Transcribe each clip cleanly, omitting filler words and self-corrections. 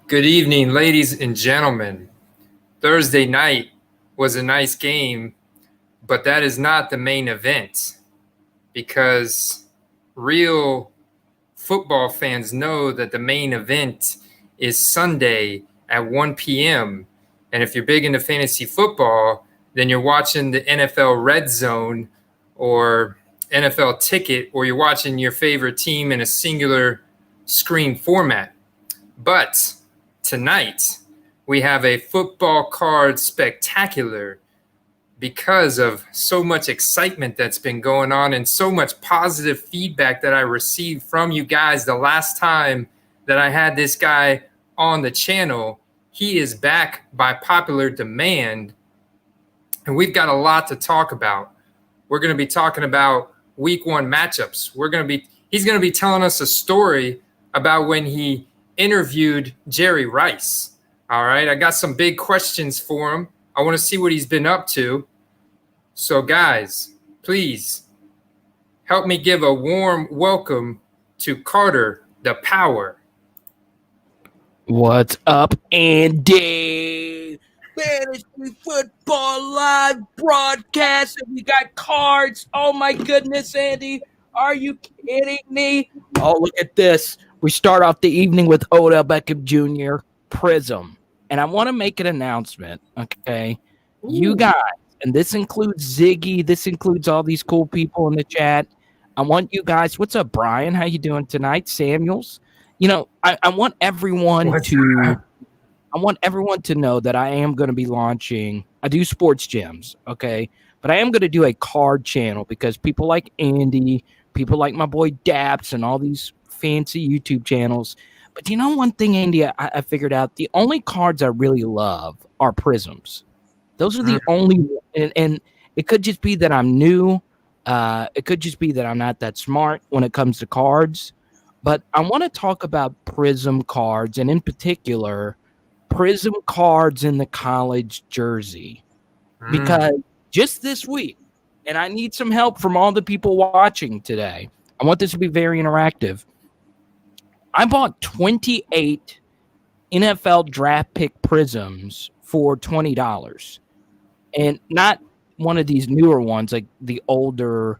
Good evening, ladies and gentlemen. Thursday night was a nice game, but that is not the main event because real football fans know that the main event is Sunday at 1 p.m. And if you're big into fantasy football, then you're watching the NFL Red Zone or NFL Ticket, or you're watching your favorite team in a singular screen format. But tonight, we have a football card spectacular because of so much excitement that's been going on and so much positive feedback that I received from you guys the last time that I had this guy on the channel. He is back by popular demand, and we've got a lot to talk about. We're going to be talking about week one matchups. He's going to be telling us a story about when he interviewed Jerry Rice. All right, I got some big questions for him. I want to see what he's been up to. So, guys, please help me give a warm welcome to Carter the Power. What's up, Andy? Fantasy Football Live broadcast, and we got cards. Oh, my goodness, Andy. Are you kidding me? Oh, look at this. We start off the evening with Odell Beckham Jr. Prism. And I want to make an announcement, okay? Ooh. You guys, and this includes Ziggy, this includes all these cool people in the chat. I want you guys, what's up, Brian? How you doing tonight? Samuels? You know, I want everyone to know that I am going to be launching, I do sports gems, okay? But I am going to do a card channel because people like Andy, people like my boy Daps and all these fancy YouTube channels. But you know one thing, Andy, I figured out? The only cards I really love are prisms. Those are the only, and it could just be that I'm new. It could just be that I'm not that smart when it comes to cards. But I want to talk about prism cards, and in particular, prism cards in the college jersey. Because just this week, and I need some help from all the people watching today. I want this to be very interactive. I bought 28 NFL draft pick prisms for $20. And not one of these newer ones, like the older,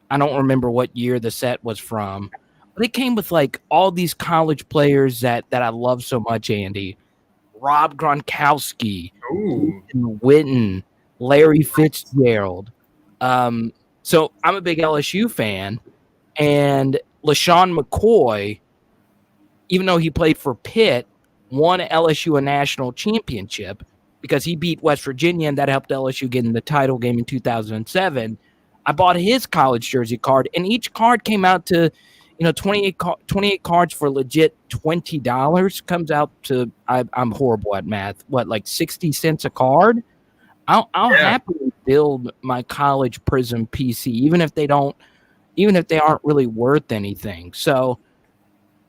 I don't remember what year the set was from. But it came with like all these college players that I love so much, Andy. Rob Gronkowski, Witten, Larry Fitzgerald. So I'm a big LSU fan. And LaShawn McCoy, even though he played for Pitt, won LSU a national championship because he beat West Virginia, and that helped LSU get in the title game in 2007. I bought his college jersey card, and each card came out to, 28 cards for legit $20. Comes out to, I'm horrible at math, like 60 cents a card? I'll happily build my college prism PC, even if they aren't really worth anything. So,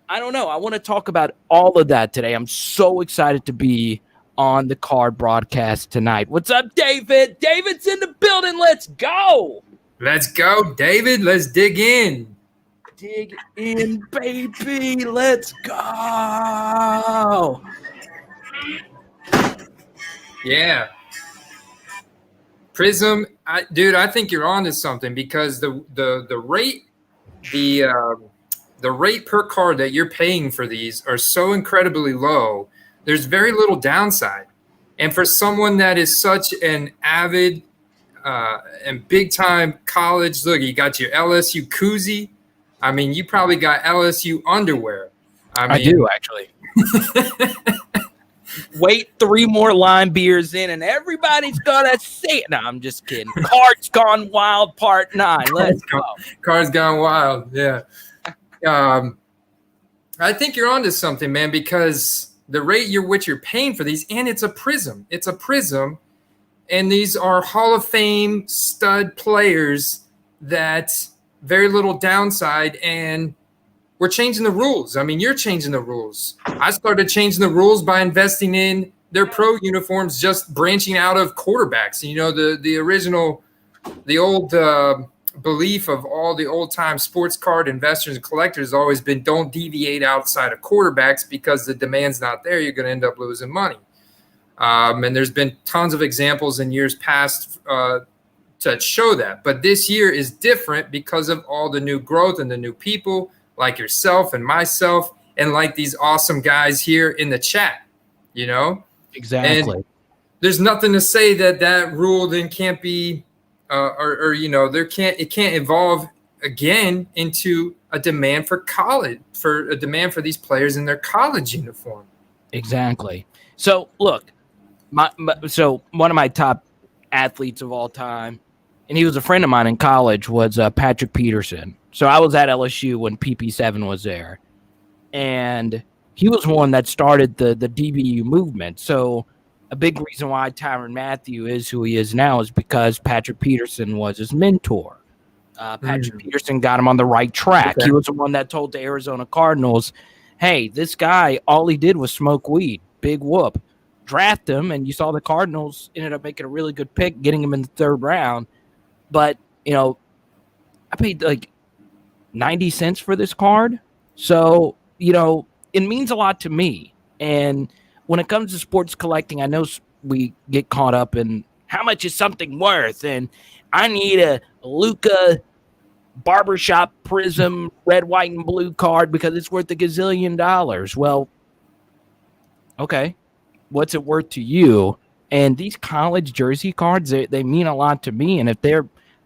I don't know. I want to talk about all of that today. I'm so excited to be on the card broadcast tonight. What's up, David? David's in the building. Let's go. Let's go, David. Let's dig in. Dig in, baby. Let's go. Yeah. Prism, I think you're onto something because the rate, the rate per card that you're paying for these are so incredibly low. There's very little downside. And for someone that is such an avid and big-time college, look, you got your LSU koozie. I mean, you probably got LSU underwear. I do, actually. Wait 3 more lime beers in, and everybody's going to see it. No, I'm just kidding. Cards Gone Wild Part 9. Let's go. Cards Gone Wild, yeah. I think you're onto something, man, because the rate you're paying for these, and it's a prism. It's a prism, and these are Hall of Fame stud players that very little downside, and we're changing the rules. I mean, you're changing the rules. I started changing the rules by investing in their pro uniforms, just branching out of quarterbacks. The original, the old belief of all the old-time sports card investors and collectors has always been don't deviate outside of quarterbacks because the demand's not there. You're going to end up losing money. And there's been tons of examples in years past to show that. But this year is different because of all the new growth and the new people like yourself and myself and like these awesome guys here in the chat, you know? Exactly. And there's nothing to say that rule then can't be or you know, it can't evolve again into a demand for these players in their college uniform. Exactly. So look, so one of my top athletes of all time, and he was a friend of mine in college, was Patrick Peterson. So I was at LSU when PP7 was there, and he was one that started the DBU movement. So a big reason why Tyrann Mathieu is who he is now is because Patrick Peterson was his mentor. Patrick Peterson got him on the right track. Okay. He was the one that told the Arizona Cardinals, hey, this guy, all he did was smoke weed. Big whoop. Draft him, and you saw the Cardinals ended up making a really good pick, getting him in the third round. But, you know, I paid like 90 cents for this card. So, you know, it means a lot to me. And when it comes to sports collecting, I know we get caught up in how much is something worth, and I need a Luka barbershop prism red, white, and blue card because it's worth $1 gazillion. Well, okay, what's it worth to you? And these college jersey cards, they mean a lot to me. And if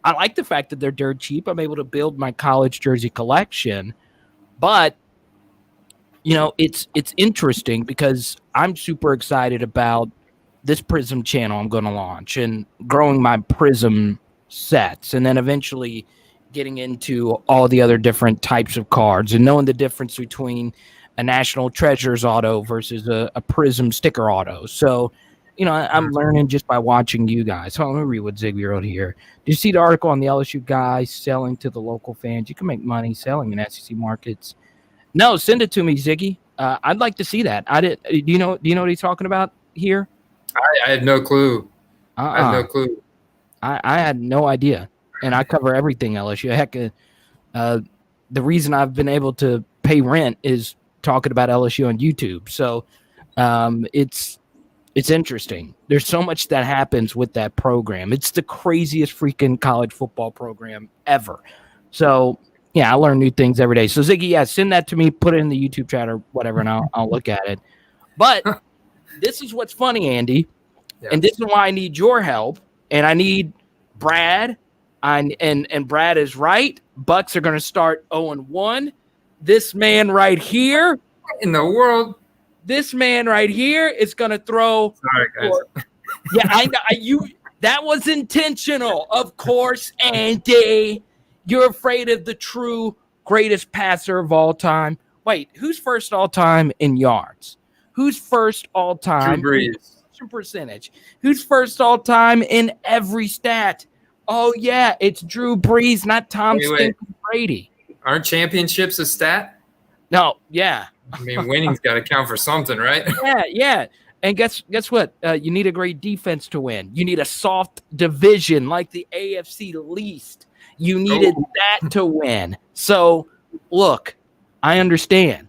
I like the fact that they're dirt cheap. I'm able to build my college jersey collection, but you know, it's interesting because I'm super excited about this Prism channel I'm going to launch and growing my Prism sets, and then eventually getting into all the other different types of cards and knowing the difference between a National Treasures auto versus a Prism sticker auto. So, you know, I'm learning just by watching you guys. Hold on, let me read what Ziggy wrote here. Did you see the article on the LSU guys selling to the local fans? You can make money selling in SEC markets. No, send it to me, Ziggy. I'd like to see that. Do you know what he's talking about here? I had no clue. I had no clue. I had no idea, and I cover everything LSU. Heck, the reason I've been able to pay rent is talking about LSU on YouTube. So it's interesting. There's so much that happens with that program. It's the craziest freaking college football program ever. So. Yeah, I learn new things every day. So, Ziggy, yeah, send that to me, put it in the YouTube chat or whatever, and I'll look at it. But this is what's funny, Andy, and this is why I need your help, and I need Brad, and Brad is right. Bucs are going to start 0-1. This man right here. What in the world? This man right here is going to throw. Sorry, guys. Yeah, I know. That was intentional, of course, Andy. You're afraid of the true greatest passer of all time. Wait, who's first all time in yards? Who's first all time? Drew Brees. Percentage. Who's first all time in every stat? Oh, yeah, it's Drew Brees, not Tom Stinking Brady. Aren't championships a stat? No, yeah. I mean, winning's got to count for something, right? Yeah. And guess what? You need a great defense to win. You need a soft division like the AFC least. You needed that to win. So, look, I understand.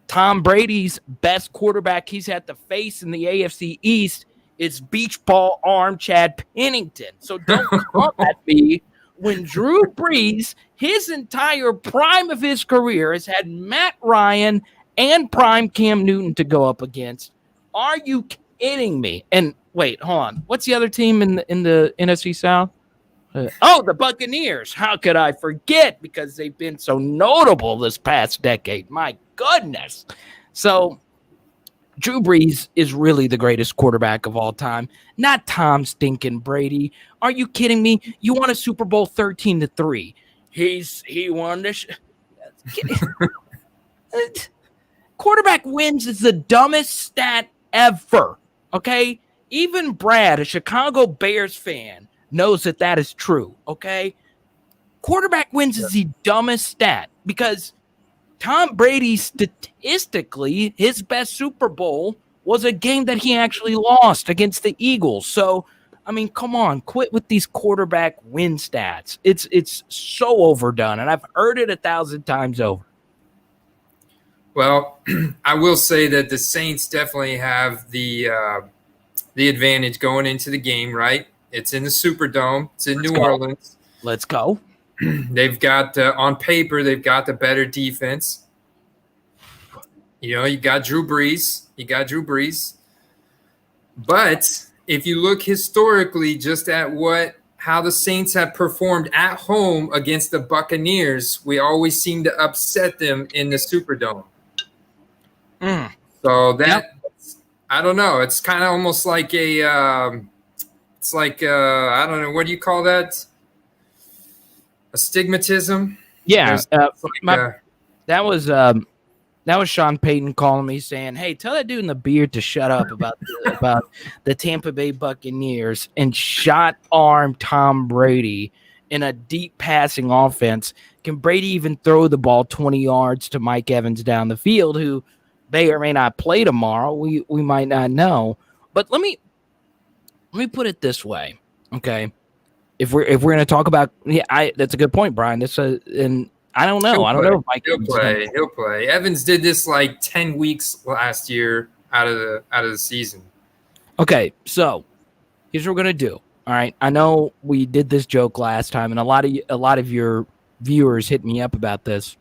Tom Brady's best quarterback he's had to face in the AFC East is beach ball arm Chad Pennington. So don't come at me when Drew Brees, his entire prime of his career, has had Matt Ryan and prime Cam Newton to go up against. Are you kidding me? And wait, hold on. What's the other team in the NFC South? The Buccaneers. How could I forget? Because they've been so notable this past decade. My goodness. So Drew Brees is really the greatest quarterback of all time, not Tom stinking Brady. Are you kidding me? You won a Super Bowl 13-3. He won this. Quarterback wins is the dumbest stat ever. Okay? Even Brad, a Chicago Bears fan, knows that is true, okay? Quarterback wins is the dumbest stat because Tom Brady, statistically, his best Super Bowl was a game that he actually lost against the Eagles. So, I mean, come on, quit with these quarterback win stats. It's so overdone, and I've heard it 1,000 times over. Well, I will say that the Saints definitely have the advantage going into the game, right? It's in the Superdome. It's in New Orleans. Let's go. They've got on paper, they've got the better defense. You got Drew Brees. But if you look historically just at how the Saints have performed at home against the Buccaneers, we always seem to upset them in the Superdome. So I don't know. It's kind of almost like I don't know, what do you call that? A stigmatism? Yeah, that was Sean Payton calling me saying, "Hey, tell that dude in the beard to shut up about the Tampa Bay Buccaneers and shot arm Tom Brady in a deep passing offense. Can Brady even throw the ball 20 yards to Mike Evans down the field, who may or may not play tomorrow? We might not know. But let me put it this way, okay? If we're going to talk about, that's a good point, Brian. And I don't know. I don't know if Mike He'll play. Evans did this like 10 weeks last year out of the season. Okay, so here's what we're gonna do. All right, I know we did this joke last time, and a lot of your viewers hit me up about this,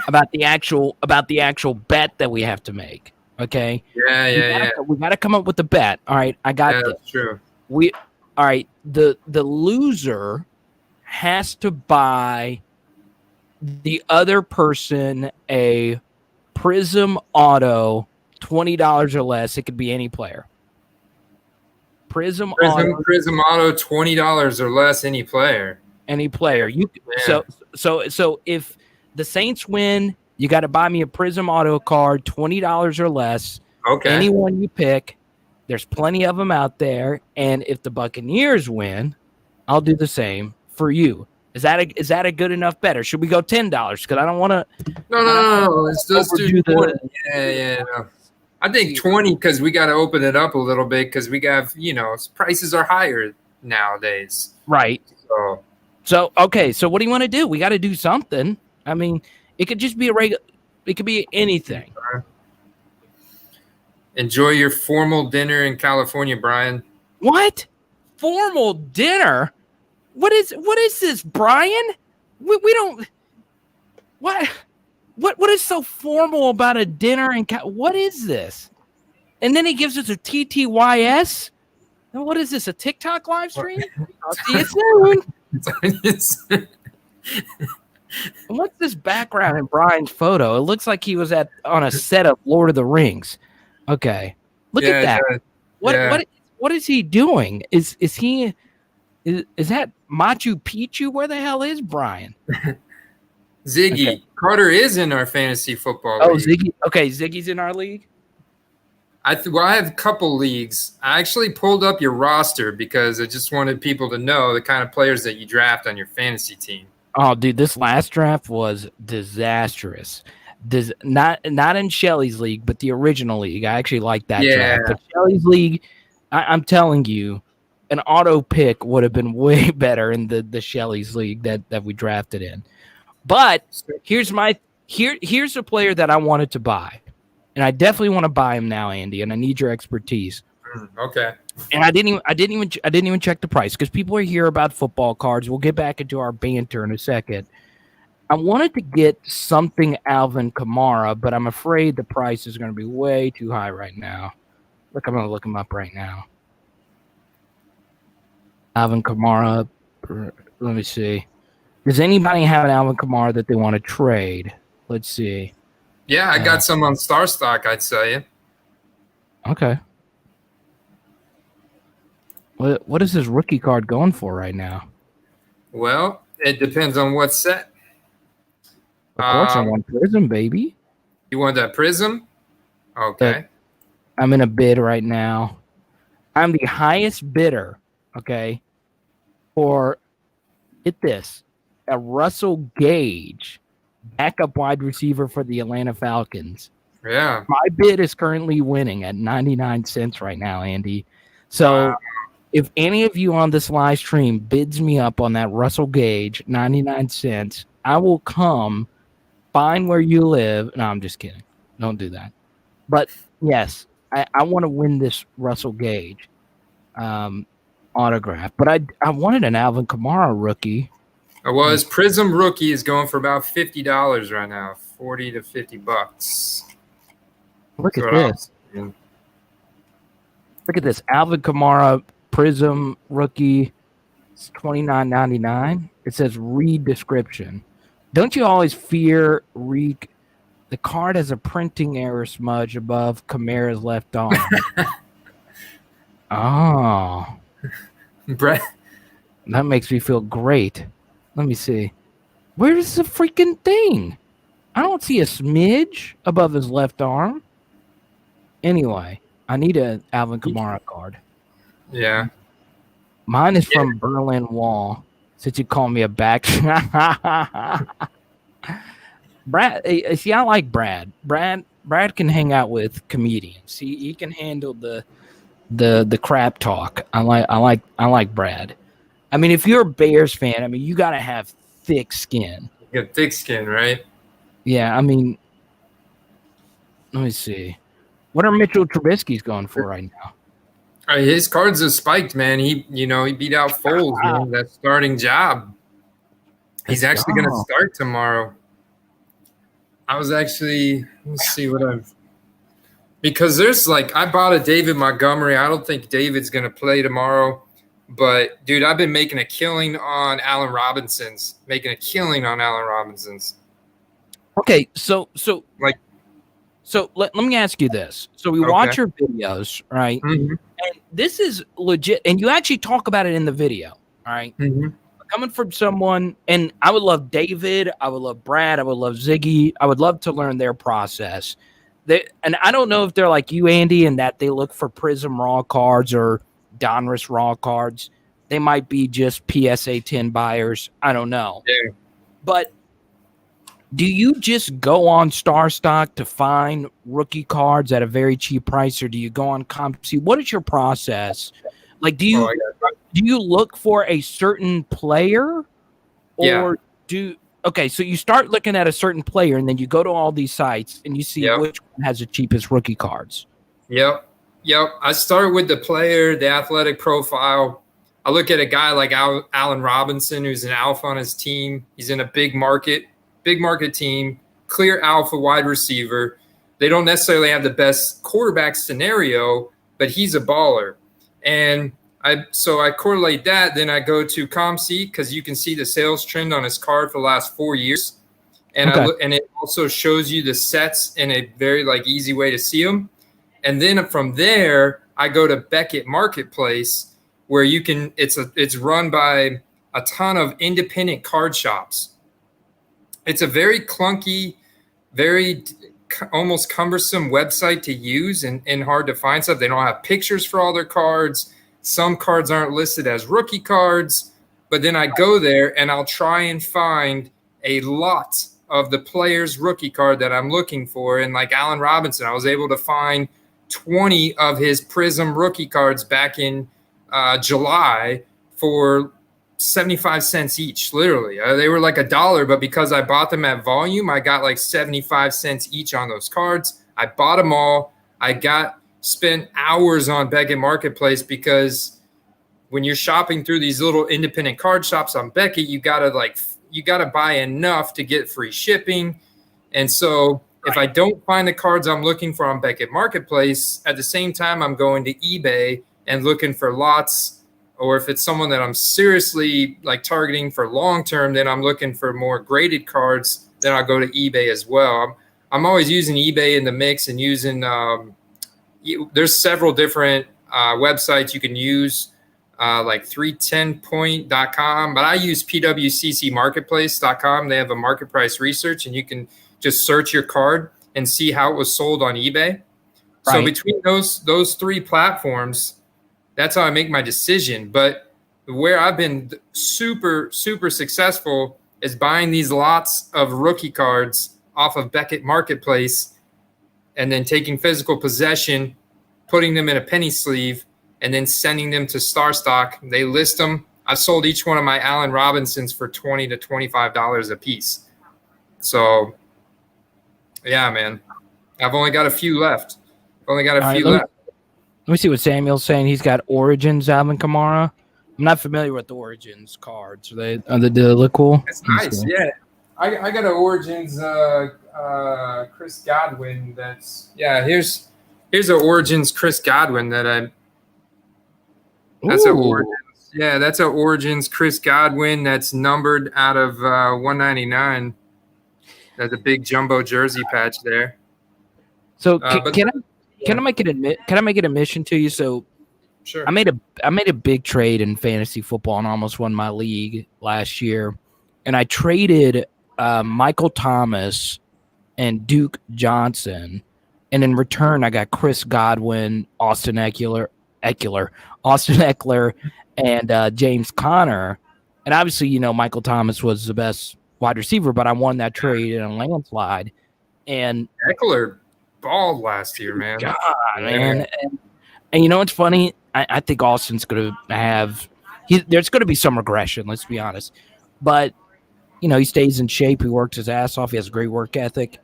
about the actual bet that we have to make. Okay. Yeah. We got to come up with the bet. All right, I got this. That's true. All right. The loser has to buy the other person a Prism Auto, $20 or less. It could be any player. Prism Auto, $20 or less, any player. So if the Saints win, you got to buy me a Prism Auto card, $20 or less. Okay. Anyone you pick. There's plenty of them out there. And if the Buccaneers win, I'll do the same for you. Is that a good enough bet, or should we go $10? Because I don't want to. No. Let's do 20. Yeah. No. I think 20 because we got to open it up a little bit because we got prices are higher nowadays. Right. So okay. So what do you want to do? We got to do something. I mean, it could just be it could be anything. Enjoy your formal dinner in California, Brian. What? Formal dinner? What is this, Brian? We don't. What is so formal about a dinner and what is this? And then he gives us a TTYS. And what is this? A TikTok live stream? I'll see you soon. What's this background in Brian's photo? It looks like he was on a set of Lord of the Rings. Okay, look at that. What is he doing? Is that Machu Picchu? Where the hell is Brian? Ziggy. Okay. Carter is in our fantasy football league. Oh, Ziggy. Okay, Ziggy's in our league? I have a couple leagues. I actually pulled up your roster because I just wanted people to know the kind of players that you draft on your fantasy team. Oh, dude, this last draft was disastrous. Not in Shelly's league, but the original league. I actually like that draft. But Shelly's league, I'm telling you, an auto pick would have been way better in the Shelly's league that we drafted in. But here's a player that I wanted to buy, and I definitely want to buy him now, Andy. And I need your expertise. Okay. And I didn't even check the price because people are here about football cards. We'll get back into our banter in a second. I wanted to get something Alvin Kamara, but I'm afraid the price is going to be way too high right now. Look, I'm going to look him up right now. Alvin Kamara. Let me see. Does anybody have an Alvin Kamara that they want to trade? Let's see. Yeah, I got some on Starstock, I'd sell you. Okay. What is his rookie card going for right now? Well, it depends on what set. Of course, I want Prism, baby. You want that Prism? Okay. I'm in a bid right now. I'm the highest bidder, okay, for, get this, a Russell Gage, backup wide receiver for the Atlanta Falcons. Yeah. My bid is currently winning at 99 cents right now, Andy. So if any of you on this live stream bids me up on that Russell Gage 99 cents, I will come find where you live. No, I'm just kidding. Don't do that. But yes, I want to win this Russell Gage autograph. But I wanted an Alvin Kamara rookie. His Prism rookie is going for about $50 right now, $40 to $50. Look at this. Look at this. Alvin Kamara Prism rookie. It's $29.99. It says read description. Don't you always fear Reek? The card has a printing error smudge above Kamara's left arm. Oh. Brett. That makes me feel great. Let me see. Where is the freaking thing? I don't see a smidge above his left arm. Anyway, I need an Alvin Kamara card. Yeah. Mine is from Berlin Wall. Since you call me a back. Brad, see, I like Brad. Brad can hang out with comedians. He can handle the crap talk. I like Brad. I mean, if you're a Bears fan, I mean, you gotta have thick skin. You got thick skin, right? Yeah, I mean, let me see. What are Mitchell Trubisky's going for right now? His cards are spiked, man. He beat out Foles, man. That starting job. He's actually going to start tomorrow. Let's see because there's I bought a David Montgomery. I don't think David's going to play tomorrow. But, dude, I've been making a killing on Allen Robinson's. Okay, so let me ask you this. So we watch your videos, right? Mm-hmm. And this is legit. And you actually talk about it in the video, all right? Mm-hmm. Coming from someone, and I would love David, I would love Brad, I would love Ziggy. I would love to learn their process. And I don't know if they're like you, Andy, in that they look for Prism Raw cards or Donruss Raw cards. They might be just PSA 10 buyers. I don't know. Yeah. But do you just go on Starstock to find rookie cards at a very cheap price, or do you go on ComC? What is your process? Like, do you look for a certain player, or okay? So you start looking at a certain player, and then you go to all these sites and you see which one has the cheapest rookie cards. Yep. I start with the player, the athletic profile. I look at a guy like Allen Robinson, who's an alpha on his team. He's in a big market team, clear alpha wide receiver. They don't necessarily have the best quarterback scenario, but he's a baller. And I correlate that. Then I go to ComC because you can see the sales trend on his card for the last 4 years. And and it also shows you the sets in a very easy way to see them. And then from there, I go to Becket Marketplace, where you can. It's run by a ton of independent card shops. It's a very clunky, very almost cumbersome website to use and hard to find stuff. They don't have pictures for all their cards. Some cards aren't listed as rookie cards. But then I go there and I'll try and find a lot of the player's rookie card that I'm looking for. And like Allen Robinson, I was able to find 20 of his Prism rookie cards back in July for 75 cents each, literally. They were like $1, but because I bought them at volume, I got like 75 cents each on those cards. I bought them all. Spent hours on Becket Marketplace because when you're shopping through these little independent card shops on Becket, you gotta buy enough to get free shipping. And so if I don't find the cards I'm looking for on Becket Marketplace, at the same time I'm going to eBay and looking for lots. Or if it's someone that I'm seriously targeting for long term, then I'm looking for more graded cards. Then I'll go to eBay as well. I'm always using eBay in the mix and using. There's several different websites you can use, like 310point.com, but I use pwccmarketplace.com. They have a market price research, and you can just search your card and see how it was sold on eBay. Right. So between those three platforms, that's how I make my decision. But where I've been super, super successful is buying these lots of rookie cards off of Becket Marketplace and then taking physical possession, putting them in a penny sleeve, and then sending them to Starstock. They list them. I've sold each one of my Allen Robinsons for $20 to $25 a piece. So, yeah, man. I've only got a few left. Let me see what Samuel's saying. He's got Origins Alvin Kamara. I'm not familiar with the Origins cards. Do they look cool? It's nice, yeah. I got an Origins Chris Godwin. Here's an Origins Chris Godwin that's an Origins. Yeah, that's an Origins Chris Godwin that's numbered out of 199. There's a big jumbo jersey patch there. So can I make an admission to you? So sure. I made a big trade in fantasy football and almost won my league last year. And I traded Michael Thomas and Duke Johnson. And in return, I got Chris Godwin, Austin Eckler, and James Conner. And obviously, Michael Thomas was the best wide receiver, but I won that trade in a landslide. And Eckler balled last year, man. God, man. And it's funny. I think Austin's going to have there's going to be some regression, let's be honest. But, he stays in shape. He works his ass off. He has a great work ethic.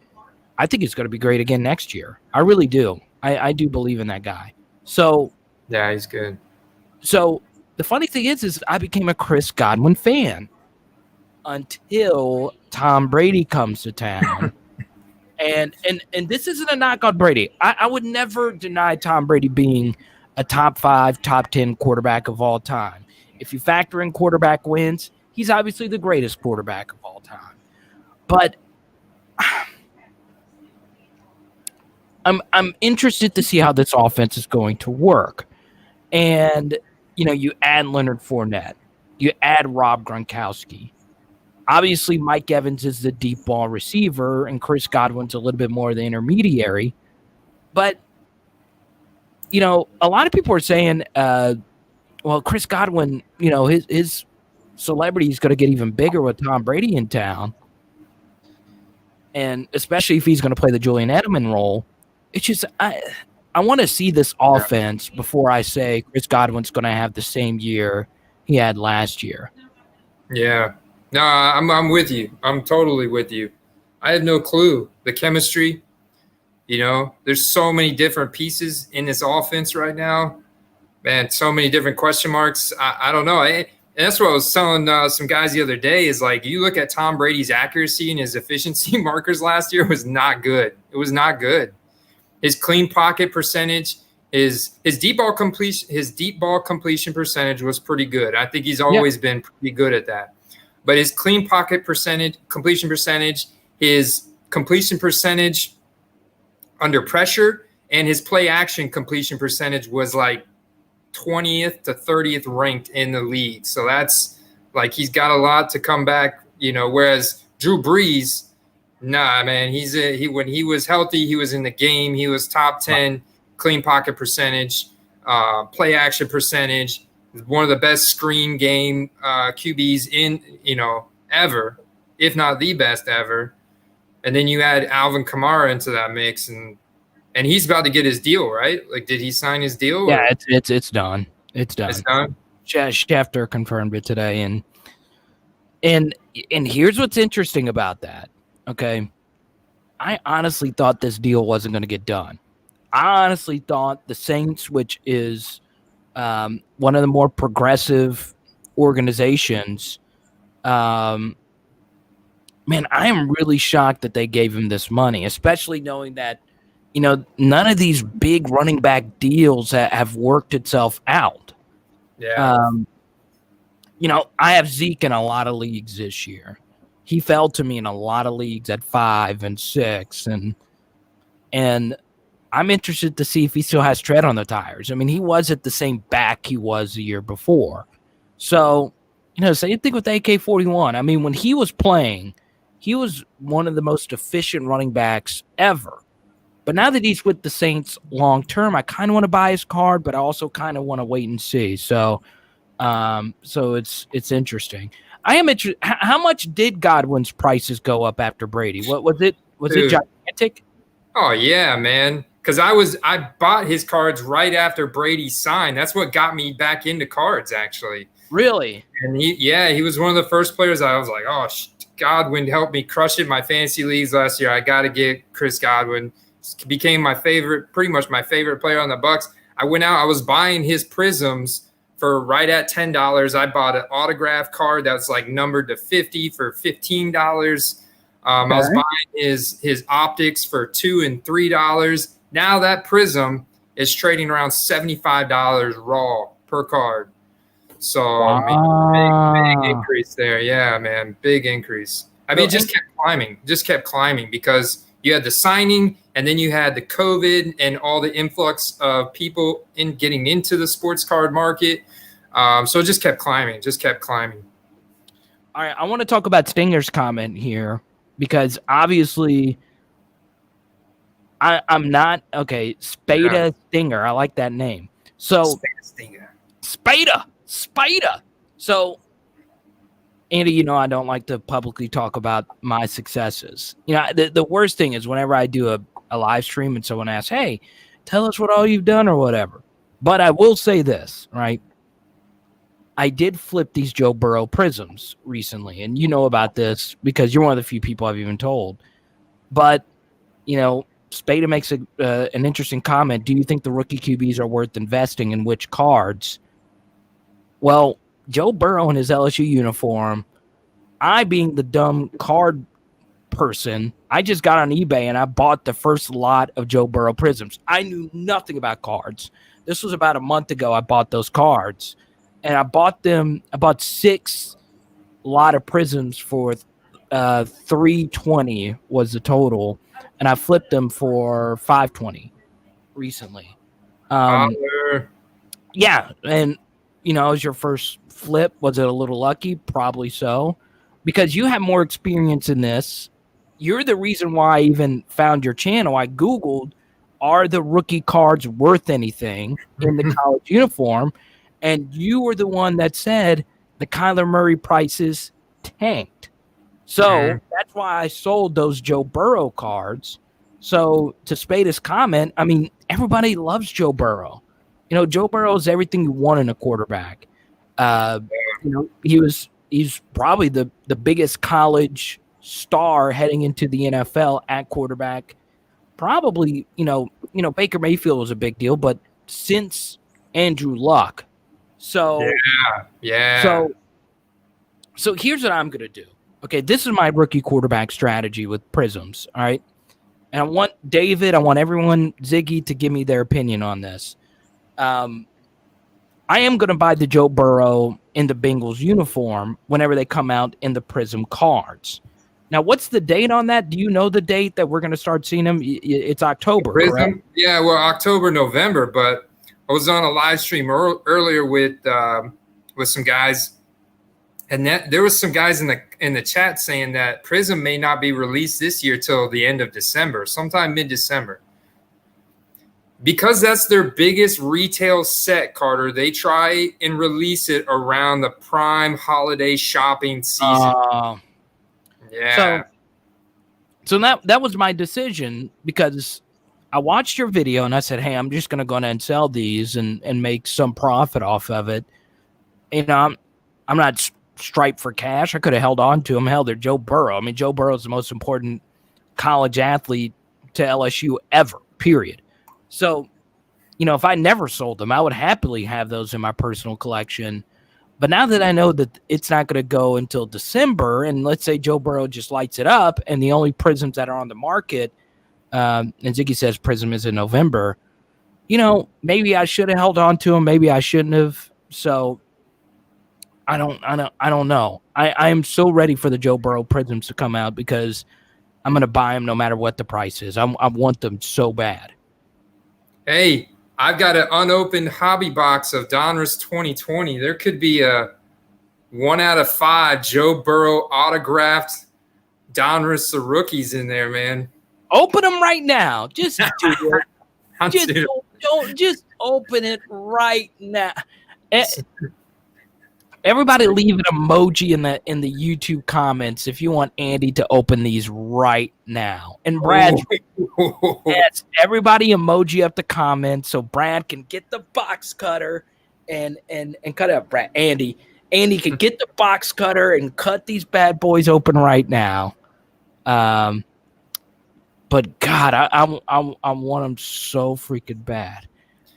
I think he's going to be great again next year. I really do. I do believe in that guy. So yeah, he's good. So the funny thing is I became a Chris Godwin fan until Tom Brady comes to town. And this isn't a knock on Brady. I would never deny Tom Brady being a top 5, top 10 quarterback of all time. If you factor in quarterback wins, he's obviously the greatest quarterback of all time. But I'm interested to see how this offense is going to work. And, you add Leonard Fournette. You add Rob Gronkowski. Obviously, Mike Evans is the deep ball receiver, and Chris Godwin's a little bit more of the intermediary. But, a lot of people are saying, Chris Godwin, his celebrity is going to get even bigger with Tom Brady in town. And especially if he's going to play the Julian Edelman role. It's just, I want to see this offense before I say Chris Godwin's going to have the same year he had last year. Yeah. No, I'm with you. I'm totally with you. I had no clue. The chemistry, there's so many different pieces in this offense right now. Man, so many different question marks. I don't know. And that's what I was telling some guys the other day is like, you look at Tom Brady's accuracy and his efficiency markers last year was not good. It was not good. His clean pocket percentage, his deep ball completion percentage was pretty good. I think he's always been pretty good at that. But his clean pocket completion percentage, his completion percentage under pressure, and his play action completion percentage was like 20th to 30th ranked in the league. So that's like he's got a lot to come back, whereas Drew Brees, nah, man, when he was healthy, he was in the game. He was top 10 clean pocket percentage, play action percentage. One of the best screen game QBs in, ever, if not the best ever. And then you add Alvin Kamara into that mix, and he's about to get his deal, right? Like, did he sign his deal? Yeah, it's done. It's done. It's done. Schefter confirmed it today, and here's what's interesting about that. Okay, I honestly thought this deal wasn't going to get done. I honestly thought the Saints, which is one of the more progressive organizations, man, I am really shocked that they gave him this money, especially knowing that, none of these big running back deals have worked itself out. Yeah. I have Zeke in a lot of leagues this year. He fell to me in a lot of leagues at 5 and 6, and I'm interested to see if he still has tread on the tires. I mean, he wasn't the same back he was the year before. So, same thing with AK-41. I mean, when he was playing, he was one of the most efficient running backs ever. But now that he's with the Saints long term, I kind of want to buy his card, but I also kind of want to wait and see. So it's interesting. I am interested. How much did Godwin's prices go up after Brady? What was it? Was it gigantic? Oh yeah, man. because I bought his cards right after Brady signed. That's what got me back into cards, actually. Really? And he was one of the first players I was like, oh, Godwin helped me crush it in my fantasy leagues last year. I got to get Chris Godwin. Became my favorite, pretty much my favorite player on the Bucs. I went out, I was buying his prisms for right at $10. I bought an autograph card that was like numbered to 50 for $15. I was buying his optics for $2 and $3. Now that prism is trading around $75 raw per card. So big increase there. Yeah, man, big increase. I mean, it just kept climbing because you had the signing and then you had the COVID and all the influx of people in getting into the sports card market. So it just kept climbing, All right, I want to talk about Stinger's comment here because obviously I'm not – okay, Spada Stinger. I like that name. So Spada. So, Andy, I don't like to publicly talk about my successes. The worst thing is whenever I do a live stream and someone asks, hey, tell us what all you've done or whatever. But I will say this, right? I did flip these Joe Burrow prisms recently, and you know about this because you're one of the few people I've even told. But, Spada makes an interesting comment. Do you think the rookie QBs are worth investing in which cards? Well, Joe Burrow in his LSU uniform, I being the dumb card person, I just got on eBay and I bought the first lot of Joe Burrow prisms. I knew nothing about cards. This was about a month ago I bought those cards. And I bought 6 lot of prisms for $320 was the total. And I flipped them for $520 recently. Yeah, and as your first flip, was it a little lucky? Probably so, because you have more experience in this. You're the reason why I even found your channel. I Googled, are the rookie cards worth anything in the college uniform? And you were the one that said the Kyler Murray prices tanked. So that's why I sold those Joe Burrow cards. So to Spada's comment, I mean, everybody loves Joe Burrow. Joe Burrow is everything you want in a quarterback. He's probably the biggest college star heading into the NFL at quarterback. Probably, Baker Mayfield was a big deal, but since Andrew Luck. So yeah. So here's what I'm gonna do. Okay, this is my rookie quarterback strategy with prisms. All right, and I want everyone, Ziggy, to give me their opinion on this. I am going to buy the Joe Burrow in the Bengals uniform whenever they come out in the Prism cards. Now, what's the date on that? Do you know the date that we're going to start seeing them? It's October, correct? Yeah, well, October, November. But I was on a live stream earlier with some guys, and there was some guys in the chat saying that Prism may not be released this year till the end of December, sometime mid-December. Because that's their biggest retail set, Carter, they try and release it around the prime holiday shopping season. Yeah. So that was my decision because I watched your video and I said, hey, I'm just going to go ahead and sell these and make some profit off of it. I'm not striped for cash. I could have held on to them. Hell, they're Joe Burrow. I mean, Joe Burrow is the most important college athlete to LSU ever, period. So, if I never sold them, I would happily have those in my personal collection. But now that I know that it's not going to go until December, and let's say Joe Burrow just lights it up, and the only prisms that are on the market, and Ziggy says prism is in November, maybe I should have held on to them. Maybe I shouldn't have. So I don't know. I am so ready for the Joe Burrow prisms to come out because I'm going to buy them no matter what the price is. I want them so bad. Hey, I've got an unopened hobby box of Donruss 2020. There could be a 1 out of 5 Joe Burrow autographed Donruss the rookies in there, man. Open them right now. Just do it. Just open it right now. Everybody leave an emoji in the YouTube comments if you want Andy to open these right now. And Brad, Yes, everybody emoji up the comments so Brad can get the box cutter and cut up Brad. Andy can get the box cutter and cut these bad boys open right now. But God, I want them so freaking bad.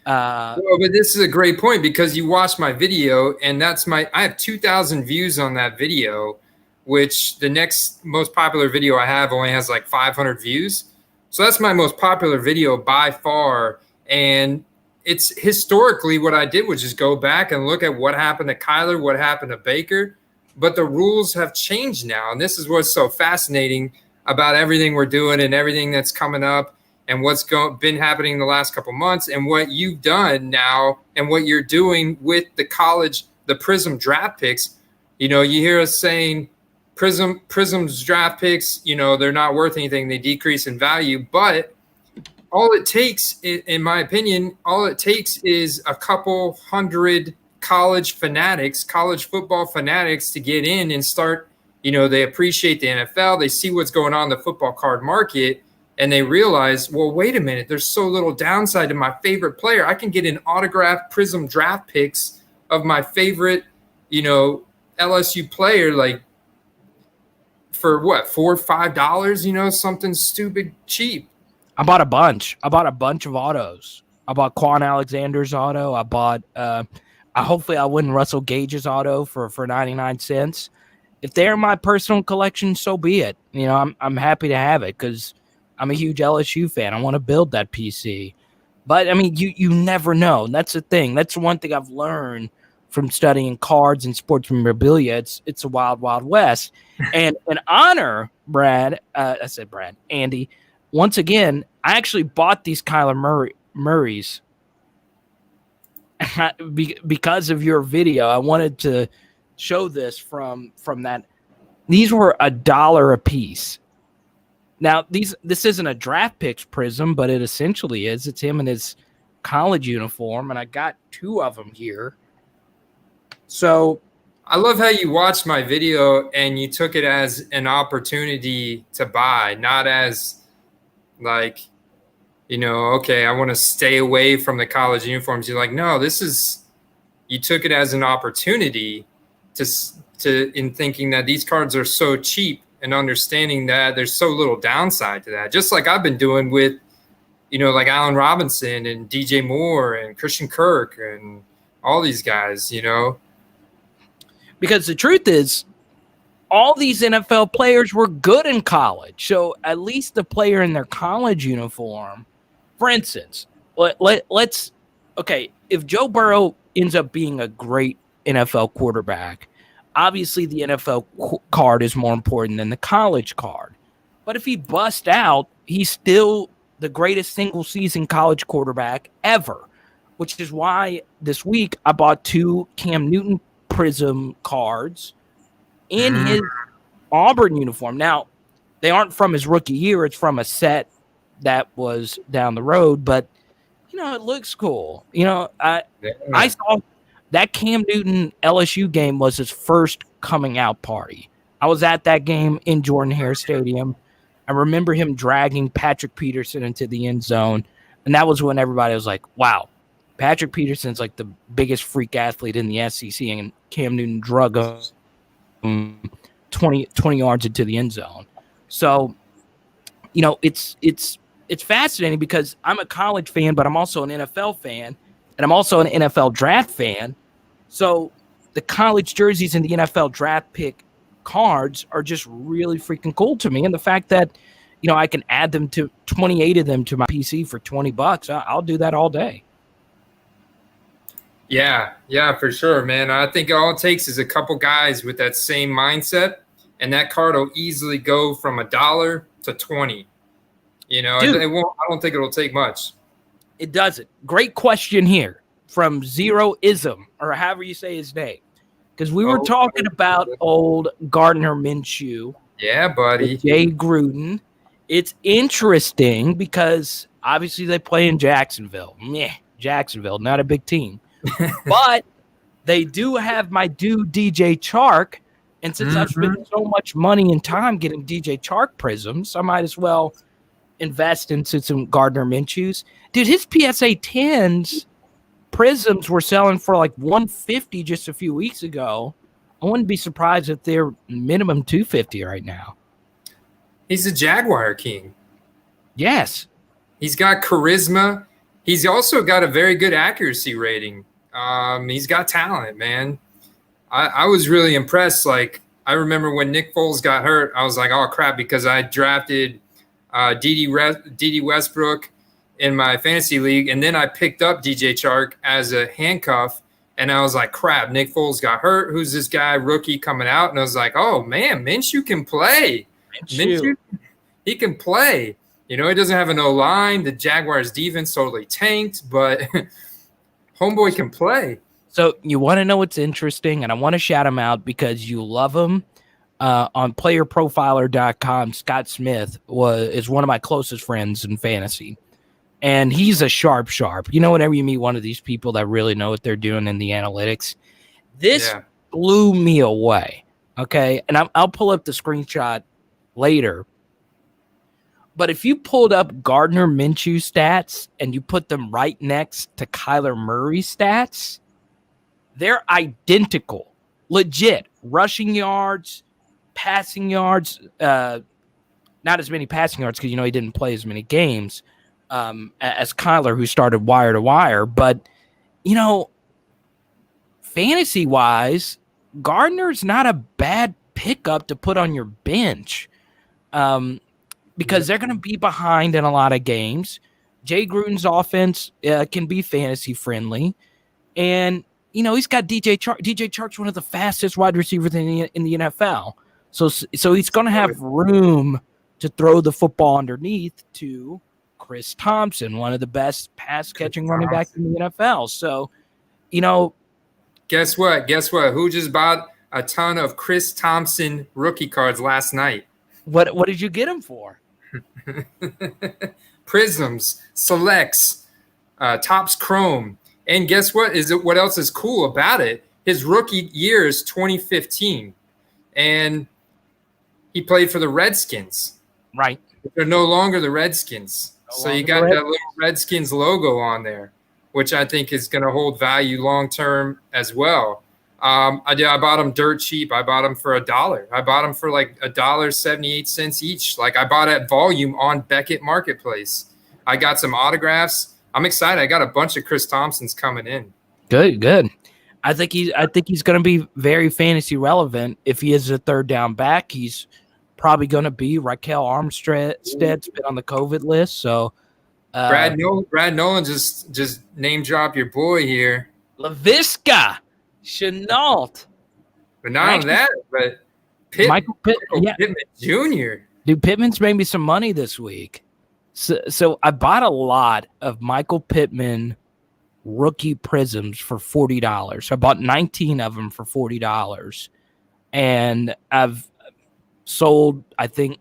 Well, but this is a great point because you watched my video, and I have 2,000 views on that video, which the next most popular video I have only has like 500 views. So that's my most popular video by far. And it's historically what I did was just go back and look at what happened to Kyler, what happened to Baker. But the rules have changed now. And this is what's so fascinating about everything we're doing and everything that's coming up and what's been happening the last couple months and what you've done now and what you're doing with the Prism draft picks. You know, you hear us saying Prism's draft picks, you know, they're not worth anything. They decrease in value. But all it takes, in my opinion, is a couple hundred college football fanatics to get in and start, you know, they appreciate the NFL. They see what's going on in the football card market. And they realize, well, wait a minute, there's so little downside to my favorite player. I can get an autographed Prism draft picks of my favorite, you know, LSU player, like for what, $4 or $5, you know, something stupid cheap. I bought a bunch of autos. I bought Quan Alexander's auto. I bought, hopefully I win Russell Gage's auto for 99 cents. If they're in my personal collection, so be it. You know, I'm happy to have it because I'm a huge LSU fan. I want to build that PC. But, I mean, you never know. That's the thing. That's one thing I've learned from studying cards and sports memorabilia. It's a wild, wild west. And in honor, Andy, once again, I actually bought these Kyler Murrays because of your video. I wanted to show this from that. These were $1 a piece. Now, this isn't a draft picks Prism, but it essentially is. It's him in his college uniform, and I got 2 of them here. So I love how you watched my video and you took it as an opportunity to buy, not as like, you know, okay, I want to stay away from the college uniforms. You're like, no, you took it as an opportunity in thinking that these cards are so cheap and understanding that there's so little downside to that. Just like I've been doing with, you know, like Allen Robinson and DJ Moore and Christian Kirk and all these guys, you know. Because the truth is, all these NFL players were good in college. So at least the player in their college uniform, for instance, let's if Joe Burrow ends up being a great NFL quarterback, obviously the NFL card is more important than the college card. But if he busts out, he's still the greatest single season college quarterback ever, which is why this week I bought 2 Cam Newton Prism cards in his Auburn uniform. Now, they aren't from his rookie year. It's from a set that was down the road, but, you know, it looks cool. You know, I saw that Cam Newton LSU game was his first coming out party. I was at that game in Jordan-Hare Stadium. I remember him dragging Patrick Peterson into the end zone, and that was when everybody was like, wow, Patrick Peterson's like the biggest freak athlete in the SEC, and Cam Newton drug him 20 yards into the end zone. So, you know, it's fascinating because I'm a college fan, but I'm also an NFL fan, and I'm also an NFL draft fan. So the college jerseys and the NFL draft pick cards are just really freaking cool to me. And the fact that, you know, I can add them to 28 of them to my PC for $20, I'll do that all day. Yeah, for sure, man. I think all it takes is a couple guys with that same mindset, and that card will easily go from $1 to 20. You know, Dude, it won't. I don't think it'll take much. It doesn't. Great question here from Zeroism, or however you say his name, because we were talking about old Gardner Minshew. Yeah, buddy. Jay Gruden. It's interesting because obviously they play in Jacksonville. Jacksonville, not a big team. But they do have my dude DJ Chark, and since I've spent so much money and time getting DJ Chark prisms, I might as well invest into some Gardner Minshew's. Dude, his PSA 10s prisms were selling for like $150 just a few weeks ago. I wouldn't be surprised if they're minimum $250 right now. He's a Jaguar king. Yes. He's got charisma. He's also got a very good accuracy rating. He's got talent, man. I was really impressed. Like, I remember when Nick Foles got hurt, I was like, oh, crap, because I drafted D.D. Westbrook in my fantasy league, and then I picked up DJ Chark as a handcuff, and I was like, crap, Nick Foles got hurt. Who's this guy, rookie, coming out? And I was like, oh, man, Minshew can play. Minshew, he can play. You know, he doesn't have an O-line. The Jaguars' defense totally tanked, but homeboy can play. So you want to know what's interesting, and I want to shout him out because you love him. On playerprofiler.com, Scott Smith is one of my closest friends in fantasy, and he's a sharp. You know, whenever you meet one of these people that really know what they're doing in the analytics, this blew me away, okay? And I'll pull up the screenshot later. But if you pulled up Gardner Minshew stats and you put them right next to Kyler Murray stats, they're identical. Legit. Rushing yards, passing yards, not as many passing yards because, you know, he didn't play as many games as Kyler, who started wire to wire. But, you know, fantasy-wise, Gardner's not a bad pickup to put on your bench because they're going to be behind in a lot of games. Jay Gruden's offense can be fantasy-friendly. And, you know, he's got DJ Chark. DJ Chark's one of the fastest wide receivers in the NFL. So he's going to have room to throw the football underneath to Chris Thompson, one of the best pass-catching running backs in the NFL. So, you know. Guess what? Who just bought a ton of Chris Thompson rookie cards last night? What did you get him for? Prisms, Selects, Topps Chrome. And guess what? What else is cool about it? His rookie year is 2015. And he played for the Redskins. Right. They're no longer the Redskins. So you got that little Redskins logo on there, which I think is going to hold value long-term as well. I bought them dirt cheap. I bought them for $1. I bought them for like $1.78 each. Like, I bought at volume on Becket Marketplace. I got some autographs. I'm excited. I got a bunch of Chris Thompsons coming in. Good. I think he's going to be very fantasy relevant. If he is a third down back, he's probably going to be. Raquel Armstead's been on the COVID list. So Brad Nolan just name drop your boy here. Laviska Shenault. But not only that, but Michael Pittman Jr. Dude, Pittman's made me some money this week. So I bought a lot of Michael Pittman rookie prisms for $40. I bought 19 of them for $40. And I've sold, I think,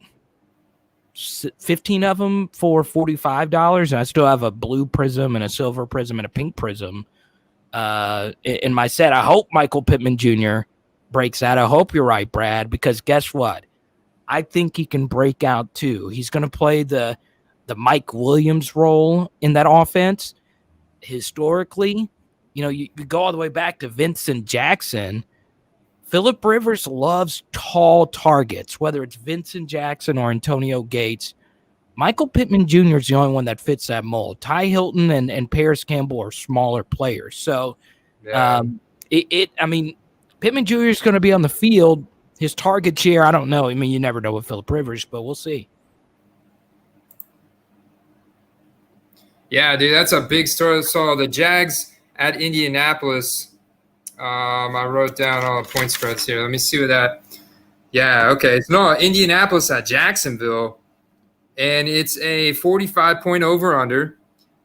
15 of them for $45. And I still have a blue prism and a silver prism and a pink prism in my set. I hope Michael Pittman Jr. breaks out. I hope you're right, Brad, because guess what? I think he can break out too. He's going to play the Mike Williams role in that offense. Historically, you know, you go all the way back to Vincent Jackson. Phillip Rivers loves tall targets, whether it's Vincent Jackson or Antonio Gates. Michael Pittman Jr. is the only one that fits that mold. Ty Hilton and Paris Campbell are smaller players. So, I mean, Pittman Jr. is going to be on the field. His target share, I don't know. I mean, you never know with Phillip Rivers, but we'll see. Yeah, dude, that's a big story. So the Jags at Indianapolis. I wrote down all the point spreads here. Let me see what that. Yeah, okay. No, Indianapolis at Jacksonville, and it's a 45-point over/under.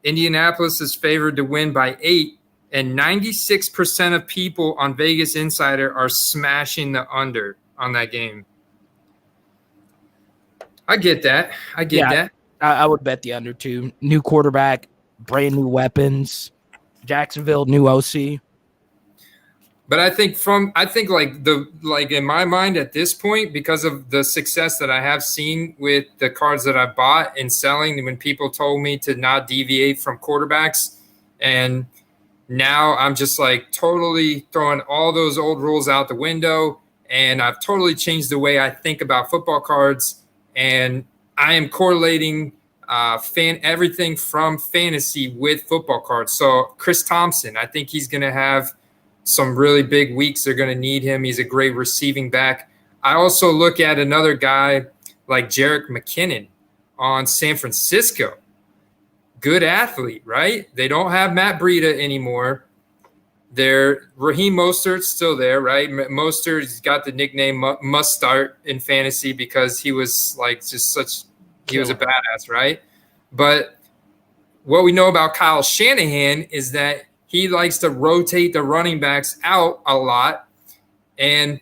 Indianapolis is favored to win by 8, and 96% of people on Vegas Insider are smashing the under on that game. I get that. That. I would bet the under too. New quarterback, brand new weapons. Jacksonville, new OC. But I think like in my mind at this point, because of the success that I have seen with the cards that I bought and selling, when people told me to not deviate from quarterbacks, and now I'm just like totally throwing all those old rules out the window, and I've totally changed the way I think about football cards, and I am correlating everything from fantasy with football cards. So Chris Thompson, I think he's going to have some really big weeks. They're going to need him. He's a great receiving back. I also look at another guy like Jerick McKinnon on San Francisco. Good athlete, right? They don't have Matt Breida anymore. Raheem Mostert's still there, right? Mostert's got the nickname Must Start in fantasy because he was like he was a badass, right? But what we know about Kyle Shanahan is that he likes to rotate the running backs out a lot. And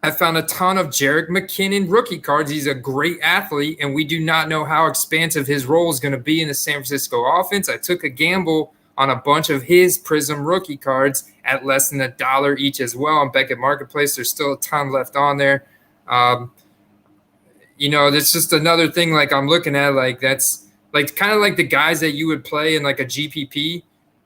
I found a ton of Jerick McKinnon rookie cards. He's a great athlete, and we do not know how expansive his role is going to be in the San Francisco offense. I took a gamble on a bunch of his Prism rookie cards at less than $1 each as well on Becket Marketplace. There's still a ton left on there. That's just another thing like I'm looking at, like that's like kind of like the guys that you would play in like a GPP,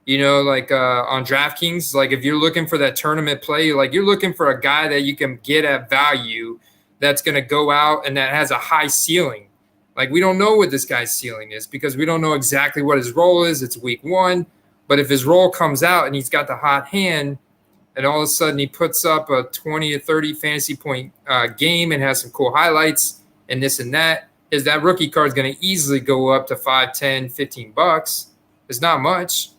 like on DraftKings. Like if you're looking for that tournament play, like you're looking for a guy that you can get at value that's going to go out and that has a high ceiling. Like we don't know what this guy's ceiling is because we don't know exactly what his role is. It's week 1. But if his role comes out and he's got the hot hand and all of a sudden he puts up a 20 to 30 fantasy point game and has some cool highlights and this and that, is that rookie card is going to easily go up to $5, $10, $15. It's not much,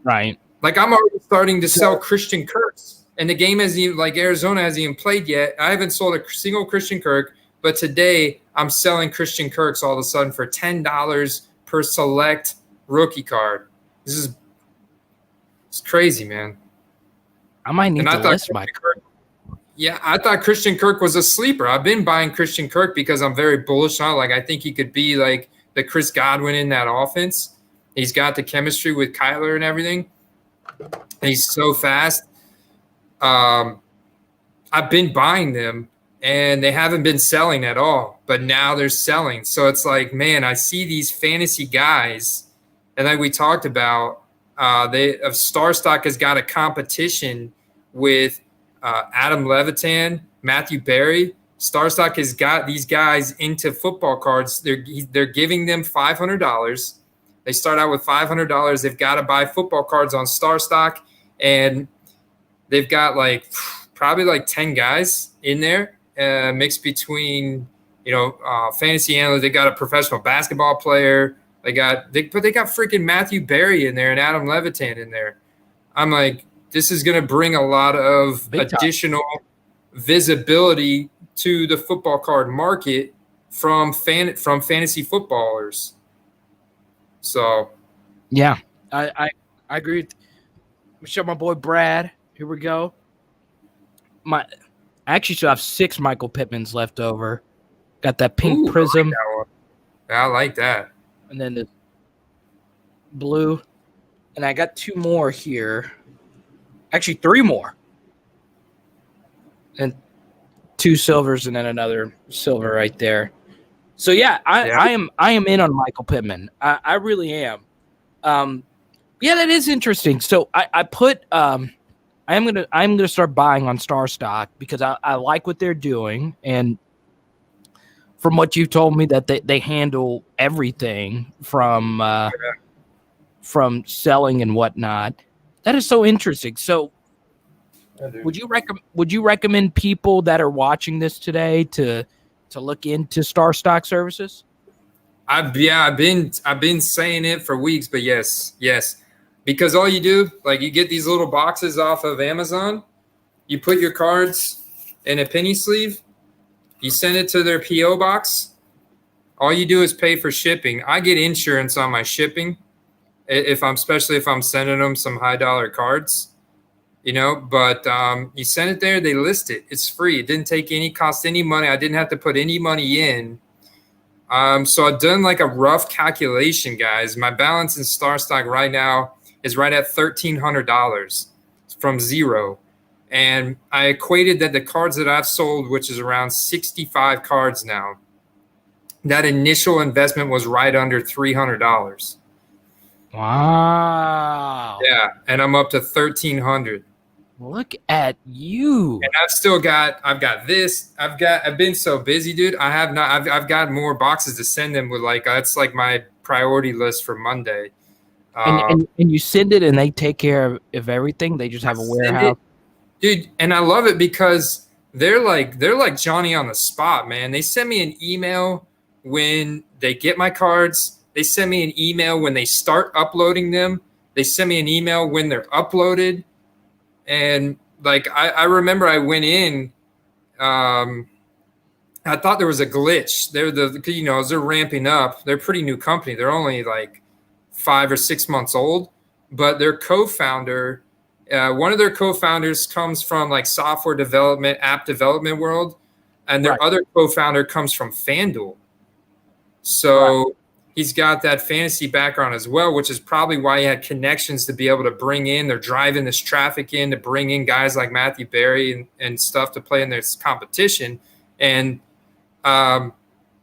Right. Like I'm already starting to sell Christian Kirks, and the game hasn't even, like Arizona hasn't even played yet. I haven't sold a single Christian Kirk, but today I'm selling Christian Kirks all of a sudden for $10 per select rookie card. It's crazy, man. I might need to list my Kirk. Yeah, I thought Christian Kirk was a sleeper. I've been buying Christian Kirk because I'm very bullish on it. Like I think he could be like the Chris Godwin in that offense. He's got the chemistry with Kyler and everything. And he's so fast. I've been buying them, and they haven't been selling at all. But now they're selling. So it's like, man, I see these fantasy guys, and like we talked about, Starstock has got a competition with Adam Levitan, Matthew Berry. Starstock has got these guys into football cards. They're giving them $500. They start out with $500. They've got to buy football cards on Starstock, and they've got probably 10 guys in there, mixed between fantasy analysts. They got a professional basketball player. They got freaking Matthew Berry in there and Adam Levitan in there. I'm like, this is going to bring a lot of additional visibility to the football card market from fantasy footballers. So, yeah, I agree. Let me show my boy Brad. Here we go. I actually still have 6 Michael Pittmans left over. Got that pink Prism. I like that. And then the blue. And I got 2 more here. Actually, 3 more. And 2 silvers and then another silver right there. So yeah, I am in on Michael Pittman. I really am. Yeah, that is interesting. So I put I'm gonna start buying on Starstock because I like what they're doing, and from what you told me that they handle everything from selling and whatnot. That is so interesting. So would you recommend people that are watching this today to look into Starstock services? I've been saying it for weeks, but yes, because all you do, you get these little boxes off of Amazon, you put your cards in a penny sleeve, you send it to their PO box. All you do is pay for shipping. I get insurance on my shipping, especially if I'm sending them some high dollar cards. But you send it there, they list it. It's free. It didn't cost any money. I didn't have to put any money in. So I've done a rough calculation, guys. My balance in Starstock right now is right at $1,300 from zero. And I equated that the cards that I've sold, which is around 65 cards now, that initial investment was right under $300. Wow. Yeah, and I'm up to 1,300. Look at you. And I've got this. I've been so busy, dude. I've got more boxes to send them with. Like, that's like my priority list for Monday. And you send it and they take care of everything. They just have a warehouse. Dude, and I love it because they're like Johnny on the spot, man. They send me an email when they get my cards. They send me an email when they start uploading them. They send me an email when they're uploaded. And like I remember I went in, I thought there was a glitch. As they're ramping up, they're a pretty new company. They're only like 5 or 6 months old, but their co-founder, one of their co-founders comes from like software development, app development world, and their other co-founder comes from FanDuel. So he's got that fantasy background as well, which is probably why he had connections to be able to bring in. They're driving this traffic in to bring in guys like Matthew Berry and stuff to play in this competition. And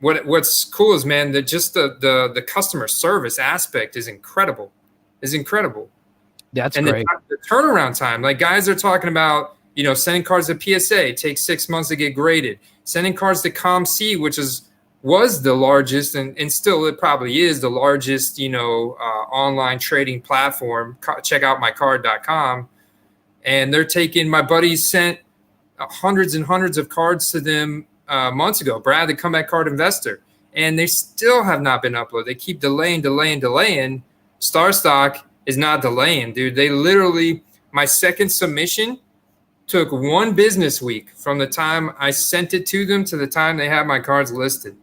what's cool is, man, that just the customer service aspect is incredible. That's and great. The turnaround time, like guys are talking about, sending cards to PSA, it takes 6 months to get graded. Sending cards to ComC, which was the largest and still it probably is the largest, online trading platform. Check out mycard.com. And they're taking, my buddies sent hundreds and hundreds of cards to them months ago. Brad, the comeback card investor, and they still have not been uploaded. They keep delaying. Starstock is not delaying, dude. They literally, my second submission took 1 business week from the time I sent it to them to the time they have my cards listed.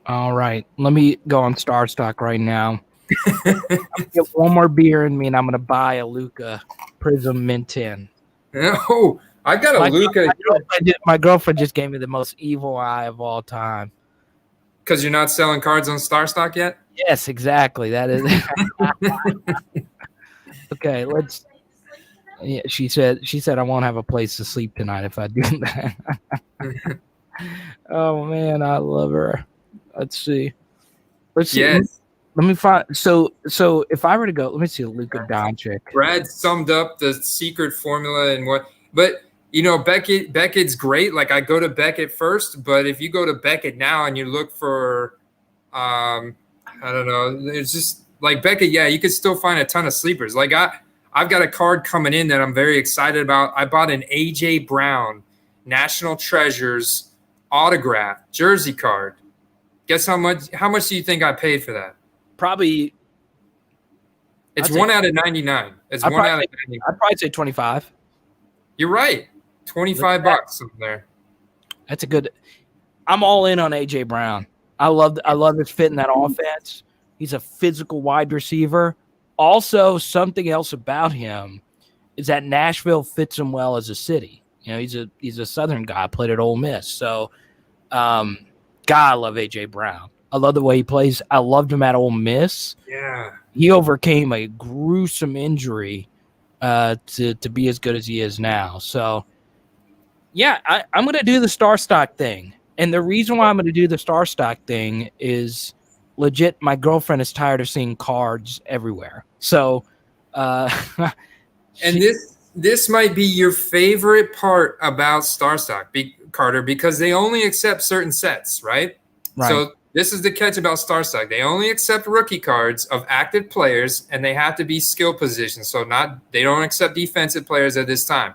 All right. Let me go on Starstock right now. I'm gonna get one more beer in me, and I'm going to buy a Luca Prism Mint 10. Oh, I got a Luca. My girlfriend just gave me the most evil eye of all time. Because you're not selling cards on Starstock yet? Yes, exactly. That is. Okay, let's. Yeah, she said I won't have a place to sleep tonight if I do that. Oh man, I love her. Let's see. Yes. Let me find. So if I were to go, let me see. Luka Doncic. Brad summed up the secret formula and what. But Becket's great. Like I go to Becket first, but if you go to Becket now and you look for, I don't know, it's just like Becket. Yeah, you could still find a ton of sleepers. Like I've got a card coming in that I'm very excited about. I bought an AJ Brown National Treasures autograph jersey card. Guess how much do you think I paid for that? Probably. It's 1 out of 99. It's 1 out of 99. I'd probably say 25. You're right. $25 in there. That's a good. I'm all in on AJ Brown. I love his fit in that offense. He's a physical wide receiver. Also, something else about him is that Nashville fits him well as a city. He's a Southern guy. Played at Ole Miss. So, God, I love AJ Brown. I love the way he plays. I loved him at Ole Miss. Yeah, he overcame a gruesome injury to be as good as he is now. So, yeah, I'm going to do the Starstock thing. And the reason why I'm going to do the Starstock thing is legit. My girlfriend is tired of seeing cards everywhere. So, and this might be your favorite part about Starstock, Carter, because they only accept certain sets, right? So this is the catch about Starstock. They only accept rookie cards of active players, and they have to be skill positions. So they don't accept defensive players at this time.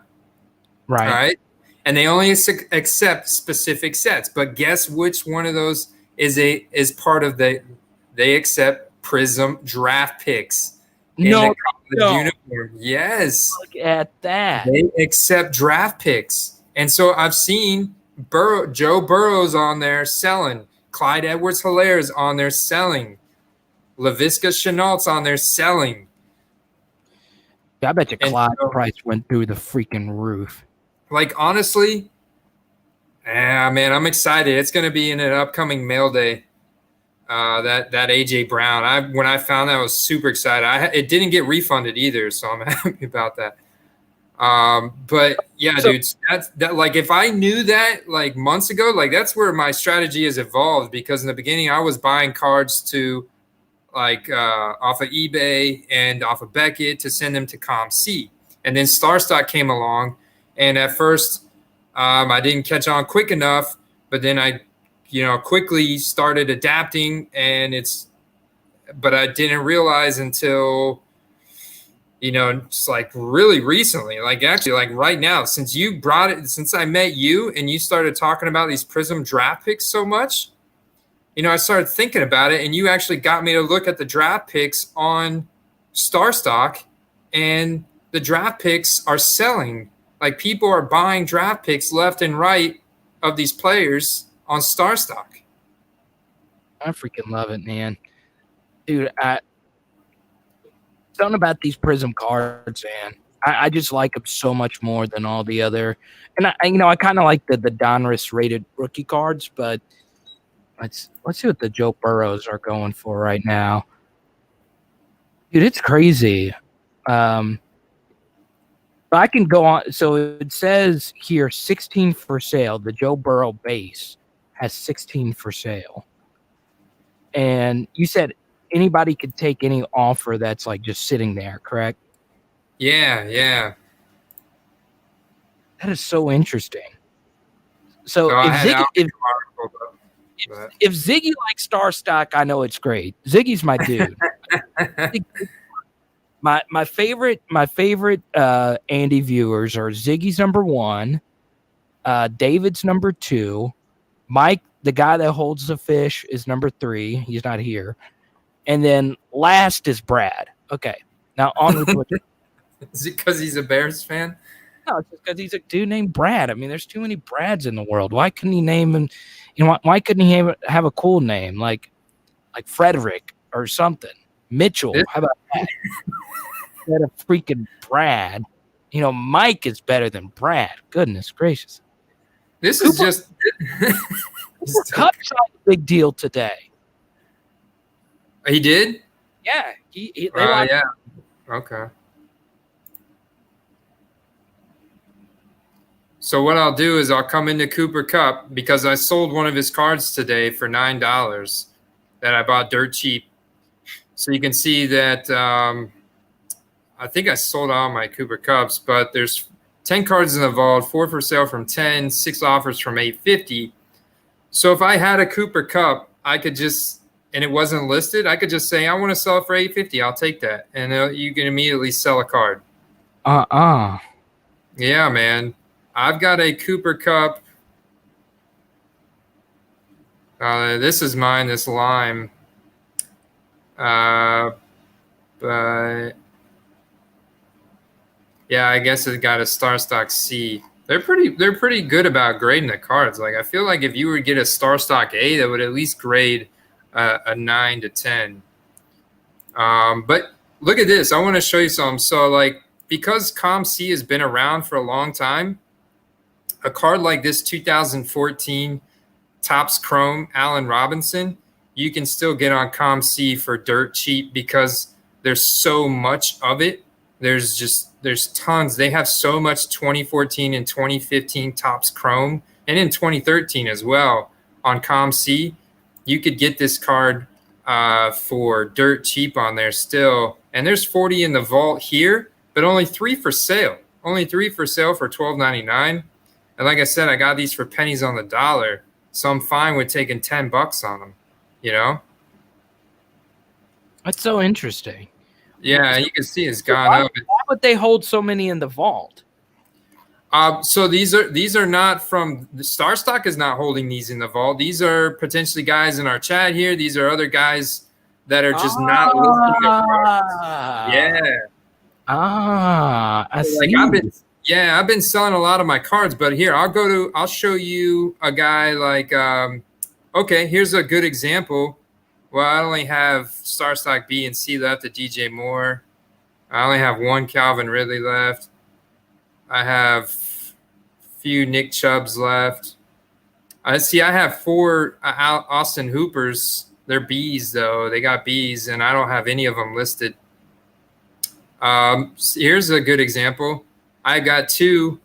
Right. All right. And they only accept specific sets. But guess which one of those is part of they accept Prism draft picks. No. Uniform. Yes. Look at that. They accept draft picks. And so I've seen Joe Burrow's on there selling. Clyde Edwards-Hilaire's on there selling. Laviska Shenault's on there selling. I bet you Clyde's price went through the freaking roof. Like, honestly, man, I'm excited. It's going to be in an upcoming mail day. that AJ Brown. When I found that, I was super excited. It didn't get refunded either, so I'm happy about that. But yeah, dude, that like if I knew that like months ago, like that's where my strategy has evolved, because in the beginning I was buying cards to like off of eBay and off of Becket to send them to ComC. And then Starstock came along, and at first I didn't catch on quick enough, but then I, quickly started adapting, but I didn't realize until, just like really recently, like actually like right now, since I met you and you started talking about these Prism draft picks so much, I started thinking about it, and you actually got me to look at the draft picks on Starstock, and the draft picks are selling. Like people are buying draft picks left and right of these players on Starstock. I freaking love it, man. Dude, something about these Prism cards, man. I just like them so much more than all the other. And I kind of like the Donruss rated rookie cards, but let's see what the Joe Burrows are going for right now. Dude, it's crazy. But I can go on. So it says here 16 for sale. The Joe Burrow base has 16 for sale. And you said anybody could take any offer that's like just sitting there, correct? Yeah. That is so interesting. So if Ziggy likes Starstock, I know it's great. Ziggy's my dude. my favorite Andy viewers are Ziggy's number 1, David's number 2, Mike, the guy that holds the fish, is number 3. He's not here. And then last is Brad. Okay. Now on with what. Is it because he's a Bears fan? No, it's just because he's a dude named Brad. I mean, there's too many Brads in the world. Why couldn't he name him? Why couldn't he have a cool name like Frederick or something? Mitchell. How about that? Instead of freaking Brad. Mike is better than Brad. Goodness gracious. This is just. Cup signed a big deal today. He did? Yeah. Yeah. Okay. So what I'll do is I'll come into Cooper Kupp, because I sold one of his cards today for $9 that I bought dirt cheap. So you can see that I think I sold all my Cooper Kupps, but there's 10 cards in the vault, 4 for sale from 10, 6 offers from 850. So if I had a Cooper Kupp, I could just, and it wasn't listed, I could just say, I want to sell it for 850. I'll take that. And you can immediately sell a card. Yeah, man. I've got a Cooper Kupp. This is mine, this lime. But yeah, I guess it got a Starstock C. They're pretty good about grading the cards. Like I feel like if you were to get a Starstock A, that would at least grade a 9 to 10. But look at this. I want to show you something. So like because ComC has been around for a long time, a card like this 2014 Topps Chrome Allen Robinson, you can still get on ComC for dirt cheap because there's so much of it. There's tons. They have so much 2014 and 2015 Topps Chrome, and in 2013 as well on ComC. You could get this card for dirt cheap on there still. And there's 40 in the vault here, but only 3 for sale. Only 3 for sale for $12.99. And like I said, I got these for pennies on the dollar, so I'm fine with taking $10 on them. That's so interesting. Yeah, you can see it's gone up. Why would they hold so many in the vault? So these are not from the Starstock is not holding these in the vault. These are potentially guys in our chat here. These are other guys that are just not listing their cards. Yeah. I see. I've been selling a lot of my cards, but here I'll show you a guy like okay, here's a good example. Well, I only have Starstock B and C left at DJ Moore. I only have 1 Calvin Ridley left. I have a few Nick Chubbs left. I have 4 Austin Hoopers They're Bs though. They got Bs, and I don't have any of them listed. Here's a good example. I got two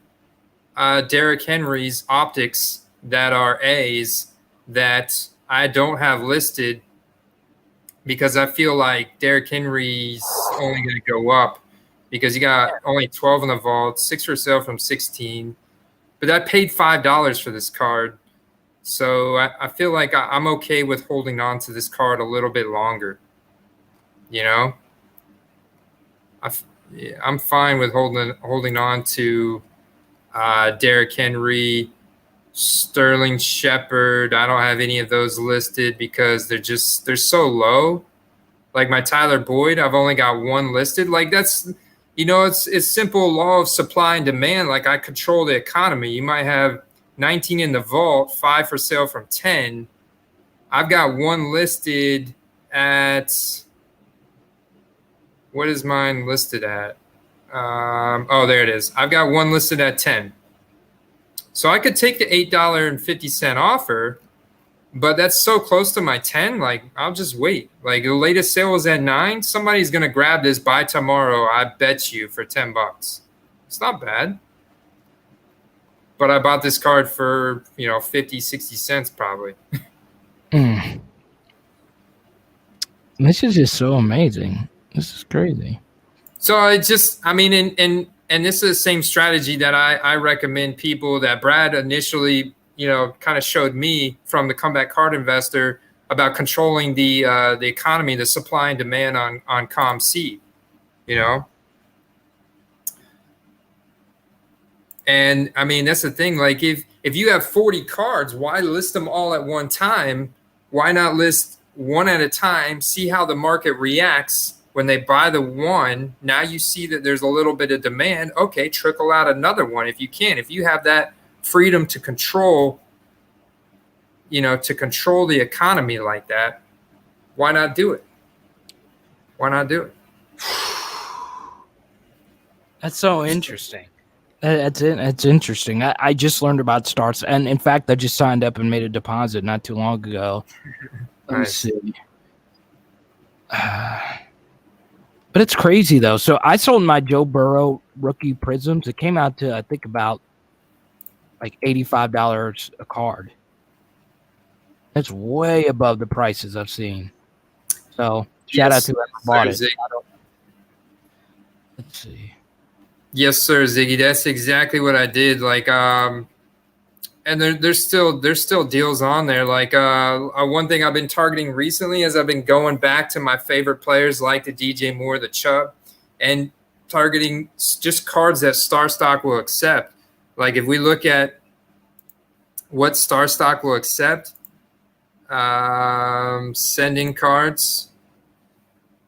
Derrick Henry's optics that are A's that I don't have listed because I feel like Derrick Henry's only going to go up because you got only 12 in the vault, 6 for sale from 16. But I paid $5 for this card. So I feel like I'm okay with holding on to this card a little bit longer. You know? I'm fine with holding on to Derrick Henry, Sterling Shepard. I don't have any of those listed because they're so low. Like my Tyler Boyd, I've only got one listed. Like that's, it's simple law of supply and demand. Like I control the economy. You might have 19 in the vault, 5 for sale from 10. I've got one listed at, what is mine listed at? There it is. I've got one listed at 10. So I could take the $8.50 offer, but that's so close to my 10. Like I'll just wait. Like the latest sale was at 9. Somebody's going to grab this by tomorrow. I bet you for $10. It's not bad. But I bought this card for, 50, 60 cents probably. This is just so amazing. This is crazy. So and this is the same strategy that I recommend people that Brad initially, kind of showed me from the Comeback Card Investor about controlling the economy, the supply and demand on COMC, And that's the thing. Like if you have 40 cards, why list them all at one time? Why not list one at a time, see how the market reacts when they buy the one? Now you see that there's a little bit of demand. Okay, trickle out another one if you can. If you have that freedom to control, the economy like that, why not do it? Why not do it? That's so interesting. That's it. That's interesting. I just learned about Starts, and in fact, I just signed up and made a deposit not too long ago. Let me see. But it's crazy though. So I sold my Joe Burrow rookie prisms. It came out to I think about like $85 a card. That's way above the prices I've seen. So shout out to whoever bought it. Let's see. Yes, sir, Ziggy. That's exactly what I did. Like, and there's still deals on there. Like, one thing I've been targeting recently is I've been going back to my favorite players like the DJ Moore, the Chubb, and targeting just cards that Starstock will accept. Like, if we look at what Starstock will accept, sending cards.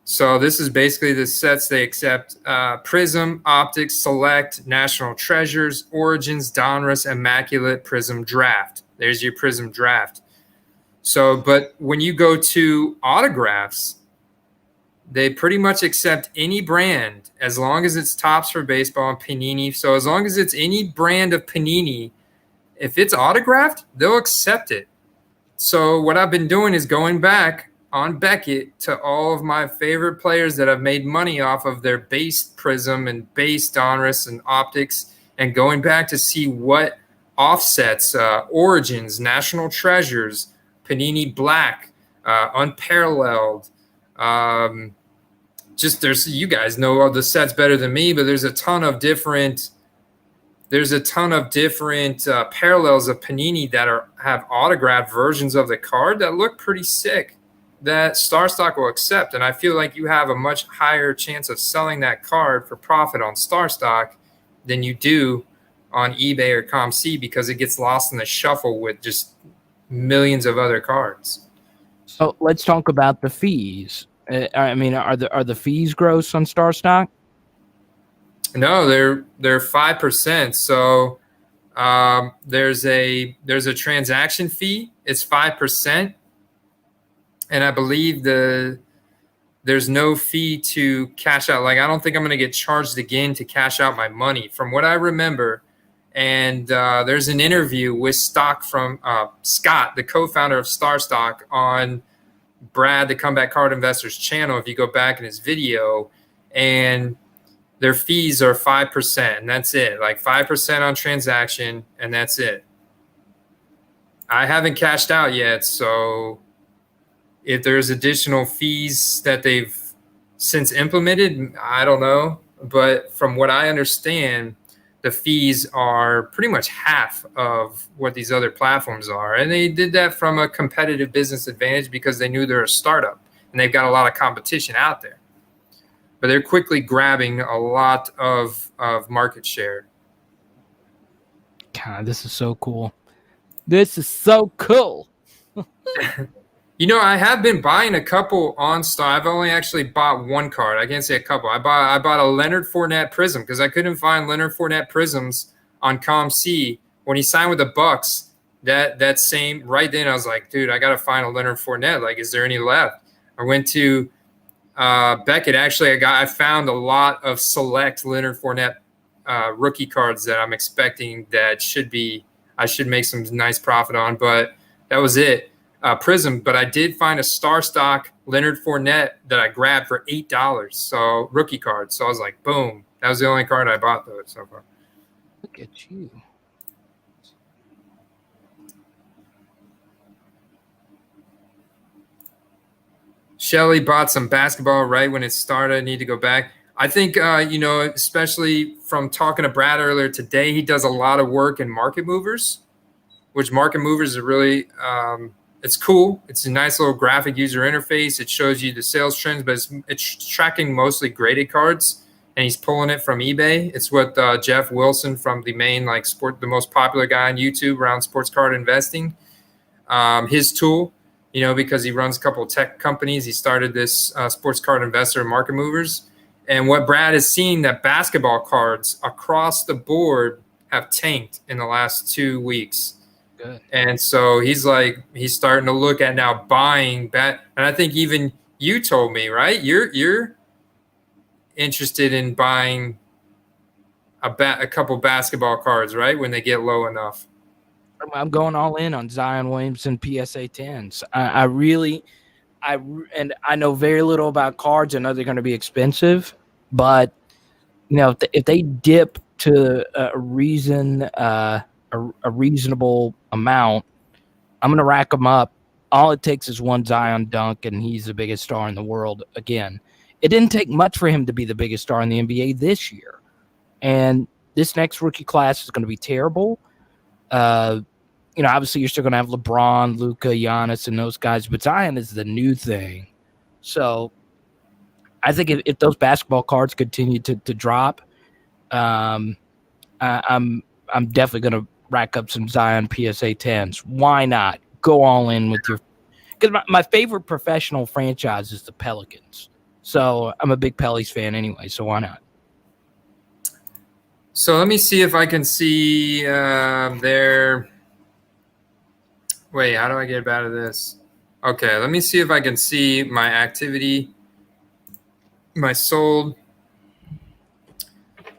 So this is basically the sets they accept: Prism, Optics, Select, National Treasures, Origins, Donruss, Immaculate, Prism Draft. There's your Prism Draft. So, but when you go to autographs, they pretty much accept any brand as long as it's Topps for baseball and Panini. So as long as it's any brand of Panini, if it's autographed, they'll accept it. So what I've been doing is going back on Becket to all of my favorite players that I've made money off of their base Prism and base Donruss and Optics, and going back to see what offsets, Origins, National Treasures, Panini Black, Unparalleled. You guys know all the sets better than me, but there's a ton of different parallels of Panini that have autographed versions of the card that look pretty sick, that Starstock will accept. And I feel like you have a much higher chance of selling that card for profit on Starstock than you do on eBay or COMC, because it gets lost in the shuffle with just millions of other cards. So let's talk about the fees. Are the fees gross on Starstock? No, they're 5%. So there's a transaction fee. It's 5%. And I believe there's no fee to cash out. Like, I don't think I'm going to get charged again to cash out my money from what I remember. And there's an interview with Scott, the co-founder of Starstock, on Brad, the Comeback Card Investors channel, if you go back in his video, and their fees are 5%, and that's it. Like 5% on transaction, and that's it. I haven't cashed out yet, so if there's additional fees that they've since implemented, I don't know. But from what I understand, the fees are pretty much half of what these other platforms are. And they did that from a competitive business advantage because they knew they're a startup and they've got a lot of competition out there. But they're quickly grabbing a lot of market share. God, this is so cool. This is so cool. You know, I have been buying a couple on stock. I've only actually bought one card. I can't say a couple. I bought a Leonard Fournette Prism because I couldn't find Leonard Fournette Prisms on ComC when he signed with the Bucs. That same right then, I was like, dude, I gotta find a Leonard Fournette. Like, is there any left? I went to Becket. Actually, I found a lot of select Leonard Fournette rookie cards that I'm expecting that I should make some nice profit on. But that was it. Prism, but I did find a Starstock Leonard Fournette that I grabbed for $8. So rookie card. So I was like, boom. That was the only card I bought though so far. Look at you. Shelly bought some basketball right when it started. I need to go back. I think, especially from talking to Brad earlier today, he does a lot of work in market movers, which market movers are really it's cool. It's a nice little graphic user interface. It shows you the sales trends, but it's tracking mostly graded cards, and he's pulling it from eBay. It's what Jeff Wilson from the main the most popular guy on YouTube around sports card investing. His tool, because he runs a couple of tech companies. He started this sports card investor market movers, and what Brad has seen that basketball cards across the board have tanked in the last 2 weeks. Good. And so he's starting to look at now buying and I think even you told me, right? You're interested in buying a couple basketball cards, right? When they get low enough. I'm going all in on Zion Williamson PSA 10s. And I know very little about cards. I know they're going to be expensive, but if they dip to a reasonable amount, I'm going to rack them up. All it takes is one Zion dunk, and he's the biggest star in the world again. It didn't take much for him to be the biggest star in the NBA this year. And this next rookie class is going to be terrible. Obviously you're still going to have LeBron, Luka, Giannis, and those guys, but Zion is the new thing. So I think if those basketball cards continue to drop, I'm definitely going to rack up some Zion PSA 10s. Why not? Go all in with your – because my favorite professional franchise is the Pelicans. So I'm a big Pellies fan anyway, so why not? So let me see if I can see their – wait, how do I get out of this? Okay, let me see if I can see my activity, my sold.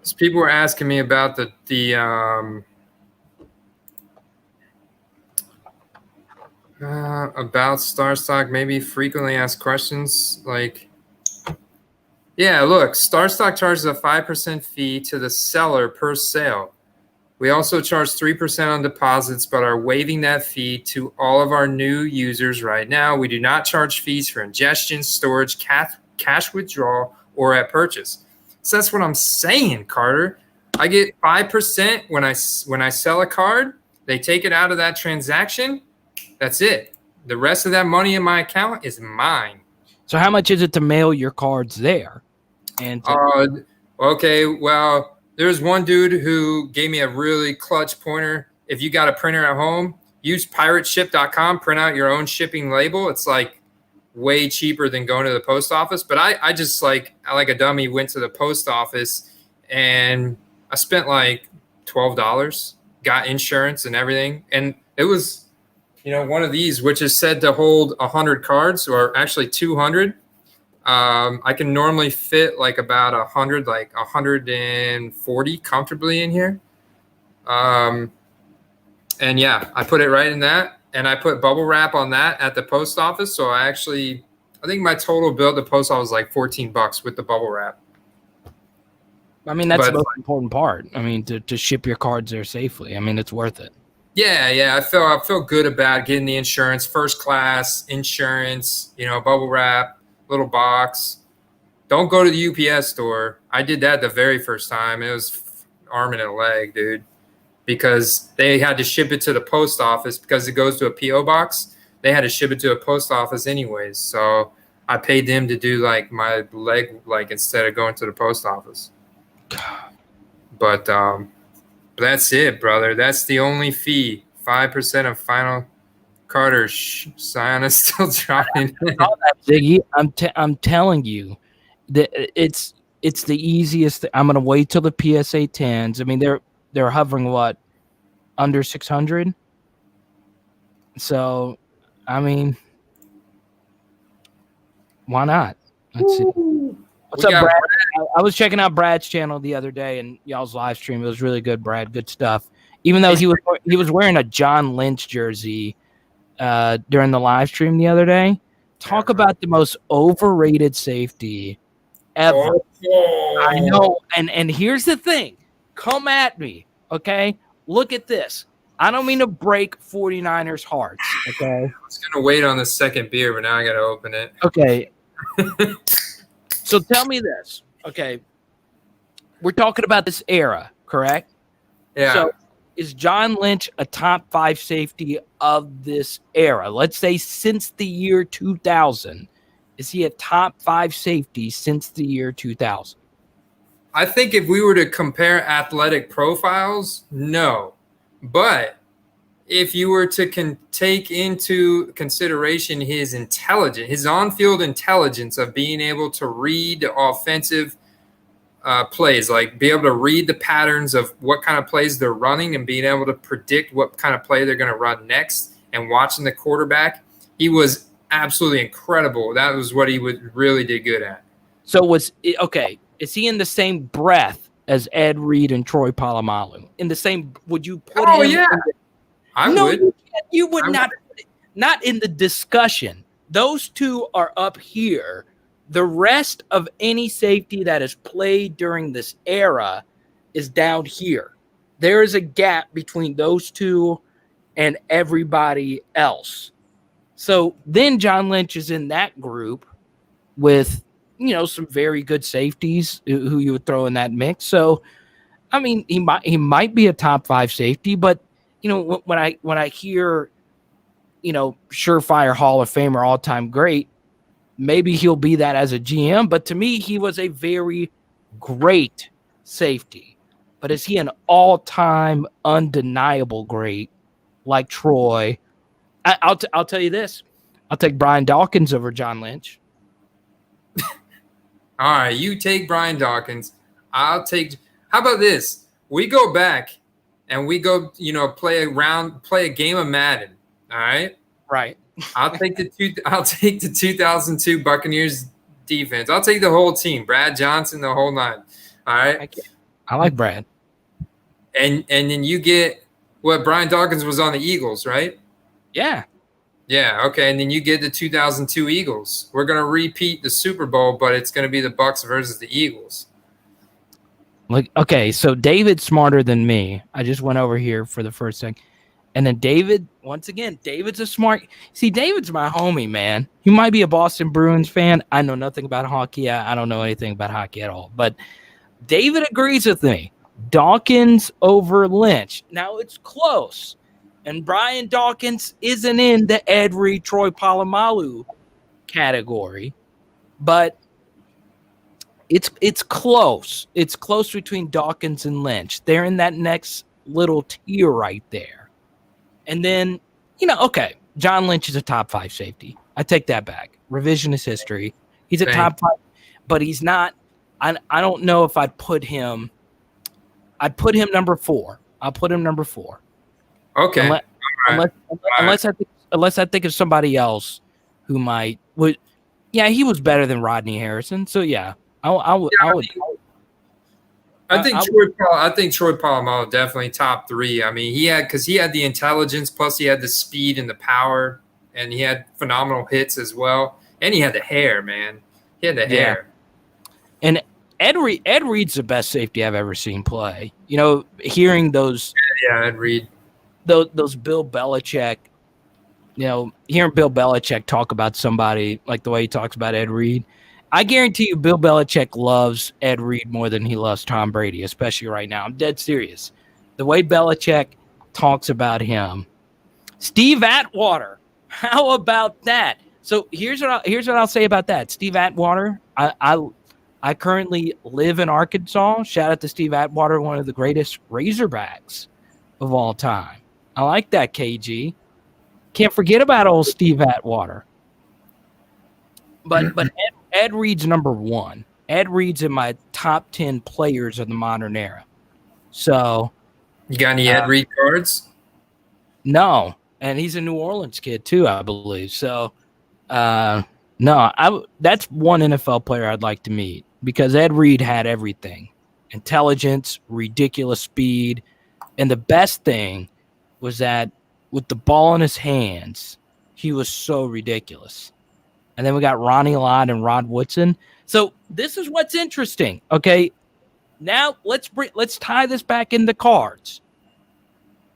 So people were asking me about the about Starstock, maybe frequently asked questions like, yeah, look, Starstock charges a 5% fee to the seller per sale. We also charge 3% on deposits, but are waiving that fee to all of our new users right now. We do not charge fees for ingestion, storage, cash withdrawal, or at purchase. So that's what I'm saying, Carter. I get 5% when I sell a card. They take it out of that transaction. That's it. The rest of that money in my account is mine. So how much is it to mail your cards there? And okay, well, there's one dude who gave me a really clutch pointer. If you got a printer at home, use pirateship.com, print out your own shipping label. It's like way cheaper than going to the post office. But I just like a dummy went to the post office and I spent like $12, got insurance and everything. And it was, one of these, which is said to hold 100 cards or actually 200. I can normally fit like about 100, like 140 comfortably in here. And yeah, I put it right in that. and I put bubble wrap on that at the post office. So I think my total bill at the post office was like $14 with the bubble wrap. I mean, that's the most important part. I mean, to ship your cards there safely. I mean, it's worth it. Yeah. I feel good about getting the insurance, first class insurance, bubble wrap, little box. Don't go to the UPS store. I did that the very first time. It was arm and a leg, dude, because they had to ship it to the post office because it goes to a PO box. They had to ship it to a post office anyways. So I paid them to do like my leg, like instead of going to the post office. But that's it, brother. That's the only fee. 5% of final Carter sign is still dropping. Ziggy, I'm telling you that it's the easiest. I'm gonna wait till the PSA 10s. I mean, they're hovering what, under 600. So, I mean, why not? Let's see. What's up, Brad? I was checking out Brad's channel the other day and y'all's live stream. It was really good, Brad. Good stuff. Even though he was wearing a John Lynch jersey during the live stream the other day. Talk about the most overrated safety ever. I know. And here's the thing. Come at me, okay? Look at this. I don't mean to break 49ers hearts, okay? I was going to wait on the second beer, but now I got to open it. Okay. So tell me this, okay? We're talking about this era, correct? Yeah. So is John Lynch a top 5 safety of this era? Let's say since the year 2000. Is he a top 5 safety since the year 2000? I think if we were to compare athletic profiles, no. But if you were to take into consideration his intelligence, his on-field intelligence of being able to read offensive plays, like be able to read the patterns of what kind of plays they're running and being able to predict what kind of play they're going to run next and watching the quarterback, he was absolutely incredible. That was what he really did good at. So is he in the same breath as Ed Reed and Troy Polamalu? In the same, would you put him? Yeah. I would. You would not. Not in the discussion. Those two are up here. The rest of any safety that is played during this era is down here. There is a gap between those two and everybody else. So then John Lynch is in that group with, some very good safeties who you would throw in that mix. So, I mean, he might be a top 5 safety, but when I hear, surefire Hall of Famer, all-time great, maybe he'll be that as a GM. But to me, he was a very great safety. But is he an all-time undeniable great like Troy? I'll tell you this. I'll take Brian Dawkins over John Lynch. All right, you take Brian Dawkins. How about this? We go back and we go, play a game of Madden. All right. Right. I'll take the 2002 Buccaneers defense. I'll take the whole team. Brad Johnson, the whole 9. All right. I like Brad. And then you get what Brian Dawkins was on the Eagles, right? Yeah. Yeah. Okay. And then you get the 2002 Eagles. We're gonna repeat the Super Bowl, but it's gonna be the Bucs versus the Eagles. Like, okay, so David's smarter than me. I just went over here for the first thing. And then David, once again, David's a smart. See, David's my homie, man. He might be a Boston Bruins fan. I know nothing about hockey. I don't know anything about hockey at all. But David agrees with me. Dawkins over Lynch. Now, it's close. And Brian Dawkins isn't in the Ed Reed, Troy Polamalu category. But it's close. It's close between Dawkins and Lynch. They're in that next little tier right there. And then, okay, John Lynch is a top 5 safety. I take that back. Revisionist history. He's a top 5, but he's not. I don't know if I'd put him. I'd put him number 4. I'll put him number 4. Okay. Unless I think of somebody else who would. Yeah, he was better than Rodney Harrison. So yeah, I would. I think Troy Polamalu definitely top 3. I mean, he had the intelligence, plus he had the speed and the power, and he had phenomenal hits as well, and he had the hair, man. He had the hair. And Ed Reed's the best safety I've ever seen play. You know, hearing those Ed Reed, those Bill Belichick, hearing Bill Belichick talk about somebody like the way he talks about Ed Reed. I guarantee you Bill Belichick loves Ed Reed more than he loves Tom Brady, especially right now. I'm dead serious. The way Belichick talks about him. Steve Atwater, how about that? So here's what I'll say about that. Steve Atwater, I currently live in Arkansas. Shout out to Steve Atwater, one of the greatest Razorbacks of all time. I like that, KG. Can't forget about old Steve Atwater. But Ed Reed's number 1. Ed Reed's in my top 10 players of the modern era. So, you got any Ed Reed cards? No, and he's a New Orleans kid too, I believe. So, no, that's one NFL player I'd like to meet because Ed Reed had everything: intelligence, ridiculous speed, and the best thing was that with the ball in his hands, he was so ridiculous. And then we got Ronnie Lott and Rod Woodson. So this is what's interesting. Okay, now let's tie this back into cards.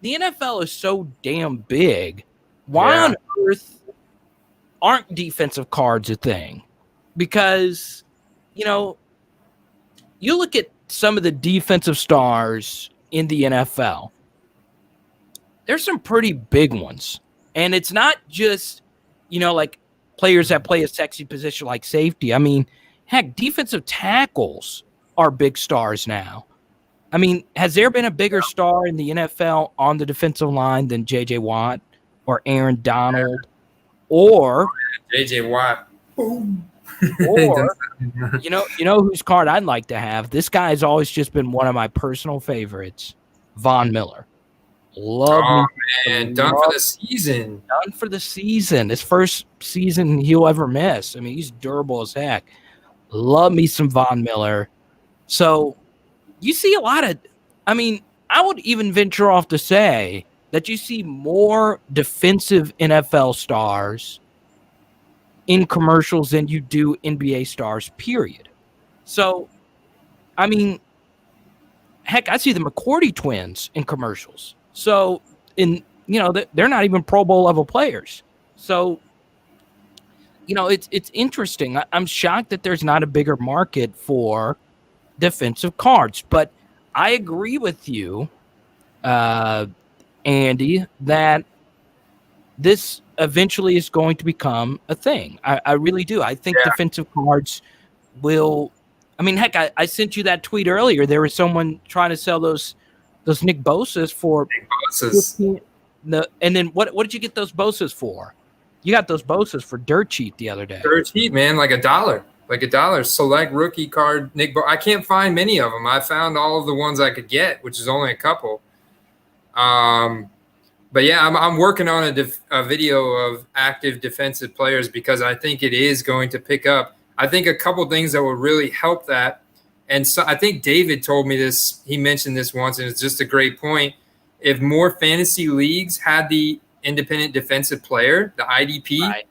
The NFL is so damn big. Why on earth aren't defensive cards a thing? Because, you look at some of the defensive stars in the NFL. There's some pretty big ones. And it's not just, like players that play a sexy position like safety. I mean, heck, defensive tackles are big stars now. I mean, has there been a bigger star in the NFL on the defensive line than J.J. Watt or Aaron Donald or J.J. Watt? Boom. Or you know whose card I'd like to have? This guy has always just been one of my personal favorites, Von Miller. Done for the season. Done for the season. His first season he'll ever miss. I mean, he's durable as heck. Love me some Von Miller. So you see a lot of, I would even venture off to say that you see more defensive NFL stars in commercials than you do NBA stars, period. So, heck, I see the McCourty twins in commercials. So, they're not even Pro Bowl level players. So, it's interesting. I'm shocked that there's not a bigger market for defensive cards, but I agree with you, Andy, that this eventually is going to become a thing. I really do. I think defensive cards will. Heck, I sent you that tweet earlier. There was someone trying to sell those Nick Bosa's for Nick Bosa's. And then what did you get those Bosa's for? You got those Bosa's for dirt cheap the other day. Dirt cheap, man, like $1. Select rookie card Nick I can't find many of them. I found all of the ones I could get, which is only a couple. But yeah, I'm working on a video of active defensive players because I think it is going to pick up. I think a couple things that will really help that. And so I think David told me this. He mentioned this once, and it's just a great point. If more fantasy leagues had the independent defensive player, the IDP, right,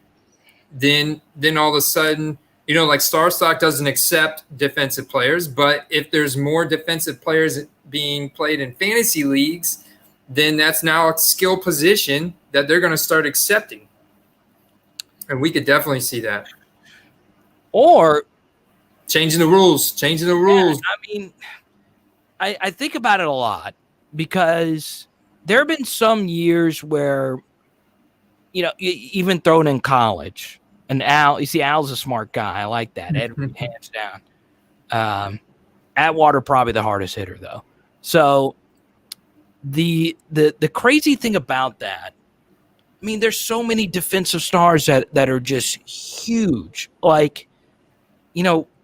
then all of a sudden, like Starstock doesn't accept defensive players, but if there's more defensive players being played in fantasy leagues, then that's now a skill position that they're going to start accepting. And we could definitely see that. Or changing the rules. I think about it a lot because there have been some years where, even thrown in college, and Al's a smart guy. I like that. Ed, hands down. Atwater probably the hardest hitter though. So the crazy thing about that, there's so many defensive stars that are just huge. Like,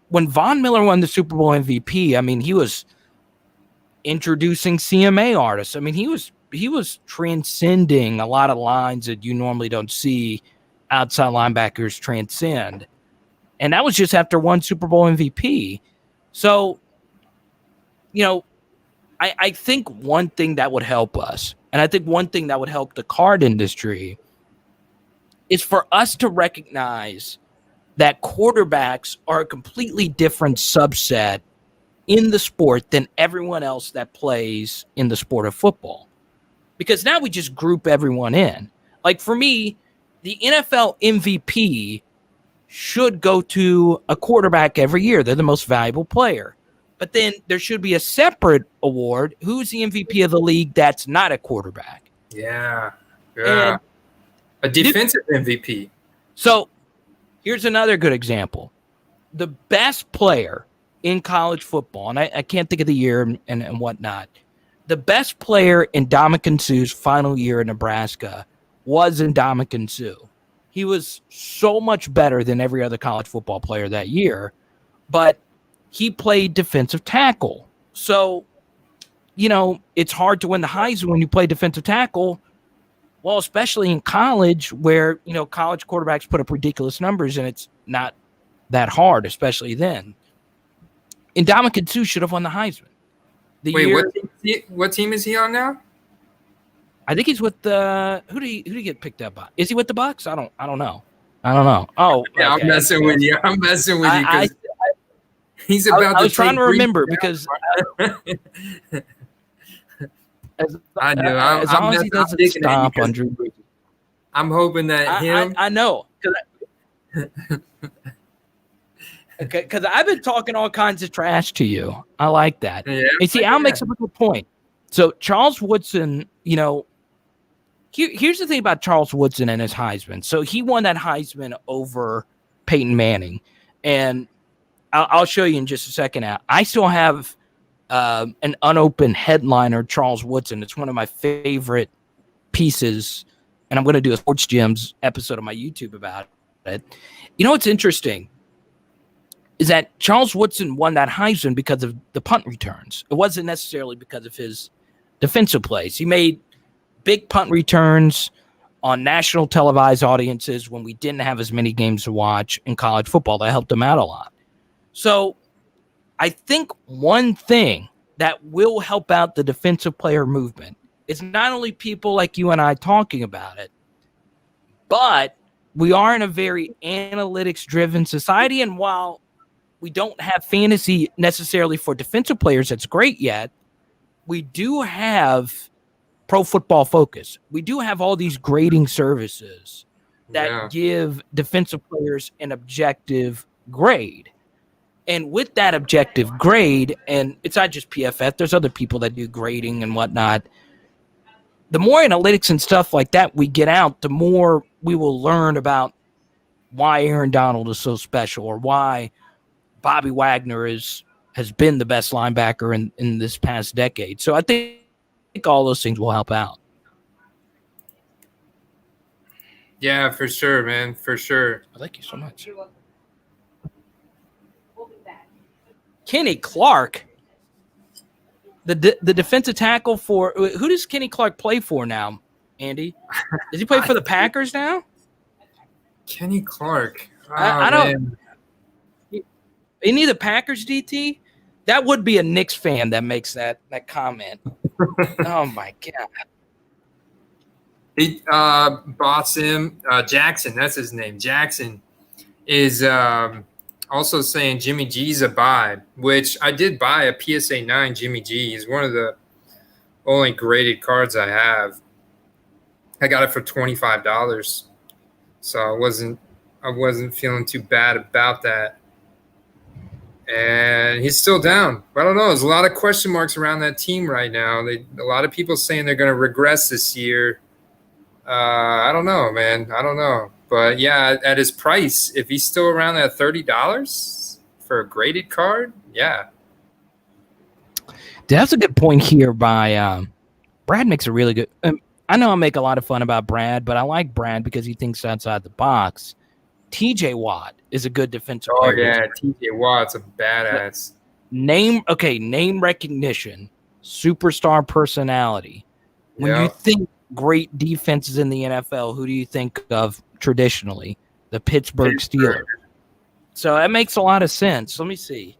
when Von Miller won the Super Bowl MVP, he was introducing CMA artists. He was transcending a lot of lines that you normally don't see outside linebackers transcend. And that was just after one Super Bowl MVP. So, I think one thing that would help us, and I think one thing that would help the card industry, is for us to recognize that quarterbacks are a completely different subset in the sport than everyone else that plays in the sport of football. Because now we just group everyone in. Like for me, the NFL MVP should go to a quarterback every year. They're the most valuable player. But then there should be a separate award. Who's the MVP of the league that's not a quarterback? Yeah. And a defensive MVP. So here's another good example. The best player in college football, and I can't think of the year and whatnot, the best player in Ndamukong Suh's final year in Nebraska was Ndamukong Suh. He was so much better than every other college football player that year, but he played defensive tackle. So, it's hard to win the Heisman when you play defensive tackle. Well, especially in college where, college quarterbacks put up ridiculous numbers and it's not that hard, especially then. Ndamukong Suh should have won the Heisman. What team is he on now? I think he's with the who do he get picked up by? Is he with the Bucs? I don't know. Oh, yeah, okay. I'm messing with you because he's about. I was trying to remember because I know. As long as he doesn't stomp on Drew Brees. I'm hoping that him. I know. Because I've been talking all kinds of trash to you. I like that. Yeah, and see, Al makes a good point. So Charles Woodson, here's the thing about Charles Woodson and his Heisman. So he won that Heisman over Peyton Manning. And I'll show you in just a second now. I still have an unopened headliner, Charles Woodson. It's one of my favorite pieces. And I'm going to do a Sports Gems episode on my YouTube about it. What's interesting is that Charles Woodson won that Heisman because of the punt returns. It wasn't necessarily because of his defensive plays. He made big punt returns on national televised audiences when we didn't have as many games to watch in college football. That helped him out a lot. So I think one thing that will help out the defensive player movement is not only people like you and I talking about it, but we are in a very analytics-driven society, and while we don't have fantasy necessarily for defensive players that's great yet, we do have Pro Football Focus. We do have all these grading services that give defensive players an objective grade. And with that objective grade, and it's not just PFF, there's other people that do grading and whatnot. The more analytics and stuff like that we get out, the more we will learn about why Aaron Donald is so special or why Bobby Wagner has been the best linebacker in this past decade. So I think all those things will help out. Yeah, for sure, man. For sure. Thank you so much. Kenny Clark, the defensive tackle for – who does Kenny Clark play for now, Andy? Does he play for the Packers now? Kenny Clark. Oh, I don't – Isn't he the Packers, DT? That would be a Knicks fan that makes that comment. Oh, my God. He boss him. Jackson, that's his name. Jackson is also saying Jimmy G's a buy, which I did buy a PSA 9 Jimmy G. He's one of the only graded cards I have. I got it for $25. So I wasn't feeling too bad about that. And he's still down. I don't know. There's a lot of question marks around that team right now. A lot of people saying they're going to regress this year. I don't know, man. I don't know. But, yeah, at his price, if he's still around that $30 for a graded card, yeah. That's a good point here by Brad makes a really good I know I make a lot of fun about Brad, but I like Brad because he thinks outside the box. TJ Watt is a good defensive player. Oh, yeah, TJ Watt's a badass. Name recognition, superstar personality. When you think great defenses in the NFL, who do you think of traditionally? The Pittsburgh Steelers. So that makes a lot of sense. Let me see.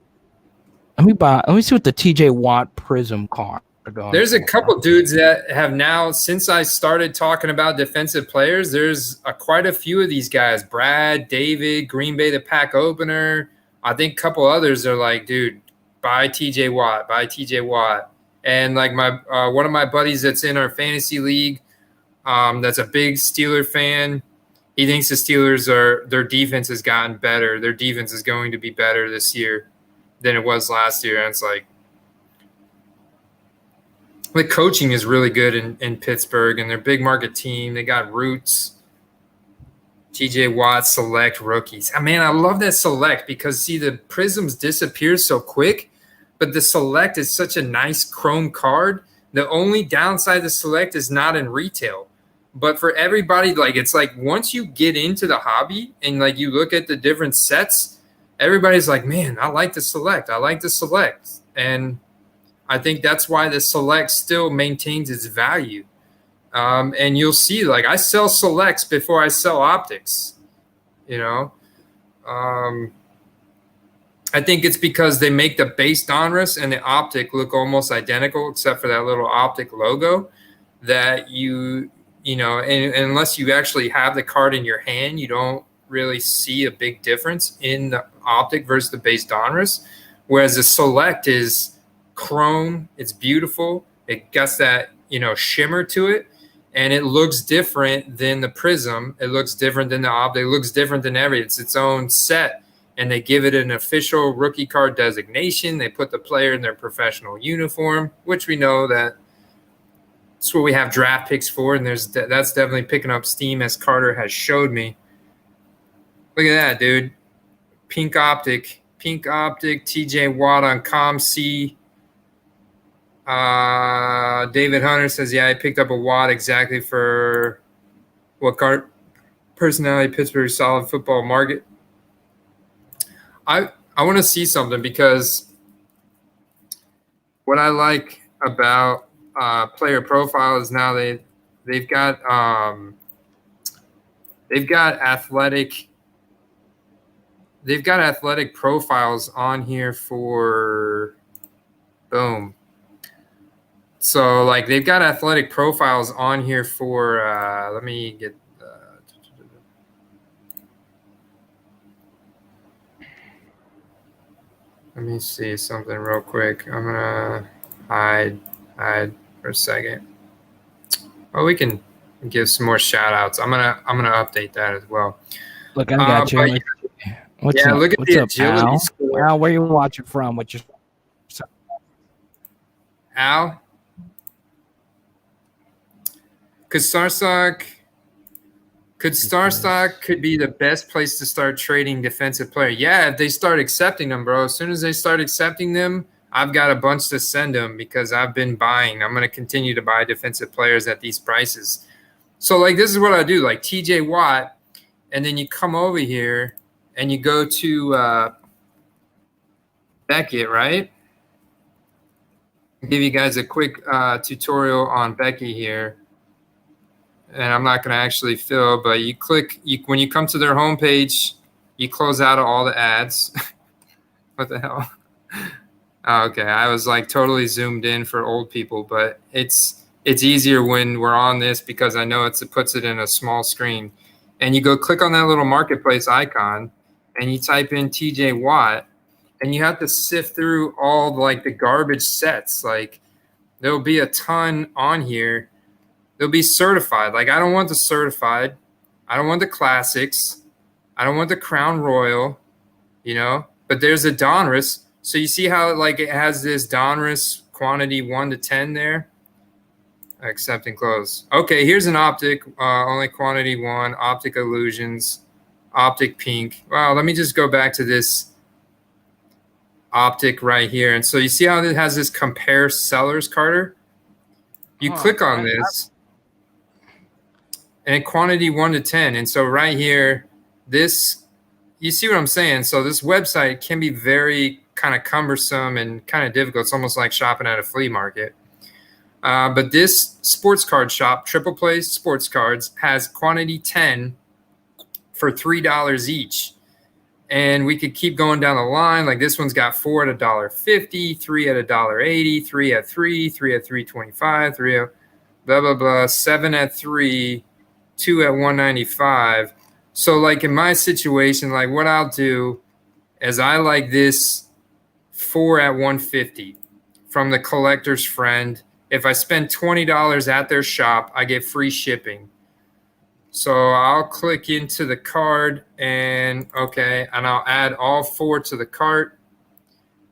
Let me see what the TJ Watt Prism card are going. There's a couple dudes that have now, since I started talking about defensive players, there's quite a few of these guys. Brad, David, Green Bay, the pack opener. I think a couple others are like, dude, buy TJ Watt, buy TJ Watt. And like my one of my buddies that's in our fantasy league, that's a big Steeler fan. He thinks the Steelers their defense has gotten better. Their defense is going to be better this year than it was last year. And it's like, the coaching is really good in Pittsburgh, and their big market team. They got roots. TJ Watt select rookies. Man, I love that select because, see, the prisms disappear so quick, but the select is such a nice chrome card. The only downside of the select is not in retail. But for everybody, like, it's like once you get into the hobby and like you look at the different sets, everybody's like, man, I like the select. I like the select. And I think that's why the select still maintains its value. And you'll see, like, I sell selects before I sell optics, you know. I think it's because they make the base donruss and the optic look almost identical, except for that little optic logo that you know, and unless you actually have the card in your hand, you don't really see a big difference in the optic versus the base donruss. Whereas the select is chrome, it's beautiful, it gets that, you know, shimmer to it, and it looks different than the prism, it looks different than the optic, it looks different than it's its own set. And they give it an official rookie card designation. They put the player in their professional uniform, which we know that it's what we have draft picks for, and that's definitely picking up steam, as Carter has showed me. Look at that, dude. Pink optic, TJ Watt on ComC. David Hunter says, yeah, I picked up a Watt exactly for what card? Personality, Pittsburgh solid football market. I want to see something, because what I like about player profile is now they've got athletic profiles on here for boom. So like they've got athletic profiles on here for let me get let me see something real quick. I'm gonna hide for a second. Well, we can give some more shout outs. I'm gonna update that as well. Look, I got you. What's up? Look at the agility Al? score. Al, where you watching from? What's your Al? Because Starstock could be the best place to start trading defensive player. Yeah, if they start accepting them, bro. As soon as they start accepting them, I've got a bunch to send them, because I've been buying. I'm going to continue to buy defensive players at these prices. So, like, this is what I do. Like, TJ Watt, and then you come over here and you go to Becket, right? I'll give you guys a quick tutorial on Becket here. And I'm not going to actually fill, but you click, when you come to their homepage, you close out all the ads. What the hell? Oh, okay, I was like totally zoomed in for old people, but it's easier when we're on this, because I know it puts it in a small screen. And you go click on that little marketplace icon, and you type in TJ Watt, and you have to sift through all like the garbage sets. Like there'll be a ton on here. They'll be certified. Like, I don't want the certified. I don't want the classics. I don't want the Crown Royal, you know. But there's a Donruss. So you see how like it has this Donruss quantity 1 to 10 there? Accept and close. Okay, here's an optic. Only quantity 1. Optic illusions. Optic pink. Wow, let me just go back to this optic right here. And so you see how it has this compare sellers, Carter? You click on this. And quantity 1 to 10. And so right here, this, you see what I'm saying? So this website can be very kind of cumbersome and kind of difficult. It's almost like shopping at a flea market. But this sports card shop, Triple Play Sports Cards, has quantity 10 for $3 each. And we could keep going down the line. Like this one's got 4 at $1.50, 3 at $1.80, 3 at 3, 3 at 3.25, 3 at blah blah blah, 7 at 3, 2 at 195. So like in my situation, like what I'll do is I like this 4 at 150 from the collector's friend. If I spend $20 at their shop, I get free shipping. So I'll click into the card and I'll add all 4 to the cart.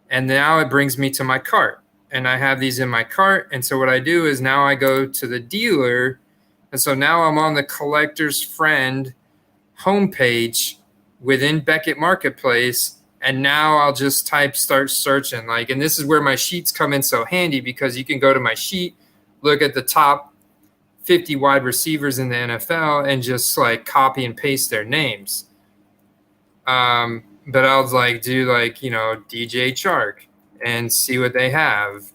And now it brings me to my cart. And I have these in my cart. And so what I do is now I go to the dealer. And so now I'm on the collector's friend homepage within Becket Marketplace. And now I'll just start searching. And this is where my sheets come in so handy, because you can go to my sheet, look at the top 50 wide receivers in the NFL and just like copy and paste their names. But I'll do DJ Chark and see what they have.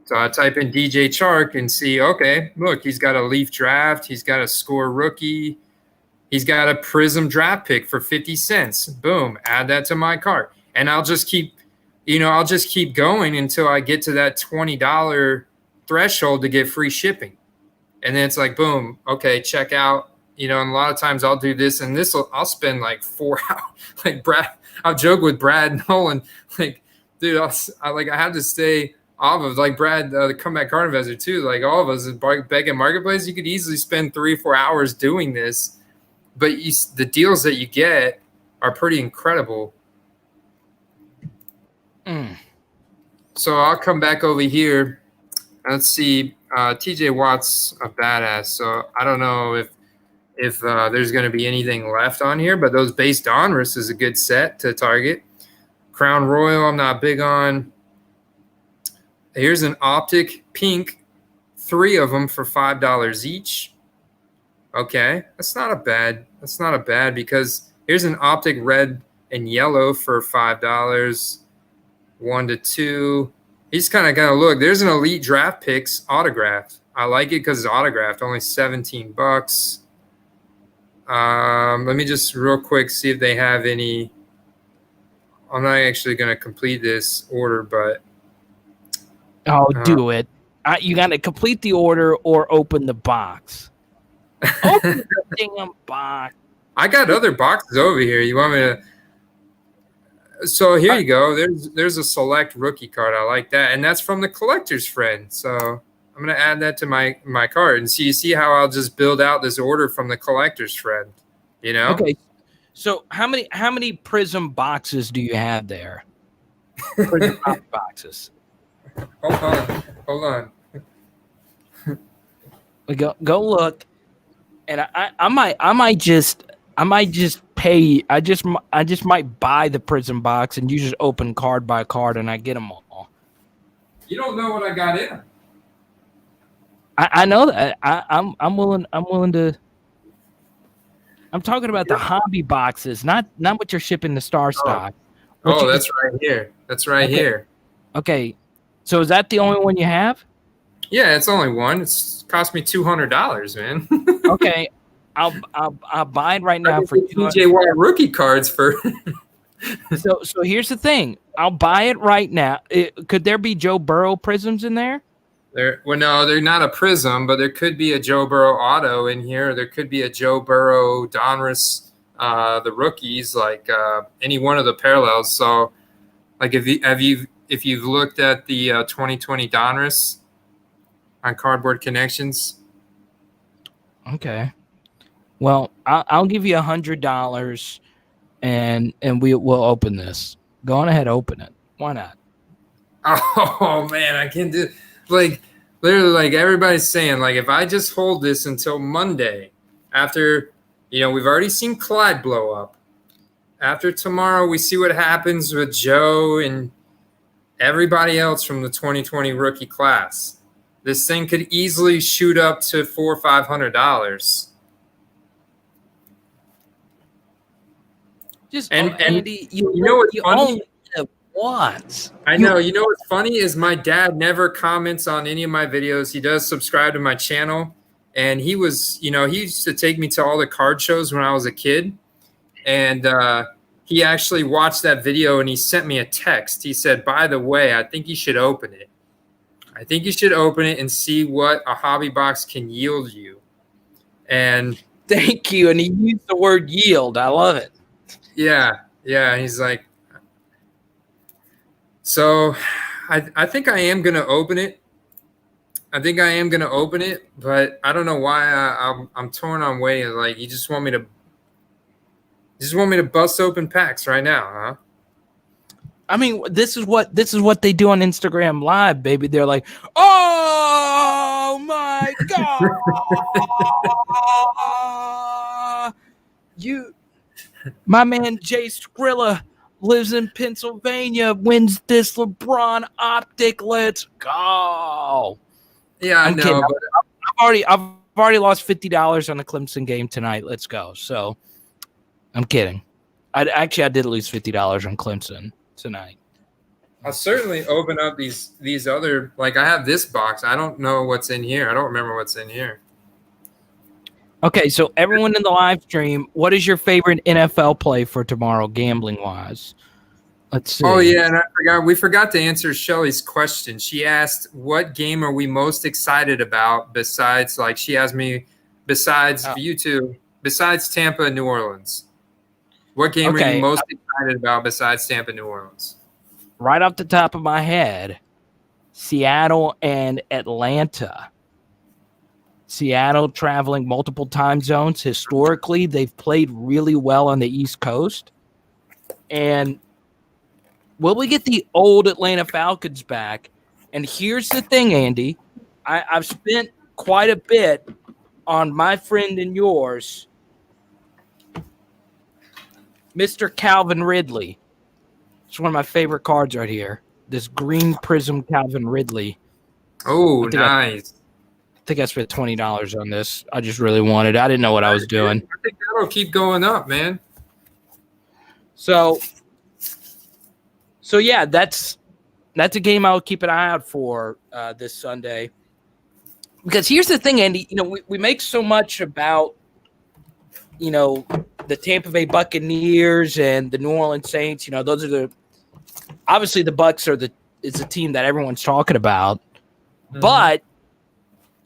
So I type in DJ Chark and see, okay, look, he's got a Leaf draft. He's got a score rookie. He's got a Prism draft pick for 50 cents. Boom, add that to my cart. And I'll just keep going until I get to that $20 threshold to get free shipping. And then it's like, boom, okay, check out. And a lot of times I'll do this, and I'll spend like 4 hours. Like Brad, I'll joke with Brad Nolan, like, dude, I have to stay off of Brad, the comeback card investor too. Like all of us at Becket Marketplace, you could easily spend 3 or 4 hours doing this, but the deals that you get are pretty incredible. So I'll come back over here. Let's see. TJ Watt's a badass, so I don't know if there's going to be anything left on here, but those base Donruss is a good set to target. Crown Royal, I'm not big on. Here's an Optic Pink, 3 of them for $5 each. Okay, that's not a bad because here's an Optic Red and Yellow for $5, 1 to 2. He's kind of going to look. There's an Elite Draft Picks autographed. I like it because it's autographed. Only $17. Let me just real quick see if they have any. I'm not actually going to complete this order, but. Do it. You got to complete the order or open the box. Open the damn box. I got other boxes over here. You want me to? So here you go. There's a select rookie card. I like that, and that's from the collector's friend. So I'm gonna add that to my card, and you see how I'll just build out this order from the collector's friend. Okay. So how many Prism boxes do you have there? Prism boxes. Hold on. We go look, and I might just pay. I just might buy the Prism box, and you just open card by card, and I get them all. You don't know what I got in. I know that. I'm willing to. I'm talking about the hobby boxes, not what you're shipping to Starstock. That's right here. Here. Okay, so is that the only one you have? Yeah, it's only one. It's cost me $200, man. Okay. I'll buy it right now for TJ Watt rookie cards for. So here's the thing. I'll buy it right now. Could there be Joe Burrow Prisms in there? No, they're not a Prism, but there could be a Joe Burrow auto in here. There could be a Joe Burrow Donruss, the rookies, like any one of the parallels. So, like if you've looked at the 2020 Donruss on Cardboard Connections. Okay. Well, I'll give you $100, and we'll open this. Go on ahead, open it. Why not? Oh man, I can't do literally like everybody's saying, like if I just hold this until Monday, after we've already seen Clyde blow up. After tomorrow, we see what happens with Joe and everybody else from the 2020 rookie class. This thing could easily shoot up to $400 or $500. Andy, you know what's funny? Once. I know. You know what's funny is my dad never comments on any of my videos. He does subscribe to my channel, and he used to take me to all the card shows when I was a kid, and he actually watched that video and he sent me a text. He said, by the way, I think you should open it. I think you should open it and see what a hobby box can yield you. And thank you. And he used the word yield. I love it. Yeah. He's like, so I think I am going to open it. But I don't know why I'm torn on waiting. Like, you just want me to bust open packs right now, huh? I mean, this is what they do on Instagram Live, baby. They're like, "Oh my god, my man Jay Skrilla lives in Pennsylvania, wins this LeBron optic. Let's go." Yeah, I know. But I've already lost $50 on the Clemson game tonight. Let's go. So, I'm kidding. I did lose $50 on Clemson tonight. I'll certainly open up these other, like, I have this box. I don't know what's in here. I don't remember what's in here. Okay, so everyone in the live stream, what is your favorite NFL play for tomorrow, gambling wise? Let's see. Oh yeah, and we forgot to answer Shelly's question. She asked, "What game are we most excited about?" Besides, like, she asked me, besides Tampa and New Orleans. What game are you most excited about besides Tampa and New Orleans? Right off the top of my head, Seattle and Atlanta. Seattle traveling multiple time zones. Historically, they've played really well on the East Coast. And will we get the old Atlanta Falcons back? And here's the thing, Andy. I've spent quite a bit on my friend and yours, Mr. Calvin Ridley. It's one of my favorite cards right here. This green prism Calvin Ridley. Oh, nice. I think I spent $20 on this. I just really wanted it. I didn't know what I was doing. I think that'll keep going up, man. So yeah, that's a game I'll keep an eye out for this Sunday. Because here's the thing, Andy. We make so much about the Tampa Bay Buccaneers and the New Orleans Saints. Those are obviously the Bucs is a team that everyone's talking about. Mm-hmm. But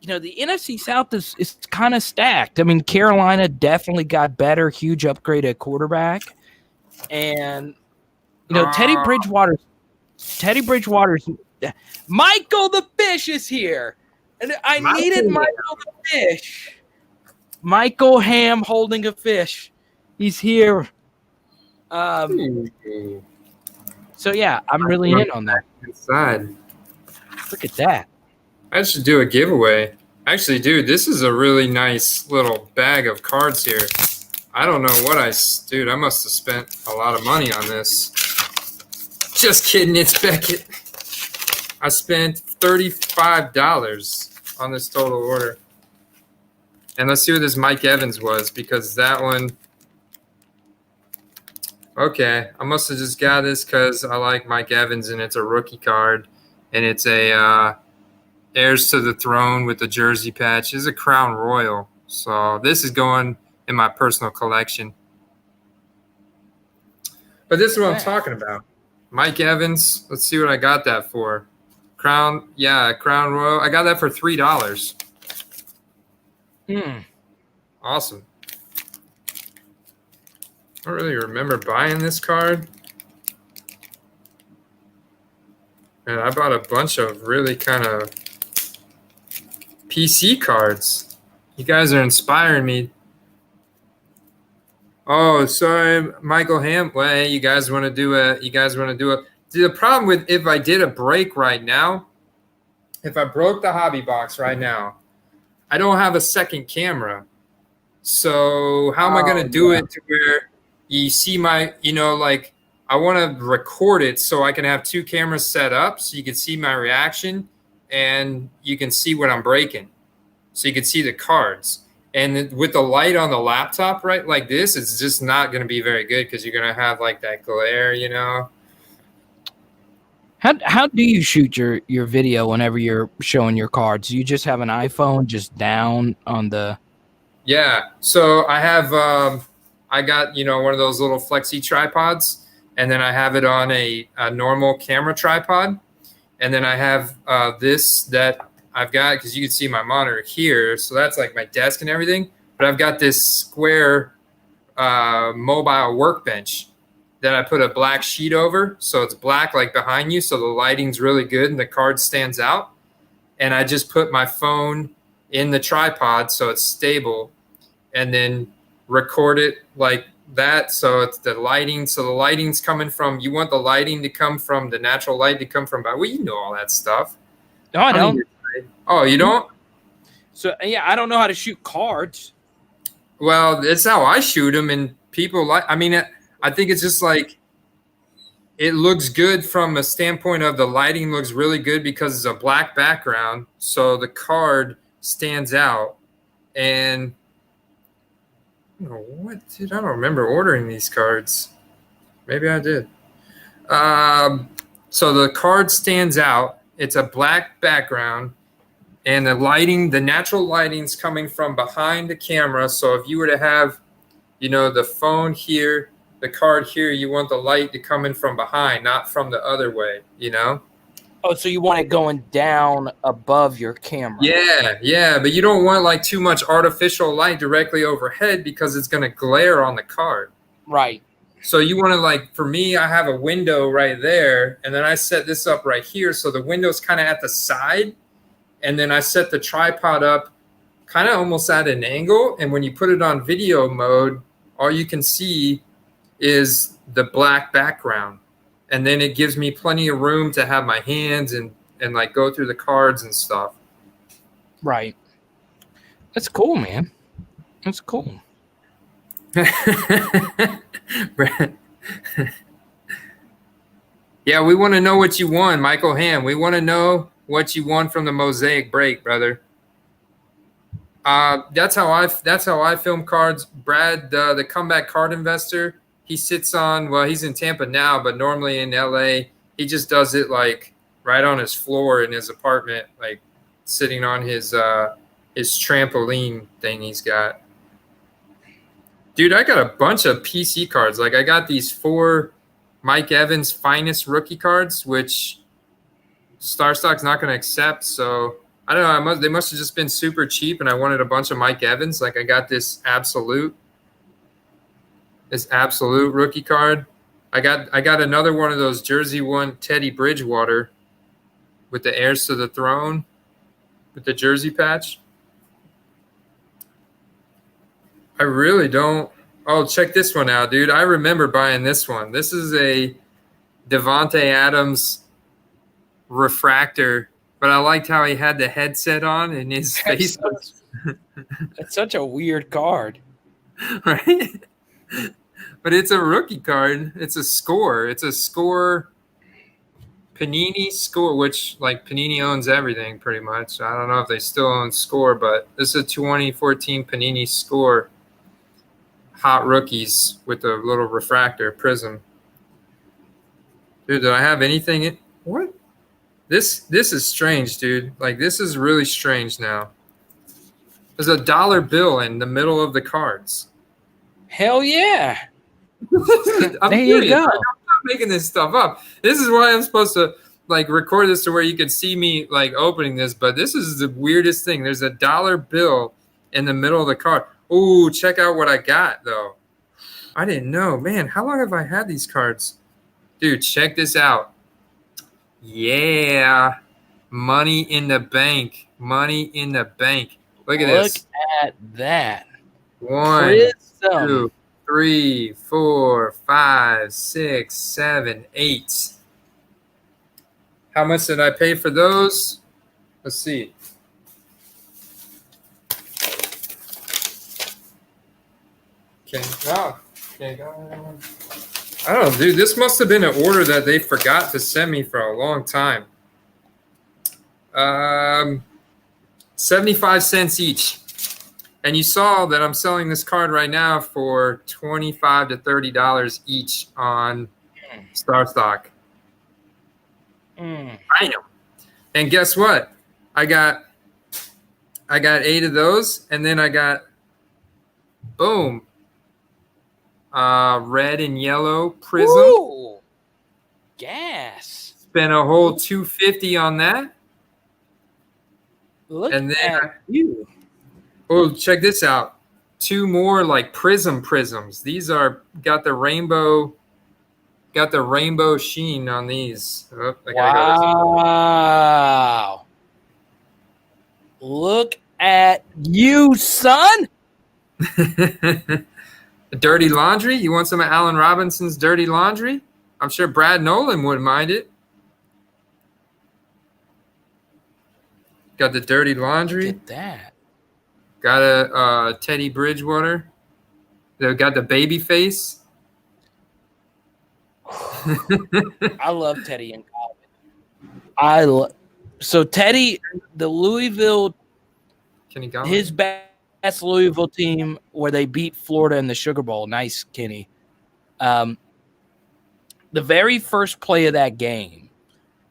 the NFC South is kind of stacked. I mean, Carolina definitely got better, huge upgrade at quarterback. And Teddy Bridgewater's Michael the Fish is here. And I needed Michael the Fish. Michael Ham holding a fish. He's here. So yeah, I'm really in on that. Inside. Look at that. I should do a giveaway. Actually, dude, this is a really nice little bag of cards here. I don't know what I must have spent a lot of money on this. Just kidding, it's Becket. I spent $35 on this total order. And let's see what this Mike Evans was, because that one. Okay, I must have just got this because I like Mike Evans, and it's a rookie card, and it's a heirs to the throne with the jersey patch. It's a Crown Royal, so this is going in my personal collection. But this is what I'm talking about. Mike Evans. Let's see what I got that for. Crown Royal. I got that for $3. Awesome. I don't really remember buying this card. And I bought a bunch of really kind of PC cards. You guys are inspiring me. Oh, sorry, Michael Ham. Well, hey, you guys want to do a? The problem with if I did a break right now, if I broke the hobby box right now, I don't have a second camera. So how am I going to do it to where you see my, I want to record it so I can have two cameras set up so you can see my reaction and you can see what I'm breaking. So you can see the cards. And with the light on the laptop, right, like this, it's just not going to be very good because you're going to have like that glare, How do you shoot your video whenever you're showing your cards? Do you just have an iPhone just down on the? Yeah. So I have I got, one of those little flexi tripods, and then I have it on a normal camera tripod. And then I have this that I've got, because you can see my monitor here. So that's like my desk and everything. But I've got this square mobile workbench that I put a black sheet over. So it's black like behind you. So the lighting's really good and the card stands out. And I just put my phone in the tripod so it's stable, and then record it like that. So it's the lighting. So the lighting's coming from, you want the lighting to come from, the natural light to come from, well, you know all that stuff. No, I don't. Oh, you don't? So, yeah, I don't know how to shoot cards. Well, it's how I shoot them, and people I think it's just like, it looks good from a standpoint of the lighting looks really good because it's a black background. So the card stands out. And I don't remember ordering these cards. Maybe I did. So the card stands out. It's a black background, and the natural lighting's coming from behind the camera. So if you were to have, the phone here, the card here, you want the light to come in from behind, not from the other way, Oh, so you want it going down above your camera? Yeah, but you don't want like too much artificial light directly overhead because it's going to glare on the card. Right. So you want to, like, for me, I have a window right there, and then I set this up right here. So the window's kind of at the side, and then I set the tripod up kind of almost at an angle. And when you put it on video mode, all you can see is the black background. And then it gives me plenty of room to have my hands and like go through the cards and stuff. Right. That's cool, man. That's cool. Yeah, we want to know what you won, Michael Ham. We want to know what you won from the Mosaic break, brother. That's how I film cards. Brad, the comeback card investor, he sits on, well, he's in Tampa now, but normally in LA, he just does it like right on his floor in his apartment, like sitting on his trampoline thing he's got. Dude, I got a bunch of PC cards. Like, I got these 4 Mike Evans finest rookie cards, which Starstock's not going to accept. So I don't know. They must have just been super cheap, and I wanted a bunch of Mike Evans. Like, I got this absolute rookie card. I got another one of those Jersey 1 Teddy Bridgewater with the heirs to the throne with the jersey patch. I really don't. Oh, check this one out, dude. I remember buying this one. This is a Devontae Adams refractor, but I liked how he had the headset on and his face was. That's such a weird card. Right? But it's a rookie card. It's a score. It's a score. Panini score, which, like, Panini owns everything pretty much. I don't know if they still own score, but this is a 2014 Panini score. Hot rookies with the little refractor prism. Dude, do I have anything in what? This is strange, dude. Like, this is really strange now. There's a dollar bill in the middle of the cards. Hell yeah. There you go. I'm not making this stuff up. This is why I'm supposed to, like, record this to where you could see me, like, opening this, but this is the weirdest thing. There's a dollar bill in the middle of the card. Ooh, check out what I got, though. I didn't know. Man, how long have I had these cards? Dude, check this out. Yeah. Money in the bank. Money in the bank. Look at this. Look at that. 1, Prism. 2, 3, 4, 5, 6, 7, 8. How much did I pay for those? Let's see. I don't know, dude. This must have been an order that they forgot to send me for a long time. 75 cents each. And you saw that I'm selling this card right now for $25 to $30 each on Starstock. I know. And guess what? I got 8 of those, and then I got, boom, red and yellow prism. Ooh, gas. Spent a whole $250 on that. Look And then, at you. oh, check this out. 2 more like prisms. These are got the rainbow sheen on these. Oh, I gotta go this Wow. Look at you, son. Dirty laundry. You want some of Allen Robinson's dirty laundry? I'm sure Brad Nolan wouldn't mind it. Got the dirty laundry. Look at that. Got a Teddy Bridgewater. They got the baby face. I love Teddy in college. So Teddy, the Louisville, Kenny Galladay. his best Louisville team where they beat Florida in the Sugar Bowl. Nice, Kenny. The very first play of that game,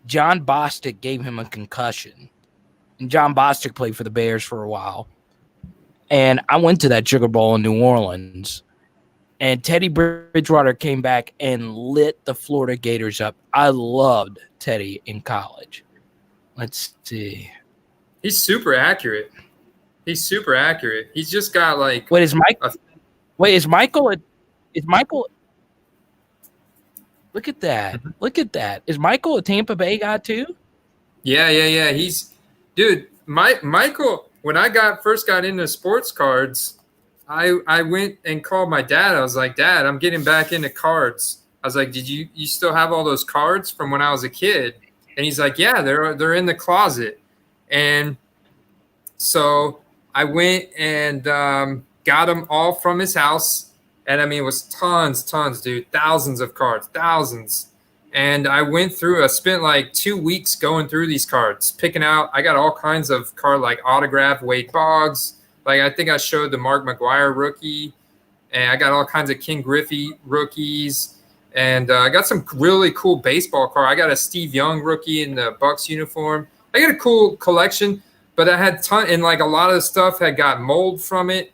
John Bostic gave him a concussion. And John Bostic played for the Bears for a while. And I went to that Sugar Bowl in New Orleans. And Teddy Bridgewater came back and lit the Florida Gators up. I loved Teddy in college. Let's see. He's super accurate. He's just got like. Wait, is Michael? Is Michael? Look at that. Is Michael a Tampa Bay guy too? Yeah. Dude, Michael. When I first got into sports cards, I went and called my dad. I was like, Dad, I'm getting back into cards. I was like, you still have all those cards from when I was a kid? And he's like, yeah, they're in the closet. And so I went and got them all from his house. And I mean, it was tons, dude, thousands of cards, thousands. And I spent like 2 weeks going through these cards, picking out. I got all kinds of like autograph Wade Boggs. Like I think I showed the Mark McGuire rookie, and I got all kinds of Ken Griffey rookies, and I got some really cool baseball card. I got a Steve Young rookie in the Bucs uniform. I got a cool collection, but I had and like a lot of the stuff had got mold from it,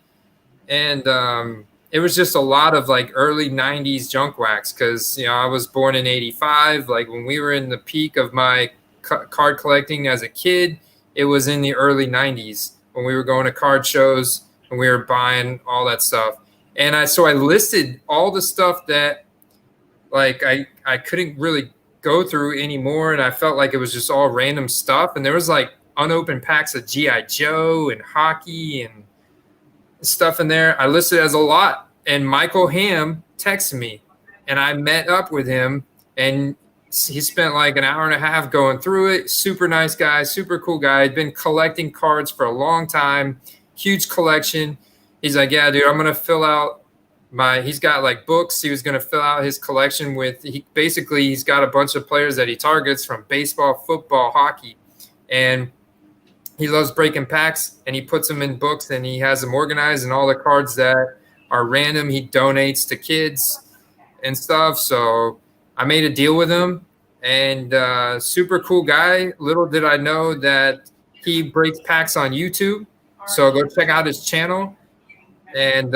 and it was just a lot of like early '90s junk wax because I was born in '85. Like when we were in the peak of my card collecting as a kid, it was in the early '90s. When we were going to card shows and we were buying all that stuff. And I listed all the stuff that like I couldn't really go through anymore. And I felt like it was just all random stuff. And there was like unopened packs of G.I. Joe and hockey and stuff in there. I listed as a lot. And Michael Hamm texted me and I met up with him and he spent like an hour and a half going through it. Super nice guy, super cool guy. He'd been collecting cards for a long time, huge collection. He's like, yeah, dude, I'm going to fill out he's got like books. He was going to fill out his collection with, he's got a bunch of players that he targets from baseball, football, hockey. And he loves breaking packs and he puts them in books and he has them organized, and all the cards that are random, he donates to kids and stuff. So I made a deal with him, and super cool guy. Little did I know that he breaks packs on YouTube. So go check out his channel. And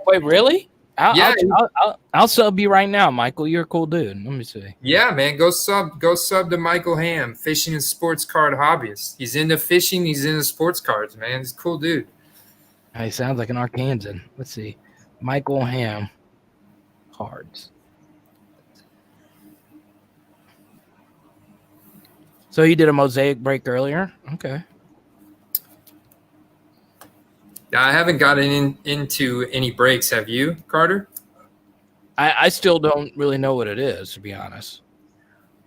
wait, really? Yeah, I'll sub you right now, Michael. You're a cool dude. Let me see. Yeah, man, go sub to Michael Hamm, fishing and sports card hobbyist. He's into fishing. He's into sports cards, man. He's a cool dude. He sounds like an Arkansan. Let's see, Michael Hamm cards. So you did a mosaic break earlier? Okay. I haven't gotten into any breaks. Have you, Carter? I still don't really know what it is, to be honest.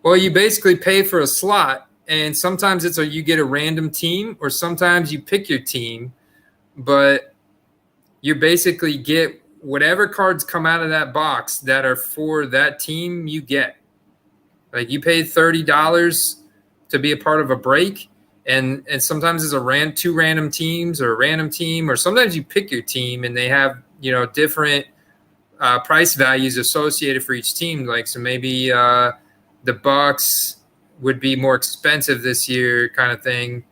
Well, you basically pay for a slot, and sometimes you get a random team, or sometimes you pick your team, but you basically get whatever cards come out of that box that are for that team you get. Like you pay $30 to be a part of a break, and sometimes it's two random teams or a random team, or sometimes you pick your team and they have different price values associated for each team. Like so maybe the Bucs would be more expensive this year, kind of thing,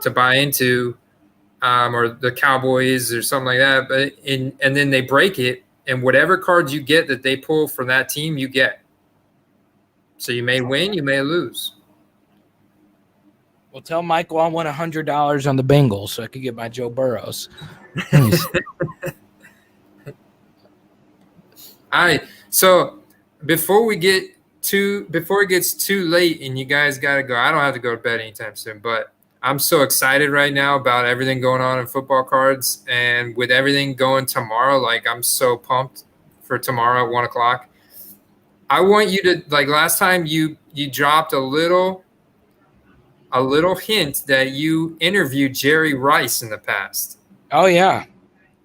to buy into, or the Cowboys or something like that. And then they break it, and whatever cards you get that they pull from that team, you get. So you may win, you may lose. Well, tell Michael I won $100 on the Bengals so I could get my Joe Burrows. Nice. All right. So before it gets too late and you guys got to go, I don't have to go to bed anytime soon, but I'm so excited right now about everything going on in football cards, and with everything going tomorrow, like I'm so pumped for tomorrow at 1:00. I want you to, like last time you dropped a little hint that you interviewed Jerry Rice in the past. Oh yeah.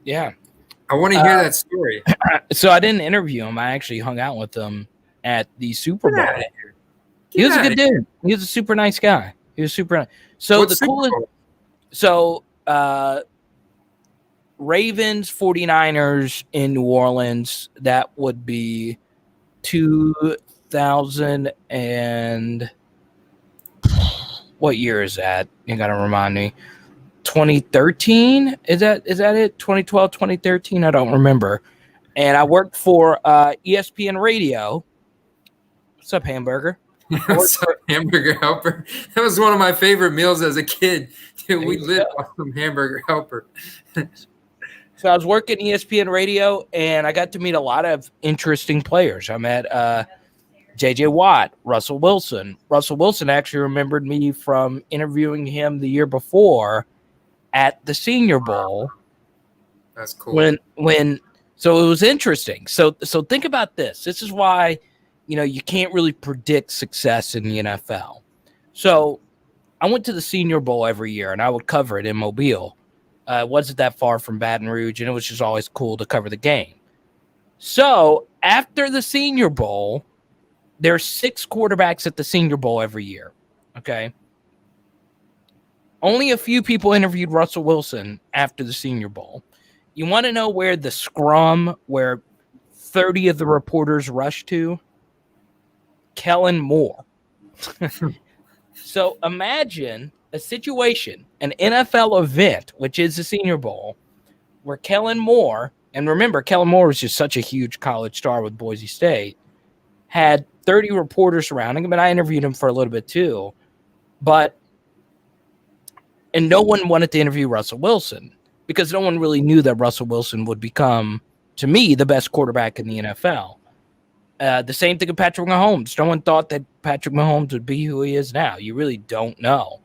Yeah. I want to hear that story. So I didn't interview him. I actually hung out with him at the Super Bowl. He was a good dude. He was a super nice guy. He was super nice. So What the Super coolest. Bowl? So Ravens 49ers in New Orleans. That would be 2000 and what year is that? You gotta remind me. 2013? Is that it? 2012, 2013? I don't remember. And I worked for ESPN Radio. What's up, Hamburger? What's up, Hamburger Helper? That was one of my favorite meals as a kid. Dude, we lived off some Hamburger Helper. So I was working ESPN Radio, and I got to meet a lot of interesting players. I met J.J. Watt, Russell Wilson. Russell Wilson actually remembered me from interviewing him the year before at the Senior Bowl. That's cool. So it was interesting. So think about this. This is why, you can't really predict success in the NFL. So I went to the Senior Bowl every year, and I would cover it in Mobile. It wasn't that far from Baton Rouge, and it was just always cool to cover the game. So after the Senior Bowl, there are 6 quarterbacks at the Senior Bowl every year. Okay. Only a few people interviewed Russell Wilson after the Senior Bowl. You want to know where the scrum, where 30 of the reporters rushed to? Kellen Moore. So imagine a situation, an NFL event, which is the Senior Bowl, where Kellen Moore, and remember, Kellen Moore was just such a huge college star with Boise State, had 30 reporters surrounding him, and I interviewed him for a little bit too. And no one wanted to interview Russell Wilson because no one really knew that Russell Wilson would become, to me, the best quarterback in the NFL. The same thing with Patrick Mahomes. No one thought that Patrick Mahomes would be who he is now. You really don't know.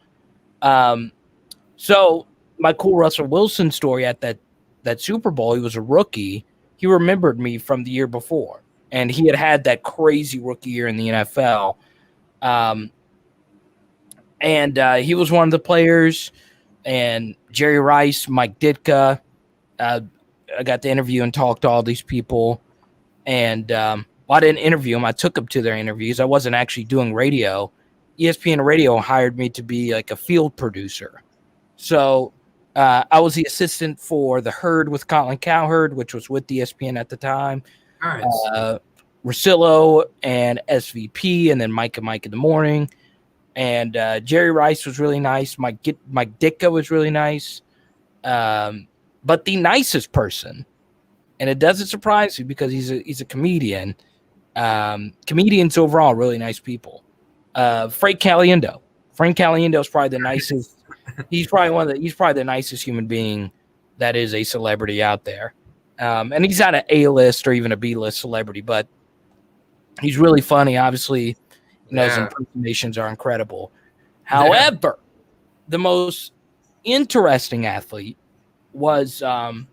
So my cool Russell Wilson story at that Super Bowl, he was a rookie. He remembered me from the year before, and he had that crazy rookie year in the NFL. And he was one of the players, and Jerry Rice, Mike Ditka. I got to interview and talk to all these people. And I didn't interview them. I took them to their interviews. I wasn't actually doing radio. ESPN Radio hired me to be like a field producer. So I was the assistant for The Herd with Colin Cowherd, which was with ESPN at the time. Nice. Rosillo and SVP, and then Mike and Mike in the morning. And Jerry Rice was really nice. Mike Ditka was really nice. But the nicest person, and it doesn't surprise me because he's a comedian. Comedians overall, really nice people. Frank Caliendo. Frank Caliendo is probably the nicest. He's probably the nicest human being that is a celebrity out there. And he's not an A-list or even a B-list celebrity, but he's really funny. Obviously, his impersonations are incredible. However, the most interesting athlete was, and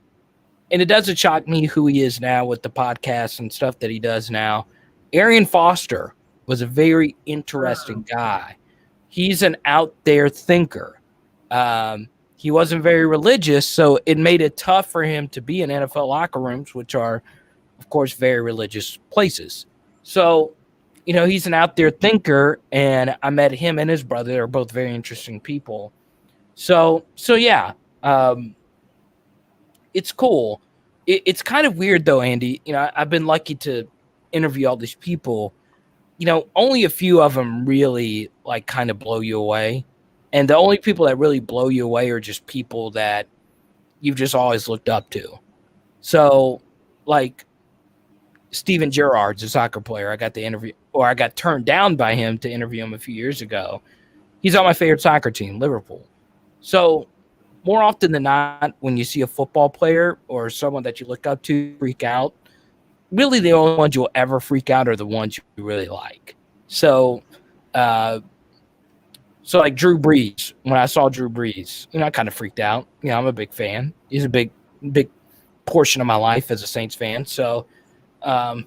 it doesn't shock me who he is now with the podcast and stuff that he does now. Arian Foster was a very interesting guy. He's an out there thinker. He wasn't very religious, so it made it tough for him to be in NFL locker rooms, which are, of course, very religious places. So, he's an out there thinker, and I met him and his brother. They're both very interesting people. So yeah, it's cool. It's kind of weird though, Andy. I've been lucky to interview all these people. Only a few of them really like kind of blow you away. And the only people that really blow you away are just people that you've just always looked up to. So like Steven Gerrard's a soccer player. I got the interview, or I got turned down by him to interview him a few years ago. He's on my favorite soccer team, Liverpool. So more often than not, when you see a football player or someone that you look up to freak out, really the only ones you'll ever freak out are the ones you really like. So, like Drew Brees, when I saw Drew Brees, I kind of freaked out. I'm a big fan. He's a big portion of my life as a Saints fan. So yeah,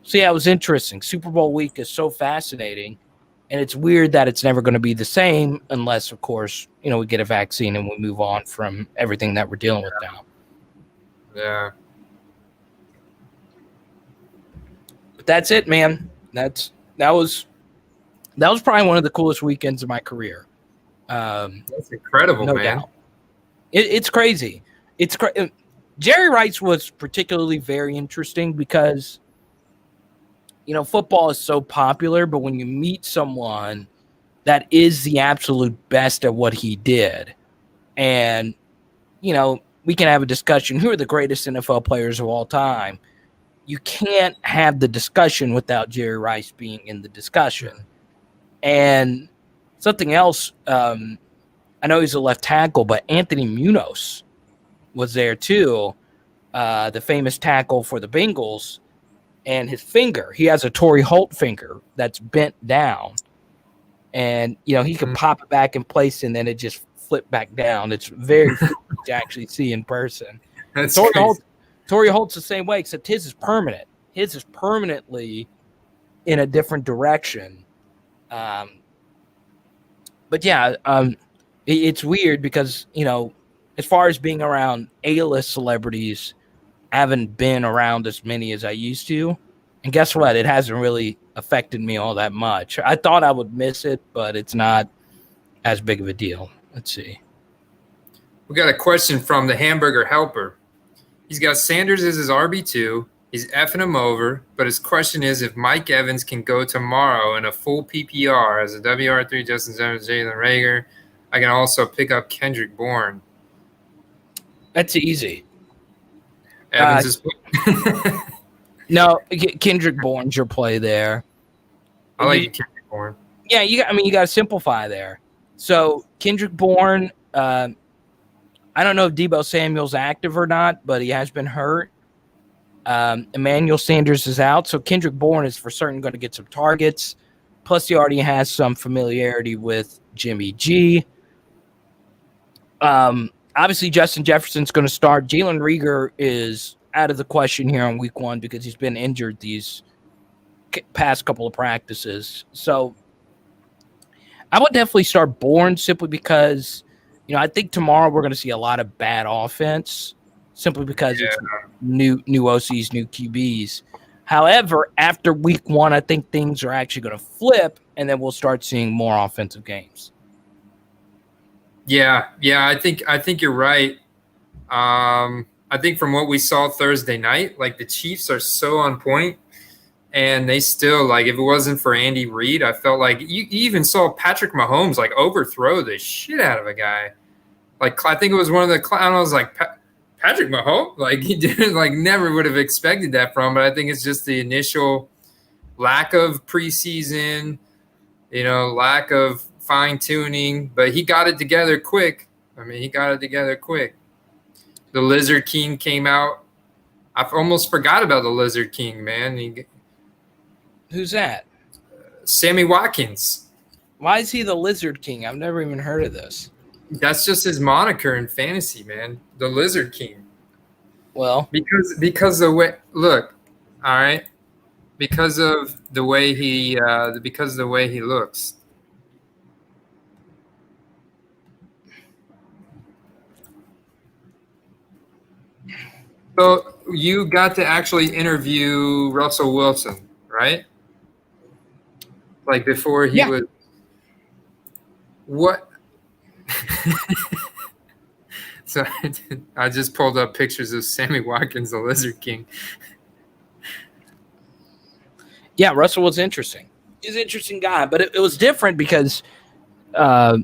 it was interesting. Super Bowl week is so fascinating, and it's weird that it's never going to be the same unless, of course, we get a vaccine and we move on from everything that we're dealing with now. Yeah. But that's it, man. That was probably one of the coolest weekends of my career. That's incredible, no man. doubt. It's crazy. Jerry Rice was particularly very interesting because, football is so popular, but when you meet someone that is the absolute best at what he did, and, we can have a discussion, who are the greatest NFL players of all time? You can't have the discussion without Jerry Rice being in the discussion. And something else, I know he's a left tackle, but Anthony Munoz was there too, the famous tackle for the Bengals, and his finger, he has a Torrey Holt finger that's bent down, and he can pop it back in place and then it just flip back down. It's very freaky to actually see in person. Torrey Holt's the same way, except his is permanent. His is permanently in a different direction. But yeah, it's weird because, as far as being around A-list celebrities, I haven't been around as many as I used to. And guess what? It hasn't really affected me all that much. I thought I would miss it, but it's not as big of a deal. Let's see. We got a question from the Hamburger Helper. He's got Sanders as his RB2. He's effing him over, but his question is if Mike Evans can go tomorrow in a full PPR as a WR3, Justin Jefferson, Jalen Reagor. I can also pick up Kendrick Bourne. That's easy. Evans is no, Kendrick Bourne's your play there. I like Kendrick Bourne. Yeah, you got to simplify there. So Kendrick Bourne, I don't know if Deebo Samuel's active or not, but he has been hurt. Emmanuel Sanders is out, so Kendrick Bourne is for certain going to get some targets. Plus, he already has some familiarity with Jimmy G. Obviously, Justin Jefferson's going to start. Jalen Reagor is out of the question here on week 1 because he's been injured these past couple of practices. So I would definitely start Bourne simply because, I think tomorrow we're going to see a lot of bad offense simply because it's new OCs, new QBs. However, after week 1, I think things are actually going to flip, and then we'll start seeing more offensive games. Yeah, I think you're right. I think from what we saw Thursday night, like the Chiefs are so on point, and they still, like, if it wasn't for Andy Reid, I felt like you even saw Patrick Mahomes like overthrow the shit out of a guy. Like, I think it was one of the clowns. I was like, Patrick Mahomes, like, he didn't, like, never would have expected that from. But I think it's just the initial lack of preseason, lack of fine tuning. But he got it together quick. The Lizard King came out. I almost forgot about the Lizard King, man. Who's that? Sammy Watkins. Why is he the Lizard King? I've never even heard of this. That's just his moniker in fantasy, man. The Lizard King. Well, because the way, look, all right, because of the way he looks. So you got to actually interview Russell Wilson, right? Like before he was. What? So I just pulled up pictures of Sammy Watkins, the Lizard King. Yeah, Russell was interesting. He's an interesting guy, but it was different because, I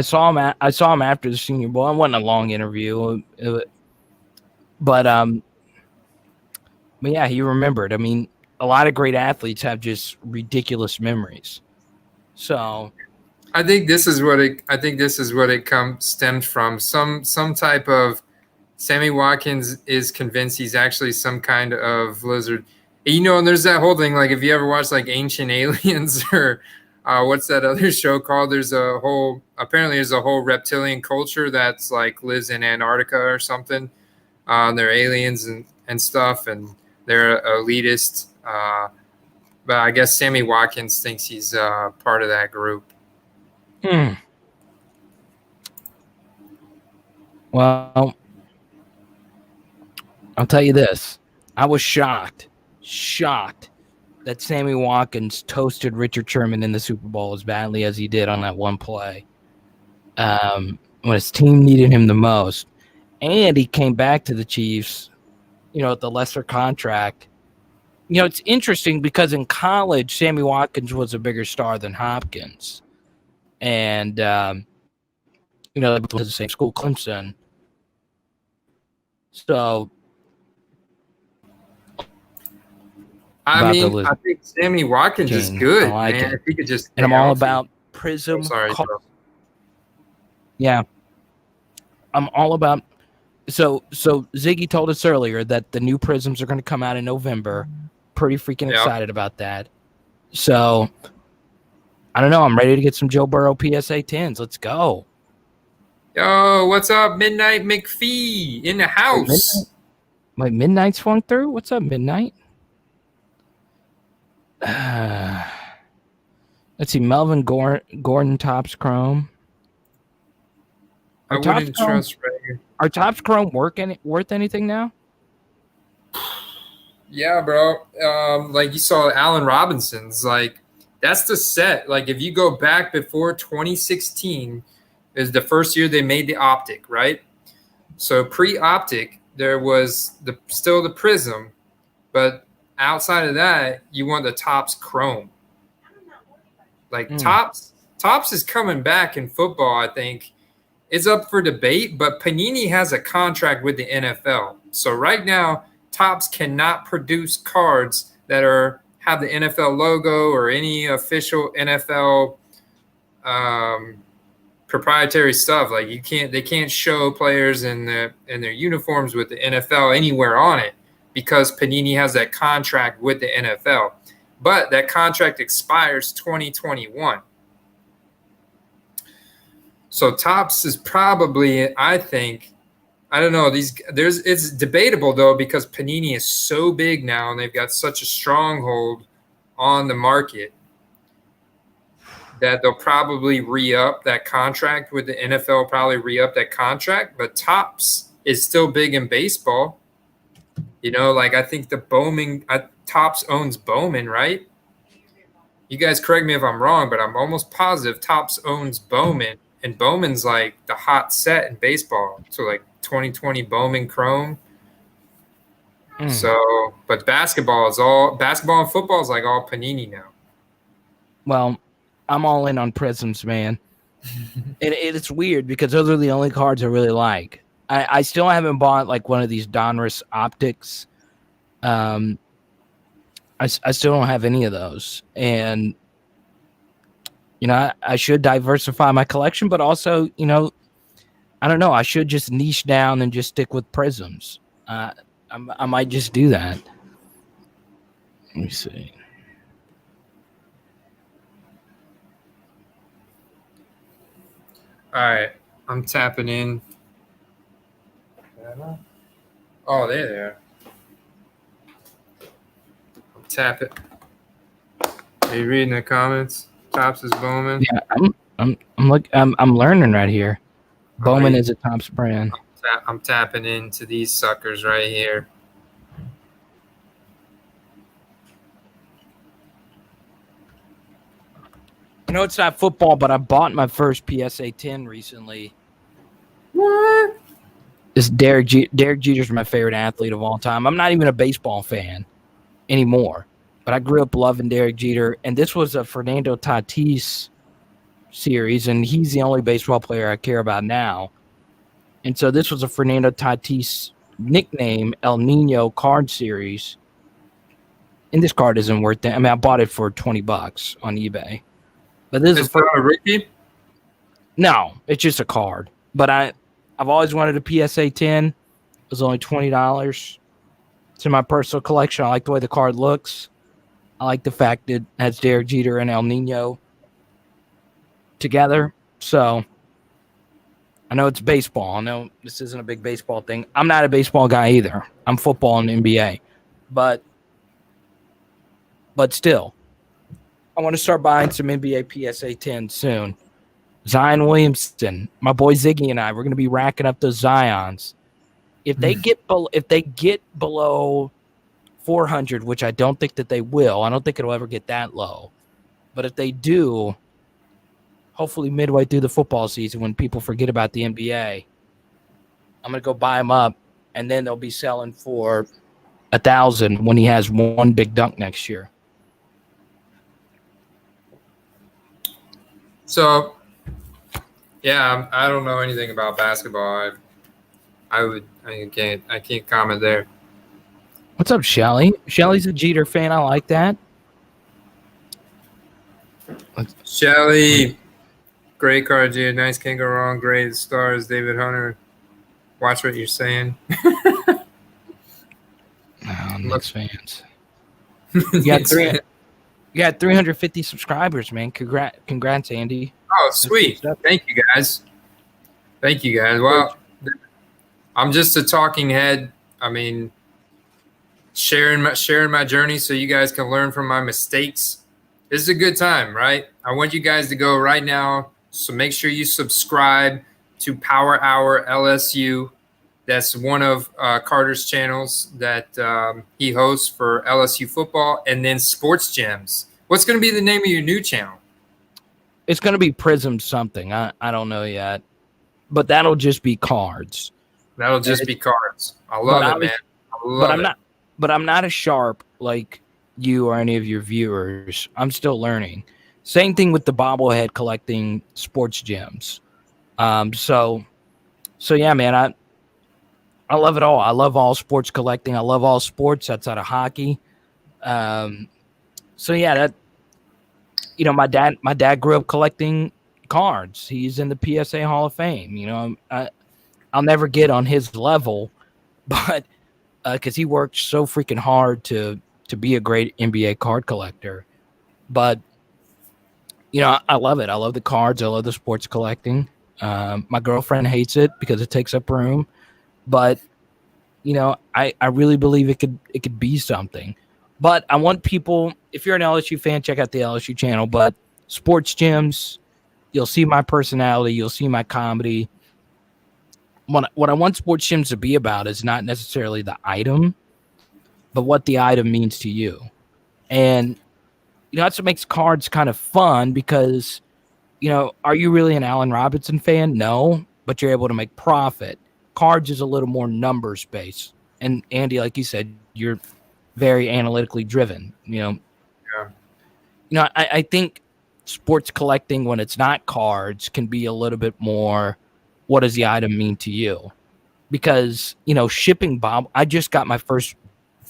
saw him. I saw him after the Senior Bowl. It wasn't a long interview. But yeah, he remembered. I mean, a lot of great athletes have just ridiculous memories. So I think this is what it stemmed from. Some type of Sammy Watkins is convinced he's actually some kind of lizard. And there's that whole thing, like if you ever watch like Ancient Aliens or what's that other show called? Apparently there's a whole reptilian culture that's like lives in Antarctica or something. They're aliens and stuff, and they're elitist. But I guess Sammy Watkins thinks he's part of that group. Well, I'll tell you this. I was shocked that Sammy Watkins toasted Richard Sherman in the Super Bowl as badly as he did on that one play. When his team needed him the most. And he came back to the Chiefs, at the lesser contract. It's interesting because in college, Sammy Watkins was a bigger star than Hopkins. And, they went to the same school, Clemson. So, I think Sammy Watkins is good. I like man. It. If he could just, and I'm all about Prism. Yeah, I'm all about. So Ziggy told us earlier that the new Prisms are going to come out in November. Pretty freaking excited about that. So, I don't know. I'm ready to get some Joe Burrow PSA 10s. Let's go. Yo, what's up, Midnight McPhee in the house? Midnight's swung through? What's up, Midnight? Let's see. Melvin Gordon Topps Chrome. I wouldn't trust Rager. Are Topps Chrome worth anything now? Yeah, bro. Like you saw Allen Robinson's. Like that's the set. Like if you go back before 2016, is the first year they made the optic, right? So pre-optic, there was still the Prism, but outside of that, you want the Topps Chrome. Like Topps is coming back in football, I think. It's up for debate, but Panini has a contract with the NFL. So right now, Topps cannot produce cards that have the NFL logo or any official NFL proprietary stuff. Like they can't show players in their uniforms with the NFL anywhere on it because Panini has that contract with the NFL. But that contract expires 2021. So Topps is probably, I think, I don't know. It's debatable though because Panini is so big now and they've got such a stronghold on the market that they'll probably re-up that contract with the NFL. Probably re-up that contract, but Topps is still big in baseball. Like I think the Bowman Topps owns Bowman, right? You guys correct me if I'm wrong, but I'm almost positive Topps owns Bowman. And Bowman's like the hot set in baseball. So like 2020 Bowman Chrome. So, but basketball and football is like all Panini now. Well, I'm all in on Prisms, man. And it's weird because those are the only cards I really like. I still haven't bought like one of these Donruss optics. I still don't have any of those. And I should diversify my collection, but also, I don't know. I should just niche down and just stick with Prisms. I might just do that. Let me see. All right. I'm tapping in. Oh, they're there. I'm tapping. Are you reading the comments? Topps is Bowman. Yeah, I'm learning right here. Bowman is a Topps brand. I'm tapping into these suckers right here. It's not football, but I bought my first PSA 10 recently. What? This Derek Jeter's my favorite athlete of all time. I'm not even a baseball fan anymore. But I grew up loving Derek Jeter, and this was a Fernando Tatis series, and he's the only baseball player I care about now. And so this was a Fernando Tatis nickname El Nino card series. And this card isn't worth it. I mean, I bought it for $20 on eBay. But this is It's not a rookie? no, it's just a card. But I've always wanted a PSA 10. It was only $20. It's in my personal collection. I like the way the card looks. I like the fact that it has Derek Jeter and El Nino together. So I know it's baseball. I know this isn't a big baseball thing. I'm not a baseball guy either. I'm football and NBA. But still, I want to start buying some NBA PSA 10 soon. Zion Williamson, my boy Ziggy and I, we're going to be racking up those Zions. If they get below 400, which I don't think that they will, I don't think it'll ever get that low. But if they do, hopefully midway through the football season when people forget about the NBA, I'm going to go buy them up, and then they'll be selling for $1,000 when he has one big dunk next year. So, yeah, I don't know anything about basketball. I can't comment there. What's up, Shelly? Shelly's a Jeter fan. I like that. Shelly, great card, dude. Nice, can't go wrong. Great stars, David Hunter. Watch what you're saying. Knicks fans. You got 350 subscribers, man. Congrats, Andy. Oh, sweet. Thank you, guys. Well, I'm just a talking head. I mean, sharing my journey so you guys can learn from my mistakes. This is a good time, right? I want you guys to go right now. So make sure you subscribe to Power Hour LSU. That's one of Carter's channels that he hosts for LSU football, and then Sports Gems. What's going to be the name of your new channel? It's going to be Prism something. I don't know yet, but that'll just be cards. That'll just be cards. I love it, man. But I'm not as sharp like you or any of your viewers. I'm still learning. Same thing with the bobblehead collecting Sports Gems. So yeah, man. I love it all. I love all sports collecting. I love all sports outside of hockey. So yeah, that, you know, my dad grew up collecting cards. He's in the PSA Hall of Fame. You know, I'll never get on his level, but because he worked so freaking hard to be a great NBA card collector. But you know, I love it. I love the cards. I love the sports collecting. My girlfriend hates it because it takes up room. But you know, I really believe it could be something. But I want people, if you're an LSU fan, check out the LSU channel. But Sports Gems, you'll see my personality, you'll see my comedy. What I want Sports Gems to be about is not necessarily the item, but what the item means to you. And you know, that's what makes cards kind of fun because, you know, are you really an Allen Robinson fan? No, but you're able to make profit. Cards is a little more numbers based. And Andy, like you said, you're very analytically driven, you know. Yeah. You know, I think sports collecting, when it's not cards, can be a little bit more, what does the item mean to you? Because, you know, shipping I just got my first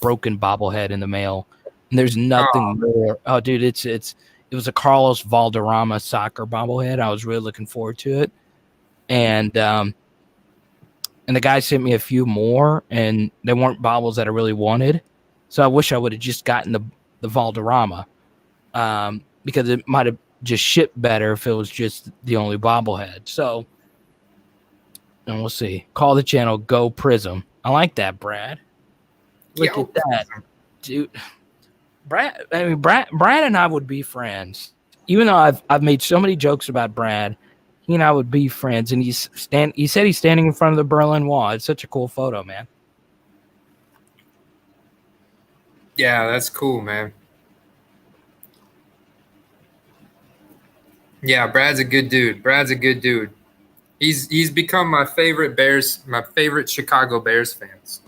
broken bobblehead in the mail, and there's nothing more. Oh, dude, it was a Carlos Valderrama soccer bobblehead. I was really looking forward to it. And the guy sent me a few more, and they weren't bobbles that I really wanted. So I wish I would have just gotten the Valderrama because it might have just shipped better if it was just the only bobblehead. So, and we'll see. Call the channel Go Prism. I like that, Brad. Look at that, dude. Brad and I would be friends. Even though I've made so many jokes about Brad, he and I would be friends. And he said he's standing in front of the Berlin Wall. It's such a cool photo, man. Yeah, that's cool, man. Yeah, Brad's a good dude. He's become my favorite Chicago Bears fans.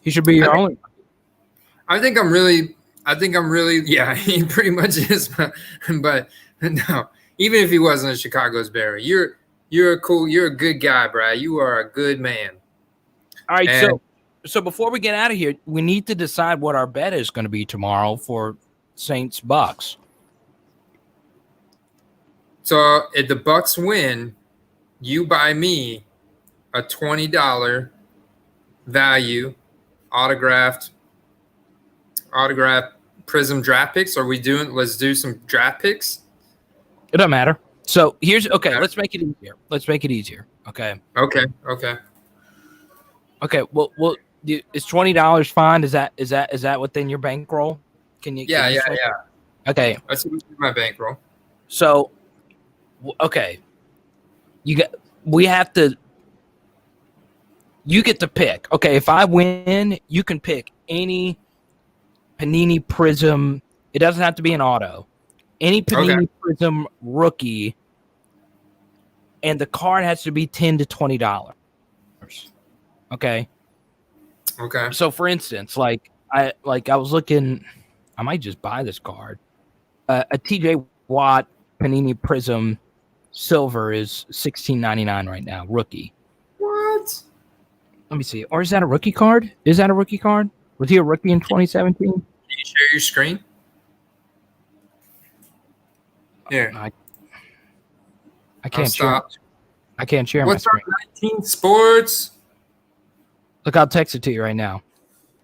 He should be your only. I think I'm really, yeah, he pretty much is. But no, even if he wasn't a Chicago's Bear, You're a good guy, Brad. You are a good man. All right, And so before we get out of here, we need to decide what our bet is going to be tomorrow for Saints Bucs. so if the Bucs win, you buy me a $20 value autographed Prism draft picks. Let's do some draft picks. It doesn't matter. So here's okay. Let's make it easier. Okay. Okay. Well, is $20 fine? Is that within your bankroll? Can you? Yeah. Okay. That's my bankroll. So, okay. We have to. You get to pick. Okay, if I win, you can pick any Panini Prism. It doesn't have to be an auto. Any Panini Prism rookie, and the card has to be $10 to $20. Okay. Okay. So, for instance, I was looking, I might just buy this card. A TJ Watt Panini Prism Silver is $16.99 right now, rookie. What? Let me see. Or is that a rookie card? Is that a rookie card? Was he a rookie in 2017? Can you share your screen? Here. I can't share. I can't share What's my screen. What's 19 Sports? Look, I'll text it to you right now.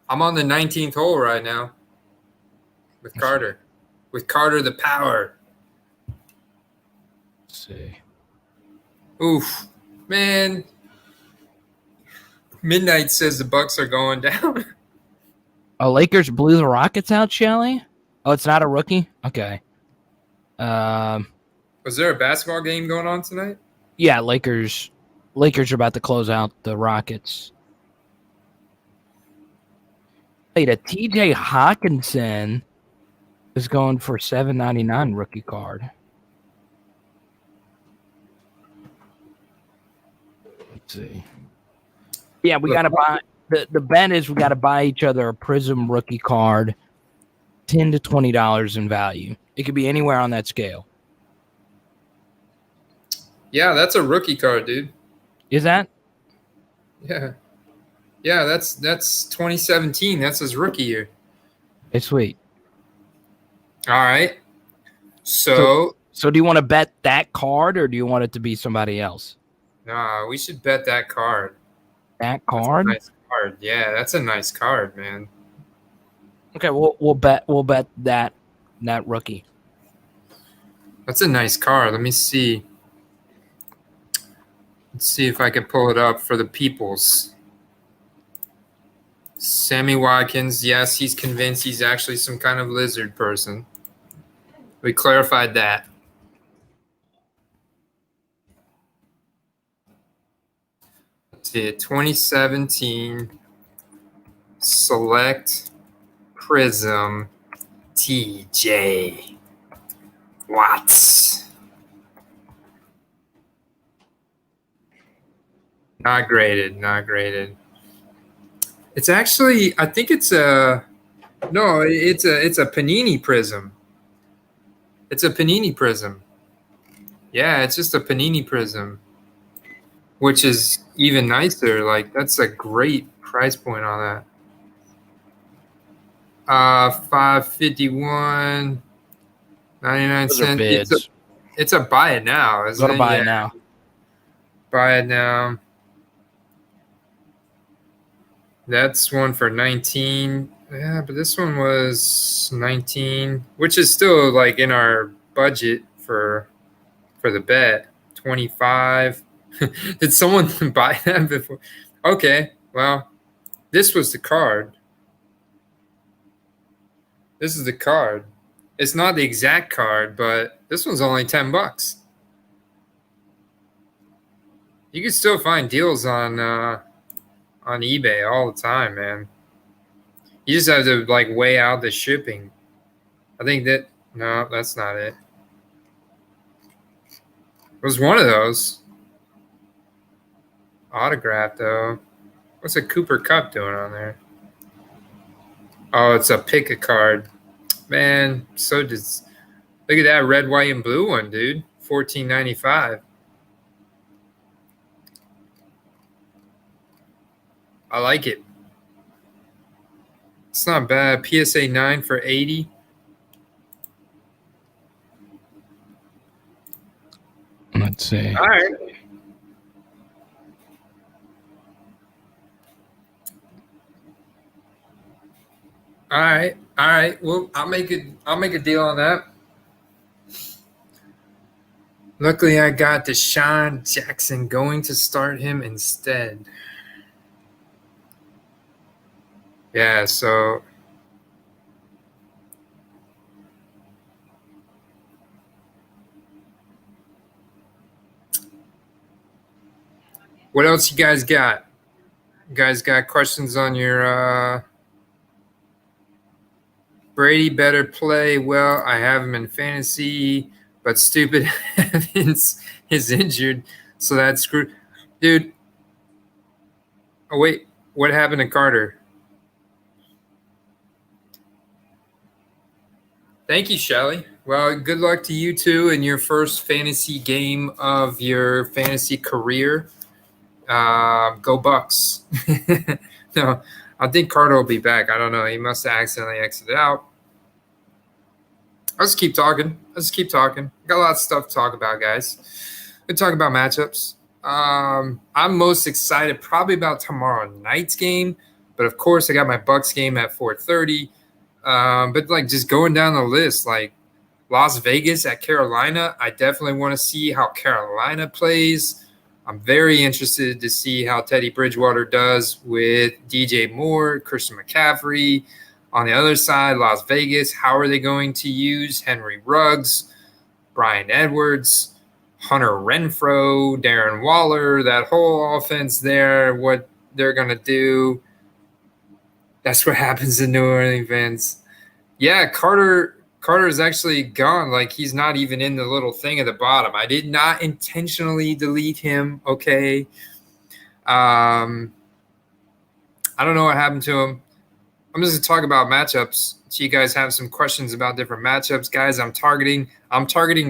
I'm on the 19th hole right now with Carter. With Carter the Power. Let's see. Oof. Man. Midnight says the Bucs are going down. Oh, Lakers blew the Rockets out, Shelly? Oh, it's not a rookie? Okay. Was there a basketball game going on tonight? Yeah, Lakers are about to close out the Rockets. Wait, a TJ Hawkinson is going for $7.99 rookie card. Let's see. Yeah, we got to buy the bet is we got to buy each other a Prism rookie card, $10 to $20 in value. It could be anywhere on that scale. Yeah, that's a rookie card, dude. Is that? Yeah. Yeah, that's 2017. That's his rookie year. It's sweet. All right. So do you want to bet that card or do you want it to be somebody else? Nah, we should bet that card. That card? That's a nice card. Yeah, that's a nice card, man. Okay, we'll bet that rookie. That's a nice card. Let me see. Let's see if I can pull it up for the peoples. Sammy Watkins, yes, he's convinced he's actually some kind of lizard person. We clarified that. Let's see, 2017 Select Prism TJ Watts. Not graded. It's actually, I think it's a Panini Prism. It's a Panini Prism. Yeah, it's just a Panini Prism, which is even nicer. Like, that's a great price point on that. $5.51, 99 cents. It's a buy it now, isn't it? Buy it now. Buy it now. That's one for 19. Yeah, but this one was 19, which is still like in our budget for the bet. 25. Did someone buy that before? Okay, well, this was the card. This is the card. It's not the exact card, but this one's only $10. You can still find deals on eBay all the time, man. You just have to like weigh out the shipping. I think no, that's not it. It was one of those. Autograph though. What's a Cooper Cup doing on there? Oh, it's a pick a card. Man, look at that red, white, and blue one, dude. $14.95. I like it. It's not bad. PSA 9 for 80. Let's see. All right. All right. All right. Well, I'll make a deal on that. Luckily, I got Deshaun Jackson, going to start him instead. Yeah, so what else you guys got? You guys got questions on your Brady better play well? I have him in fantasy, but stupid Evans is injured, so that's screwed. Dude, oh wait, what happened to Carter? Thank you, Shelly. Well, good luck to you two in your first fantasy game of your fantasy career. Go Bucs. No, I think Carter will be back. I don't know. He must have accidentally exited out. I'll just keep talking. Got a lot of stuff to talk about, guys. We talk about matchups. I'm most excited probably about tomorrow night's game, but of course I got my Bucs game at 4:30. But like just going down the list, like Las Vegas at Carolina, I definitely want to see how Carolina plays. I'm very interested to see how Teddy Bridgewater does with DJ Moore, Christian McCaffrey. On the other side, Las Vegas, how are they going to use Henry Ruggs, Brian Edwards, Hunter Renfrow, Darren Waller, that whole offense there, what they're going to do. That's what happens in New Orleans fans. Yeah, Carter is actually gone. Like, he's not even in the little thing at the bottom. I did not intentionally delete him, okay? I don't know what happened to him. I'm just going to talk about matchups. So you guys have some questions about different matchups. Guys, I'm targeting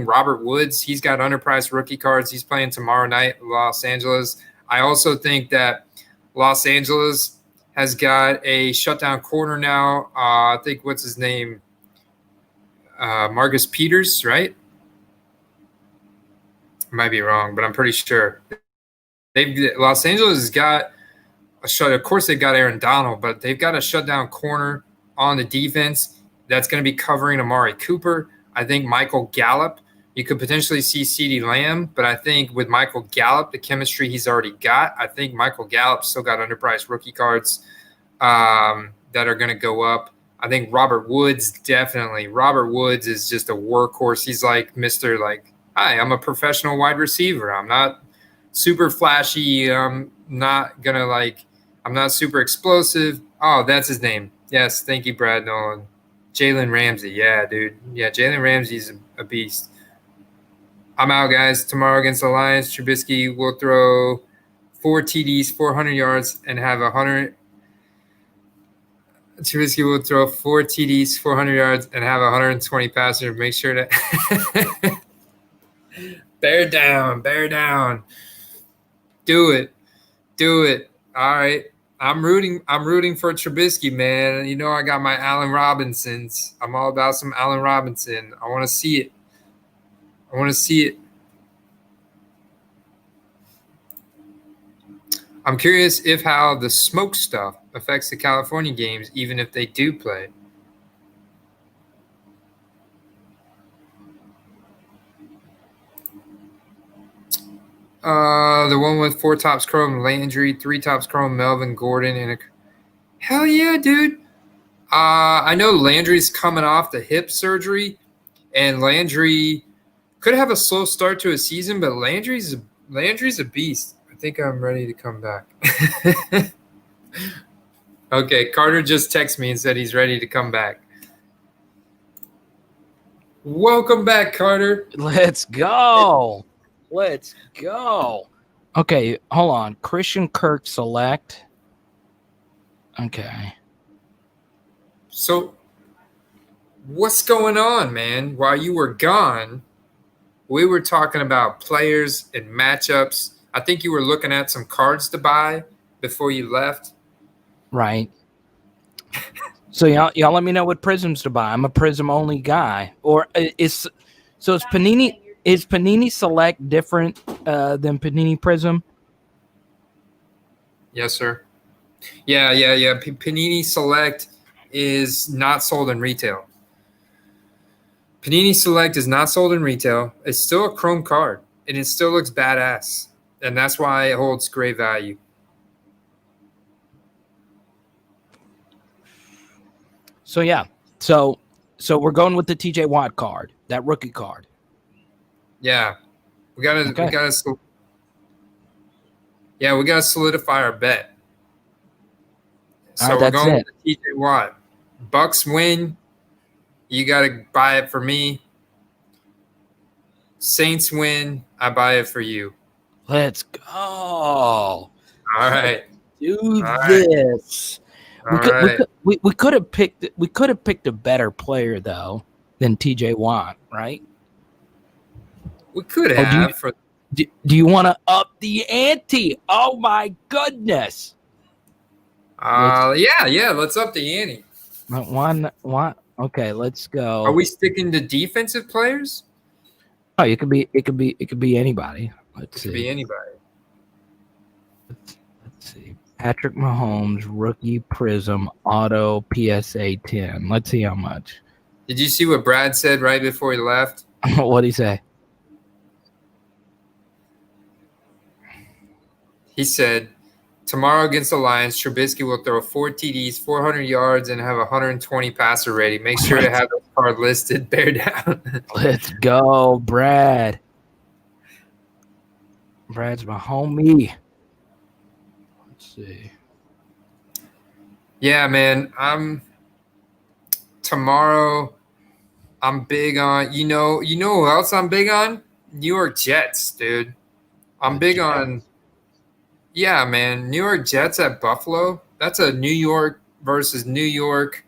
Robert Woods. He's got underpriced rookie cards. He's playing tomorrow night, Los Angeles. I also think that Los Angeles has got a shutdown corner now. I think, what's his name? Marcus Peters, right? I might be wrong, but I'm pretty sure. Los Angeles has got a shut. Of course, they've got Aaron Donald, but they've got a shutdown corner on the defense that's going to be covering Amari Cooper. I think Michael Gallup. You could potentially see CeeDee Lamb, but I think with Michael Gallup, the chemistry he's already got, I think Michael Gallup still got underpriced rookie cards that are going to go up. I think Robert Woods, definitely. Robert Woods is just a workhorse. He's like Mr. Like, hi, I'm a professional wide receiver. I'm not super flashy. I'm not super explosive. Oh, that's his name. Yes, thank you, Brad Nolan. Jalen Ramsey. Yeah, dude. Yeah, Jalen Ramsey's a beast. I'm out, guys. Tomorrow against the Lions, Trubisky will throw 4 TDs, 400 yards, and have 100. Trubisky will throw 4 TDs, 400 yards, and have 120 passers. Make sure to bear down. Do it. All right. I'm rooting for Trubisky, man. You know I got my Allen Robinsons. I'm all about some Allen Robinson. I want to see it. I'm curious if how the smoke stuff affects the California games, even if they do play. The one with 4 tops chrome Landry, 3 tops chrome Melvin Gordon, and hell yeah, dude. I know Landry's coming off the hip surgery, and Landry could have a slow start to a season, but Landry's a beast. I think I'm ready to come back. Okay, Carter just texted me and said he's ready to come back. Welcome back, Carter. Let's go. Okay, hold on. Christian Kirk select. Okay. So, what's going on, man? While you were gone, we were talking about players and matchups. I think you were looking at some cards to buy before you left. Right. So y'all let me know what prisms to buy. I'm a prism only guy. Or is Panini Select different than Panini Prism? Yes, sir. Yeah. Panini Select is not sold in retail. Panini Select is not sold in retail. It's still a chrome card, and it still looks badass, and that's why it holds great value. So yeah. So we're going with the TJ Watt card, that rookie card. Yeah, we gotta solidify our bet. All So right, we're that's going it. with the TJ Watt. Bucs win. You gotta buy it for me. Saints win. I buy it for you. Let's go. All right. Do All right. this. All right. We could have picked a better player though than TJ Watt, right? We could Oh, have for do you want to up the ante? Oh my goodness. yeah, let's up the ante. One. Okay, let's go. Are we sticking to defensive players? Oh, it could be anybody. Let's It could be see. anybody. Let's see. Patrick Mahomes, rookie Prism, auto PSA 10. Let's see how much. Did you see what Brad said right before he left? What'd he say? He said, tomorrow against the Lions, Trubisky will throw 4 TDs, 400 yards, and have 120 passer rating. Make sure to have the card listed. Bear down. Let's go, Brad. Brad's my homie. Let's see. Yeah, man. Tomorrow. I'm big on who else I'm big on? New York Jets, dude. I'm big on. Yeah, man. New York Jets at Buffalo. That's a New York versus New York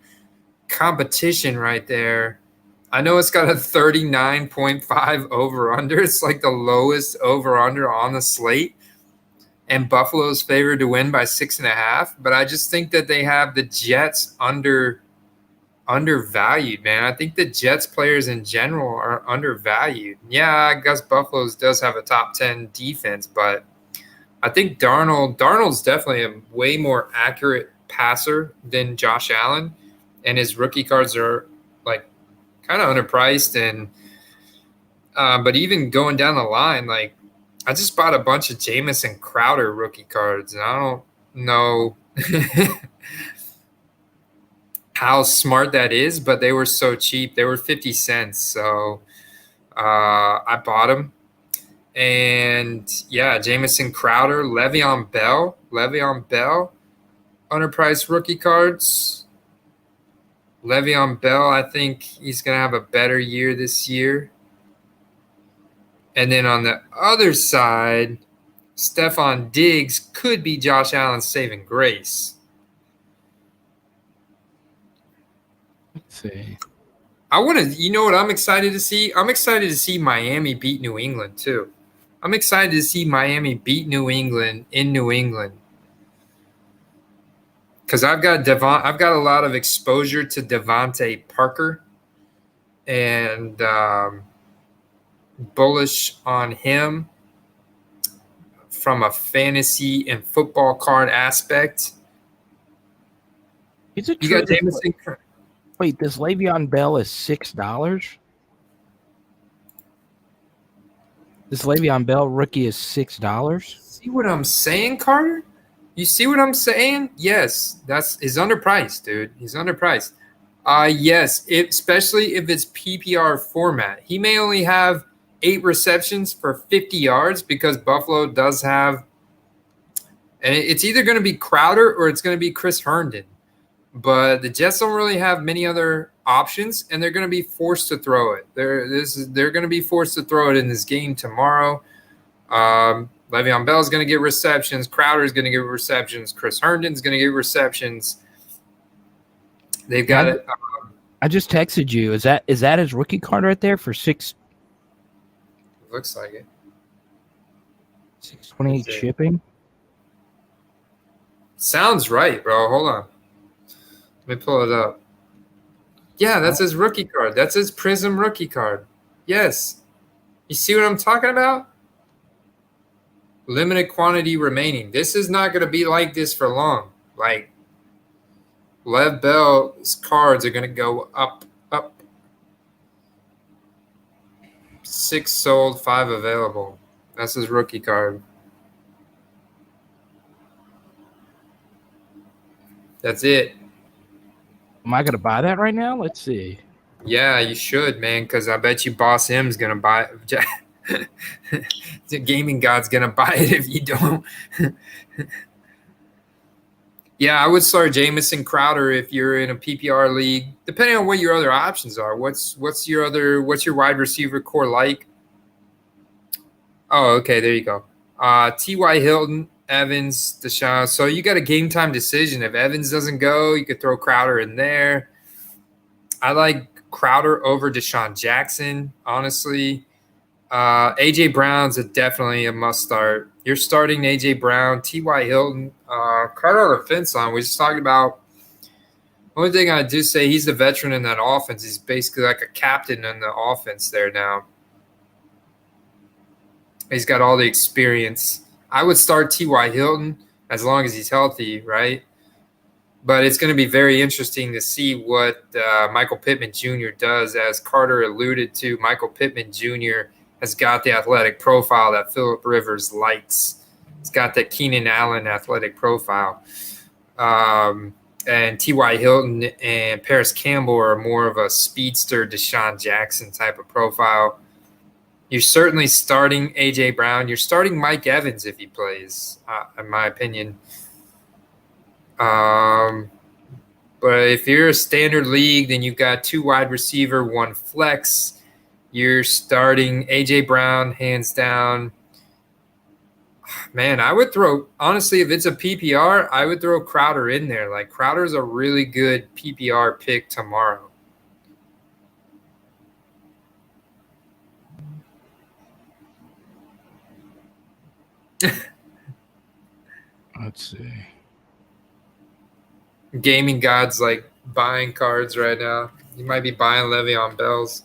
competition right there. I know it's got a 39.5 over under. It's like the lowest over under on the slate. And Buffalo's favored to win by 6.5. But I just think that they have the Jets undervalued, man. I think the Jets players in general are undervalued. Yeah, I guess Buffalo's does have a top 10 defense, but I think Darnold's definitely a way more accurate passer than Josh Allen, and his rookie cards are like kind of underpriced. And but even going down the line, like I just bought a bunch of Jamison Crowder rookie cards, and I don't know how smart that is, but they were so cheap. They were 50 cents, so I bought them. And yeah, Jamison Crowder, Le'Veon Bell, underpriced rookie cards. Le'Veon Bell, I think he's going to have a better year this year. And then on the other side, Stephon Diggs could be Josh Allen's saving grace. Let's see. You know what I'm excited to see? I'm excited to see Miami beat New England too. I'm excited to see Miami beat New England in New England. Because I've got a lot of exposure to Devontae Parker, and bullish on him from a fantasy and football card aspect. Is it You true? got Jameson. Wait, this Le'Veon Bell is $6? This Le'Veon Bell rookie is $6? See what I'm saying, Carter? You see what I'm saying? Yes, he's underpriced, dude. He's underpriced. Yes, especially if it's PPR format. He may only have 8 receptions for 50 yards because Buffalo does have, and it's either going to be Crowder or it's going to be Chris Herndon. But the Jets don't really have many other options, and they're going to be forced to throw it. They're going to be forced to throw it in this game tomorrow. Le'Veon Bell is going to get receptions. Crowder is going to get receptions. Chris Herndon's going to get receptions. They've got it. I just texted you. Is that his rookie card right there for $6? Looks like it. $6.28 shipping. Sounds right, bro. Hold on. Let me pull it up. Yeah, that's his rookie card. That's his Prism rookie card. Yes. You see what I'm talking about? Limited quantity remaining. This is not going to be like this for long. Like, Lev Bell's cards are going to go up, up. 6 sold, 5 available. That's his rookie card. That's it. Am I going to buy that right now? Let's see. Yeah, you should, man, because I bet you Boss M's going to buy it. The gaming god's going to buy it if you don't. Yeah, I would start Jamison Crowder if you're in a PPR league, depending on what your other options are. What's your wide receiver core like? Oh, okay, there you go. T.Y. Hilton, Evans, Deshaun. So you got a game time decision. If Evans doesn't go, you could throw Crowder in there. I like Crowder over Deshaun Jackson, honestly. AJ Brown's definitely a must start. You're starting AJ Brown, T.Y. Hilton, Crowder on the fence line. We just talked about. Only thing I do say, he's the veteran in that offense. He's basically like a captain in the offense there now. He's got all the experience. I would start T.Y. Hilton as long as he's healthy, right? But it's going to be very interesting to see what Michael Pittman Jr. does. As Carter alluded to, Michael Pittman Jr. has got the athletic profile that Phillip Rivers likes. He's got that Keenan Allen athletic profile. And T.Y. Hilton and Paris Campbell are more of a speedster Deshaun Jackson type of profile. You're certainly starting A.J. Brown. You're starting Mike Evans if he plays, in my opinion. But if you're a standard league, then you've got 2 wide receiver, 1 flex. You're starting A.J. Brown, hands down. Man, I would throw, honestly, if it's a PPR, I would throw Crowder in there. Like, Crowder's a really good PPR pick tomorrow. Let's see. Gaming God's like buying cards right now. You might be buying Le'Veon Bell's.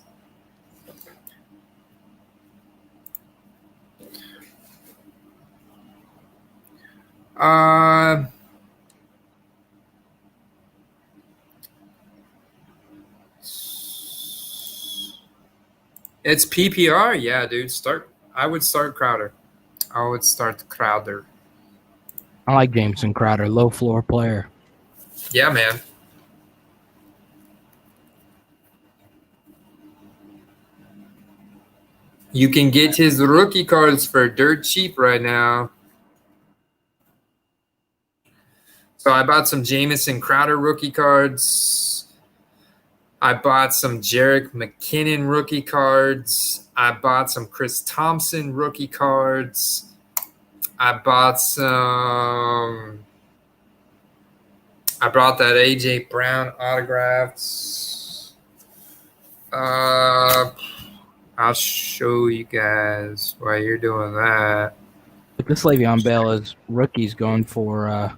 It's PPR, yeah, dude. I would start Crowder. I would start Crowder. I like Jameson Crowder, low floor player. Yeah, man. You can get his rookie cards for dirt cheap right now. So I bought some Jamison Crowder rookie cards. I bought some Jerick McKinnon rookie cards. I bought some Chris Thompson rookie cards. I bought that A.J. Brown autographs. I'll show you guys while you're doing that. This Le'Veon Bell is rookies going for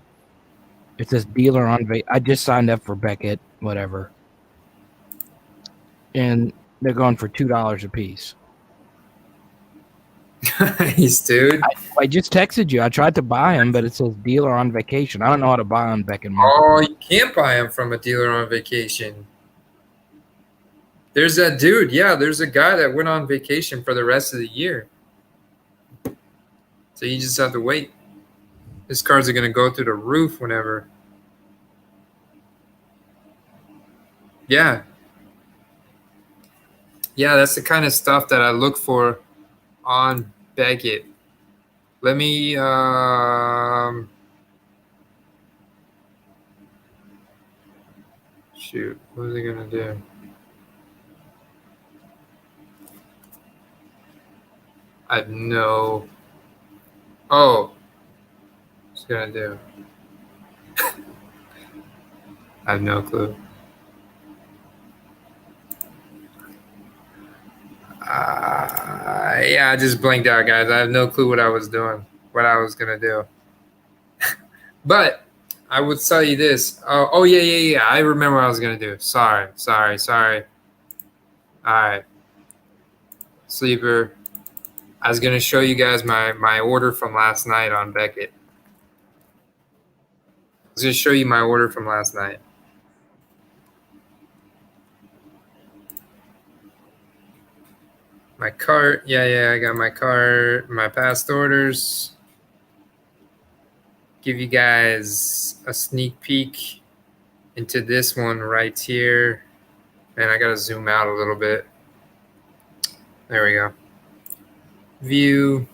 it says dealer on I just signed up for Becket, whatever. And they're going for $2 a piece. Nice, dude. I just texted you. I tried to buy him, but it says dealer on vacation. I don't know how to buy on Becket. Oh, you can't buy him from a dealer on vacation. There's that dude. Yeah, there's a guy that went on vacation for the rest of the year. So you just have to wait. His cards are going to go through the roof whenever. Yeah. Yeah, that's the kind of stuff that I look for on Becket. Let me shoot, what is he gonna do? I have no. Oh, what's he gonna do? I have no clue. Yeah, I just blanked out, guys. I have no clue what I was doing, what I was gonna do. But I would tell you this. Oh yeah. I remember what I was gonna do. Sorry. All right, sleeper. I was gonna show you guys my order from last night on Becket. I was gonna show you my order from last night. My cart. Yeah. I got my cart. My past orders. Give you guys a sneak peek into this one right here. Man, I gotta zoom out a little bit. There we go. View.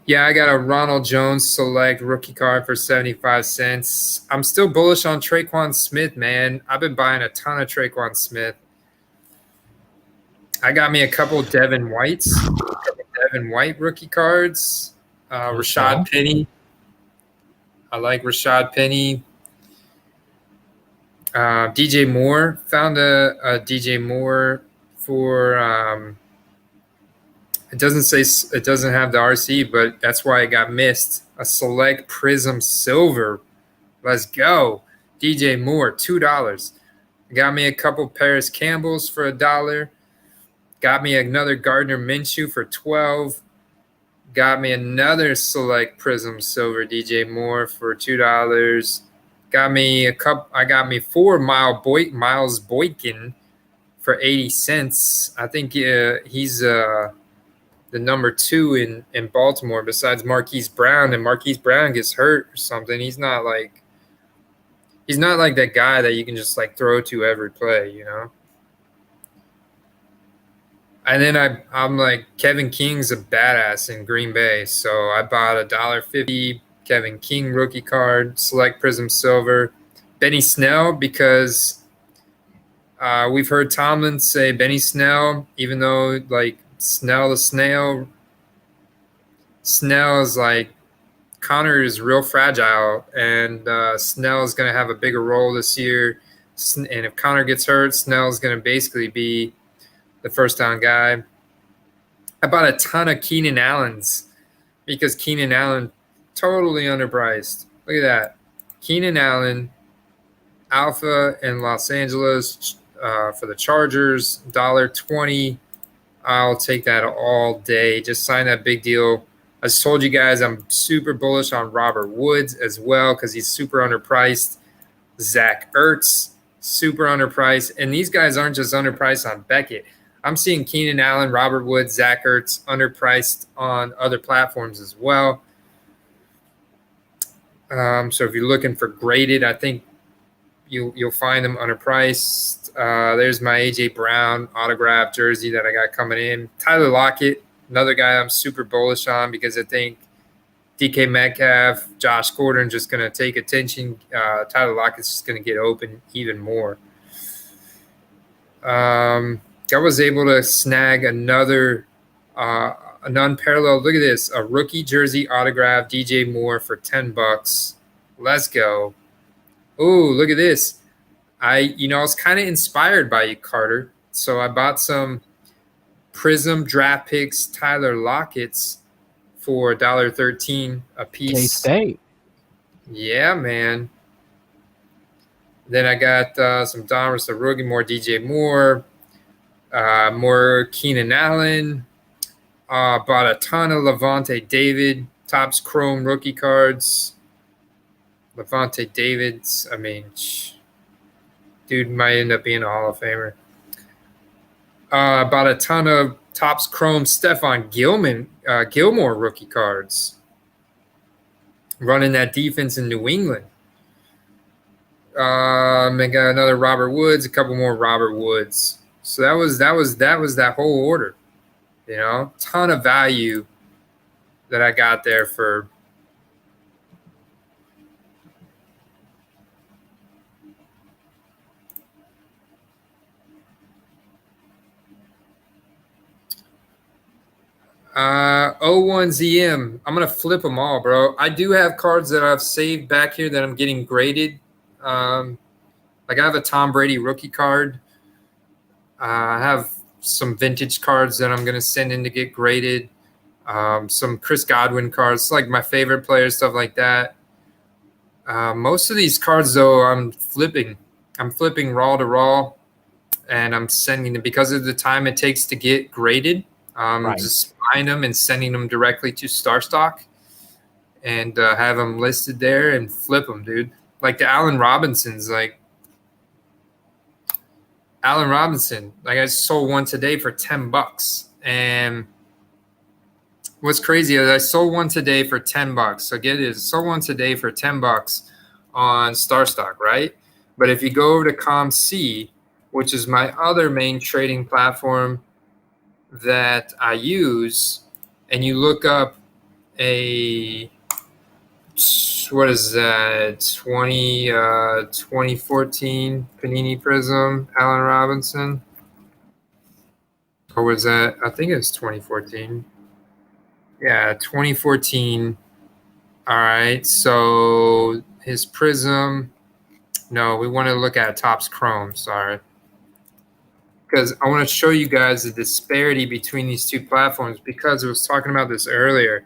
Yeah, I got a Ronald Jones Select rookie card for 75 cents. I'm still bullish on Traquan Smith, man. I've been buying a ton of Traquan Smith. I got me a couple Devin White rookie cards. Rashad Penny. I like Rashad Penny. DJ Moore. Found a DJ Moore for it doesn't have the RC, but that's why it got missed. A Select Prism Silver. Let's go. DJ Moore, $2. Got me a couple Paris Campbells for $1. Got me another Gardner Minshew for $12. Got me another Select Prism Silver DJ Moore for $2. Got me 4 Miles Boykin for 80 cents. I think he's the number 2 in Baltimore besides Marquise Brown, and Marquise Brown gets hurt or something. He's not like that guy that you can just like throw to every play, you know? And then I'm like, Kevin King's a badass in Green Bay. So I bought a $1.50 Kevin King rookie card, Select Prism Silver. Benny Snell, because we've heard Tomlin say Benny Snell, even though like Snell the Snail is like, Connor is real fragile, and Snell is going to have a bigger role this year. And if Connor gets hurt, Snell is going to basically be the first down guy. I bought a ton of Keenan Allens because Keenan Allen totally underpriced. Look at that. Keenan Allen, Alpha in Los Angeles for the Chargers, $1.20. I'll take that all day. Just sign that big deal. I just told you guys I'm super bullish on Robert Woods as well because he's super underpriced. Zach Ertz, super underpriced. And these guys aren't just underpriced on Becket. I'm seeing Keenan Allen, Robert Woods, Zach Ertz underpriced on other platforms as well. So if you're looking for graded, I think you'll find them underpriced. There's my A.J. Brown autograph jersey that I got coming in. Tyler Lockett, another guy I'm super bullish on because I think DK Metcalf, Josh Gordon just going to take attention. Tyler Lockett's just going to get open even more. I was able to snag another an unparalleled. Look at this, a rookie jersey autograph DJ Moore for $10. Let's go. Oh, look at this. I was kind of inspired by you, Carter. So I bought some Prism draft picks Tyler Lockett's for $1.13 a piece. K-State. Yeah, man. Then I got some Donruss Rookie, more DJ Moore, more Keenan Allen. Bought a ton of Levante David, Topps Chrome rookie cards. Levante David's, I mean, dude might end up being a Hall of Famer. Bought a ton of Topps Chrome Stephon Gilmore rookie cards. Running that defense in New England. I got another Robert Woods, a couple more Robert Woods. So that was that whole order. Ton of value that I got there for '01 ZM. I'm gonna flip them all, bro. I do have cards that I've saved back here that I'm getting graded. Like I have a Tom Brady rookie card. I have some vintage cards that I'm gonna send in to get graded. some Chris Godwin cards, like my favorite players, stuff like that. Most of these cards, though, I'm flipping. I'm flipping raw to raw, and I'm sending them because of the time it takes to get graded. Right. Just buying them and sending them directly to Starstock and have them listed there and flip them, dude. Like the Allen Robinsons, like Allen Robinson, like I sold one today for $10, and what's crazy is I sold one today for $10. So get it, sold one today for $10 on Starstock, right? But if you go over to ComC, which is my other main trading platform that I use, and you look up a what is that 2014 Panini Prism Allen Robinson, or was that, I think it was 2014. Yeah, 2014. All right, so his Prism. No, we want to look at Topps Chrome. Sorry, because I want to show you guys the disparity between these two platforms, because I was talking about this earlier.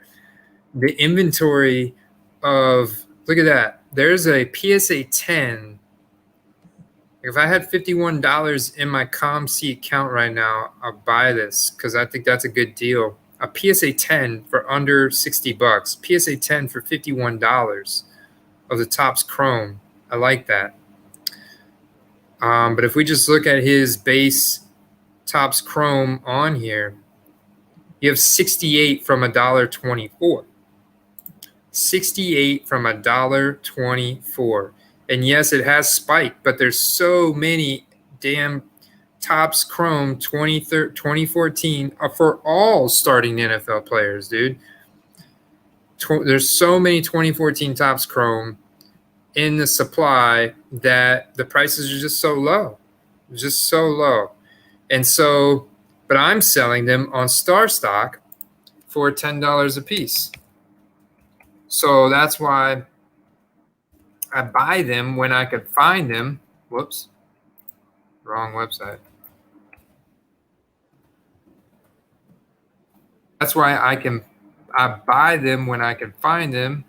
The inventory of, look at that. There's a PSA 10. If I had $51 in my ComC account right now, I'll buy this because I think that's a good deal. A PSA 10 for under $60. PSA 10 for $51 of the Topps Chrome. I like that. But if we just look at his base Topps Chrome on here, you have 68 from $1.24. 68 from $1.24. And yes, it has spiked, but there's so many damn Topps Chrome 2014 for all starting NFL players, dude. There's so many 2014 Topps Chrome in the supply that the prices are just so low. Just so low. And so, but I'm selling them on Starstock for $10 a piece. So that's why I buy them when I could find them. Whoops, wrong website. That's why I buy them when I can find them,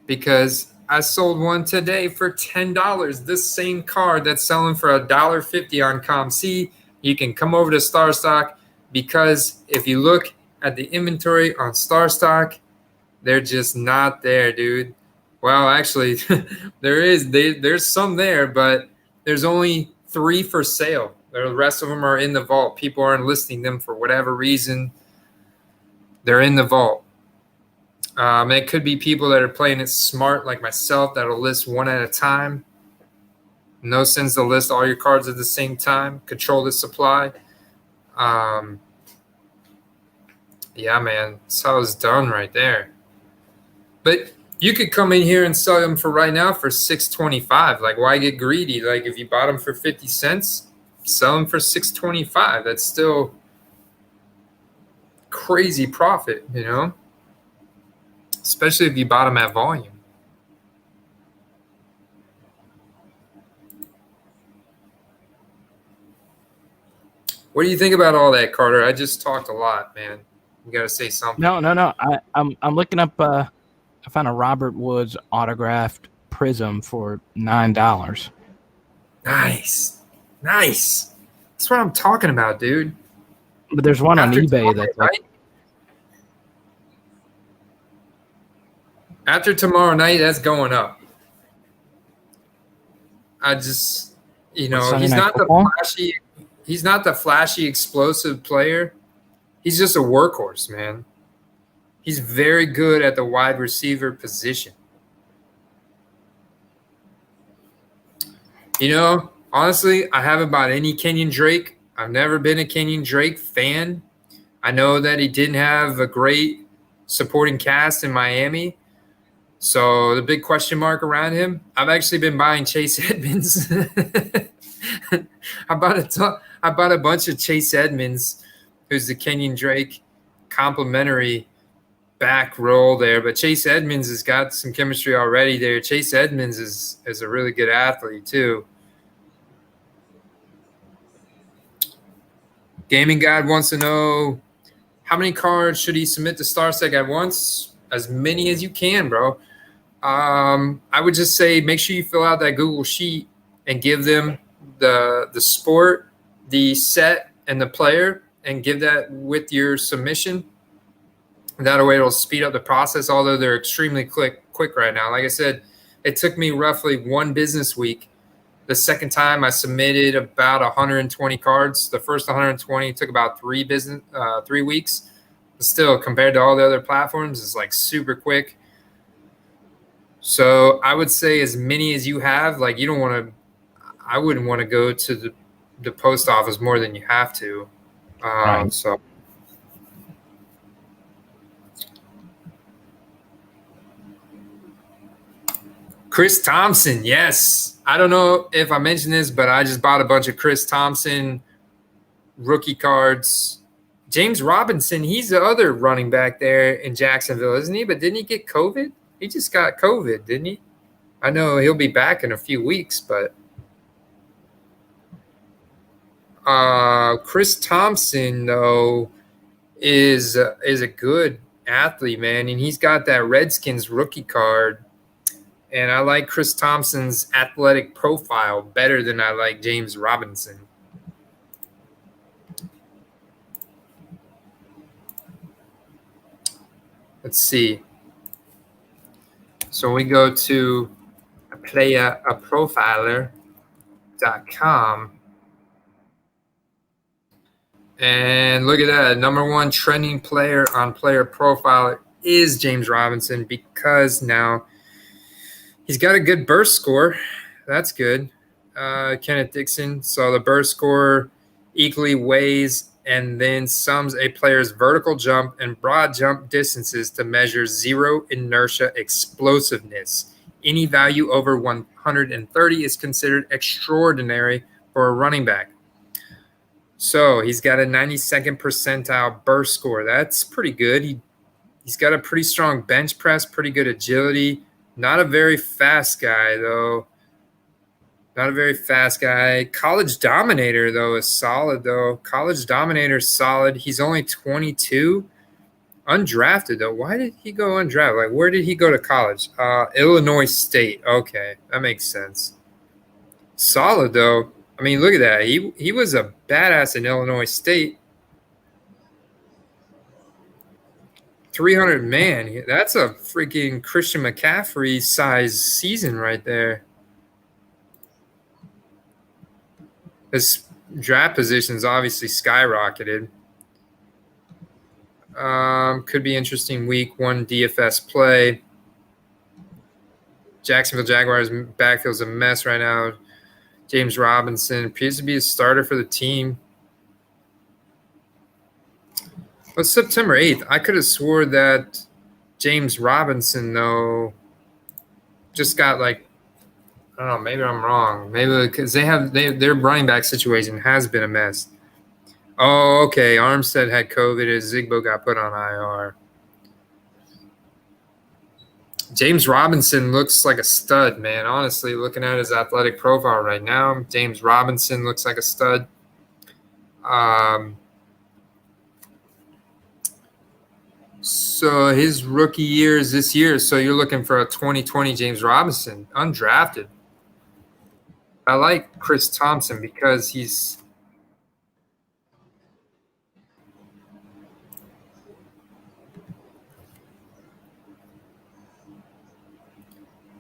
because I sold one today for $10. This same card that's selling for $1.50 on ComC, you can come over to Starstock, because if you look at the inventory on Starstock, they're just not there, dude. Well, actually, there's some there, but there's only 3 for sale. The rest of them are in the vault. People aren't listing them for whatever reason. They're in the vault. It could be people that are playing it smart, like myself, that'll list one at a time. No sense to list all your cards at the same time. Control the supply. Yeah, man, that's how it's done right there. But you could come in here and sell them for right now for $6.25. Like, why get greedy? Like, if you bought them for 50 cents, sell them for $6.25. That's still crazy profit, you know? Especially if you bought them at volume. What do you think about all that, Carter? I just talked a lot, man. You got to say something. No. I'm looking up. I found a Robert Woods autographed Prism for $9. Nice. That's what I'm talking about, dude. But there's one on eBay that's like, after tomorrow night, that's going up. I just, he's not the flashy, explosive player. He's just a workhorse, man. He's very good at the wide receiver position. Honestly, I haven't bought any Kenyon Drake. I've never been a Kenyon Drake fan. I know that he didn't have a great supporting cast in Miami. So the big question mark around him, I've actually been buying Chase Edmonds. I bought a bunch of Chase Edmonds, who's the Kenyon Drake complimentary back roll there. But Chase Edmonds has got some chemistry already there. Chase Edmonds is a really good athlete too. Gaming God wants to know, How many cards should he submit to Starstock at once? As many as you can, bro. I would just say make sure you fill out that Google sheet and give them the sport, the set, and the player, and give that with your submission. That way it'll speed up the process, although they're extremely quick right now. Like I said, it took me roughly 1 business week. The second time I submitted about 120 cards. The first 120 took about 3 weeks. But still, compared to all the other platforms, it's like super quick. So I would say as many as you have. Like you don't want to. I wouldn't want to go to the post office more than you have to. Right. So. Chris Thompson, yes. I don't know if I mentioned this, but I just bought a bunch of Chris Thompson rookie cards. James Robinson, he's the other running back there in Jacksonville, isn't he? But didn't he get COVID? He just got COVID, didn't he? I know he'll be back in a few weeks, but Chris Thompson, though, is a good athlete, man, and he's got that Redskins rookie card. And I like Chris Thompson's athletic profile better than I like James Robinson. Let's see. So we go to profiler.com. And look at that. Number 1 trending player on Player Profiler is James Robinson because now he's got a good burst score. That's good. Kenneth Dixon. So the burst score equally weighs and then sums a player's vertical jump and broad jump distances to measure zero inertia explosiveness. Any value over 130 is considered extraordinary for a running back. So he's got a 92nd percentile burst score. That's pretty good. He's got a pretty strong bench press, pretty good agility. Not a very fast guy, though. Not a very fast guy. College Dominator, though, is solid, though. College Dominator is solid. He's only 22. Undrafted, though. Why did he go undrafted? Like, where did he go to college? Illinois State. Okay, that makes sense. Solid, though. I mean, look at that. He was a badass in Illinois State. 300, man. That's a freaking Christian McCaffrey size season right there. His draft position's obviously skyrocketed. Could be interesting week 1 DFS play. Jacksonville Jaguars backfield's a mess right now. James Robinson appears to be a starter for the team. Well, September 8th. I could have swore that James Robinson, though, just got like, I don't know, maybe I'm wrong. Maybe because their running back situation has been a mess. Oh, okay. Armstead had COVID and Zigbo got put on IR. James Robinson looks like a stud, man. Honestly, looking at his athletic profile right now, James Robinson looks like a stud. So his rookie year is this year. So you're looking for a 2020 James Robinson, undrafted. I like Chris Thompson because he's –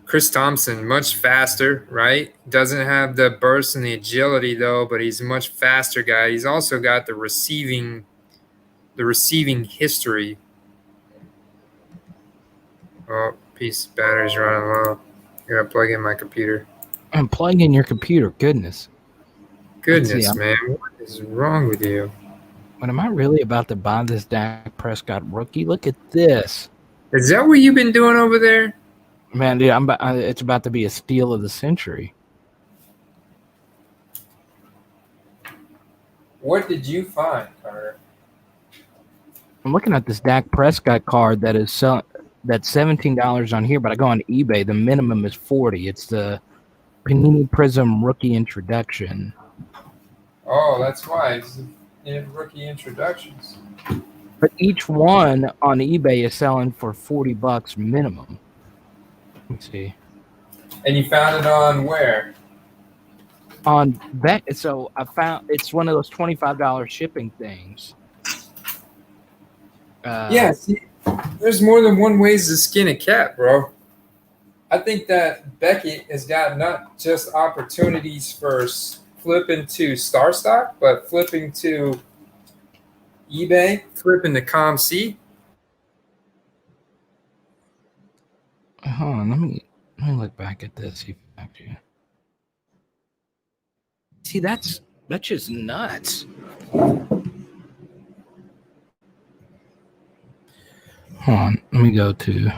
Chris Thompson, much faster, right? Doesn't have the burst and the agility, though, but he's a much faster guy. He's also got the receiving history. Oh, piece of battery's running low. I gotta plug in my computer. I'm plugging in your computer. Goodness, man. What is wrong with you? But am I really about to buy this Dak Prescott rookie? Look at this. Is that what you've been doing over there? Man, dude, it's about to be a steal of the century. What did you find, Carter? I'm looking at this Dak Prescott card that is that's $17 on here, but I go on eBay. The minimum is $40. It's the Panini Prism rookie introduction. Oh, that's why it's in rookie introductions. But each one on eBay is selling for $40 minimum. Let me see. And you found it on where? On Becket, so I found it's one of those $25 shipping things. Yeah, see, there's more than one ways to skin a cat, bro. I think that Becket has got not just opportunities for flipping to Starstock, but flipping to eBay, flipping to ComC. Hold on, let me look back at this. See, that's just nuts. Hold on, let me go to.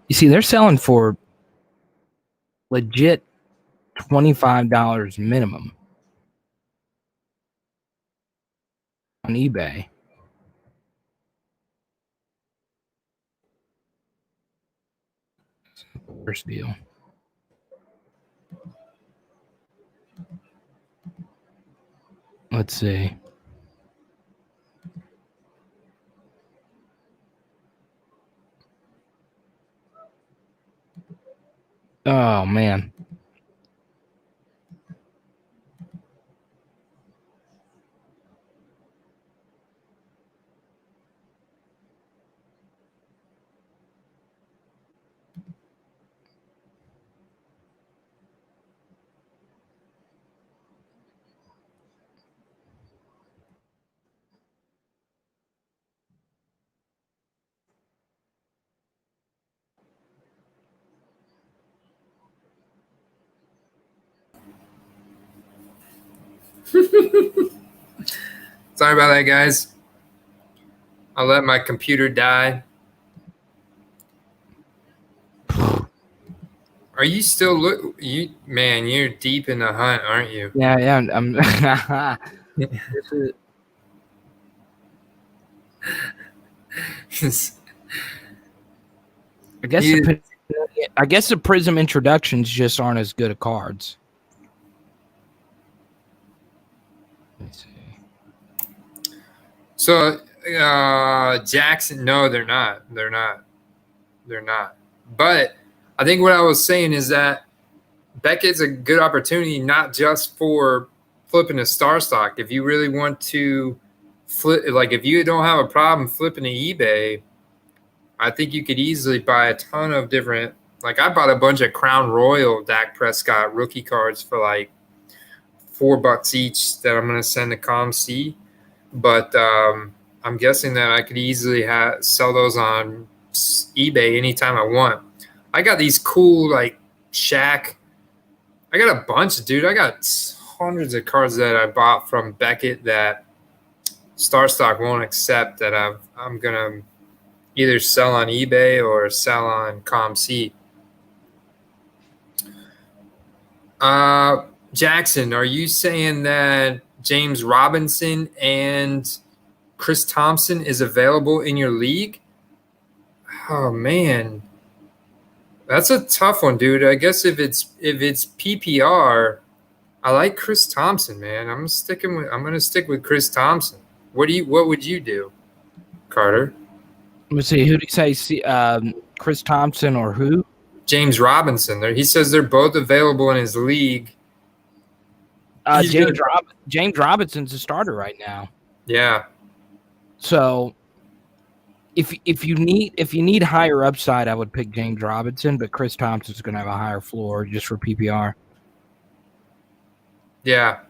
You see, they're selling for legit $25 minimum on eBay. First deal. Let's see. Oh man. Sorry about that, guys. I'll let my computer die. Are you still man, you're deep in the hunt, aren't you? Yeah, I'm I guess the Prism introductions just aren't as good at cards. Let me see. So Jackson, no, they're not. But I think what I was saying is that Beckett's a good opportunity, not just for flipping a Starstock. If you really want to flip, like if you don't have a problem flipping to eBay, I think you could easily buy a ton of different. Like I bought a bunch of Crown Royal Dak Prescott rookie cards for like $4 each that I'm going to send to ComC. But I'm guessing that I could easily sell those on eBay anytime I want. I got these cool like Shaq. I got a bunch, dude. I got hundreds of cards that I bought from Becket that Starstock won't accept that I'm gonna either sell on eBay or sell on ComC. Jackson, are you saying that James Robinson and Chris Thompson is available in your league? Oh man, that's a tough one, dude. I guess if it's PPR, I like Chris Thompson, man. I'm gonna stick with Chris Thompson. What would you do, Carter? Let me see. Who do you say? Chris Thompson or who? James Robinson. He says they're both available in his league. James Robinson's a starter right now. Yeah. So if you need higher upside, I would pick James Robinson, but Chris Thompson's going to have a higher floor just for PPR. Yeah.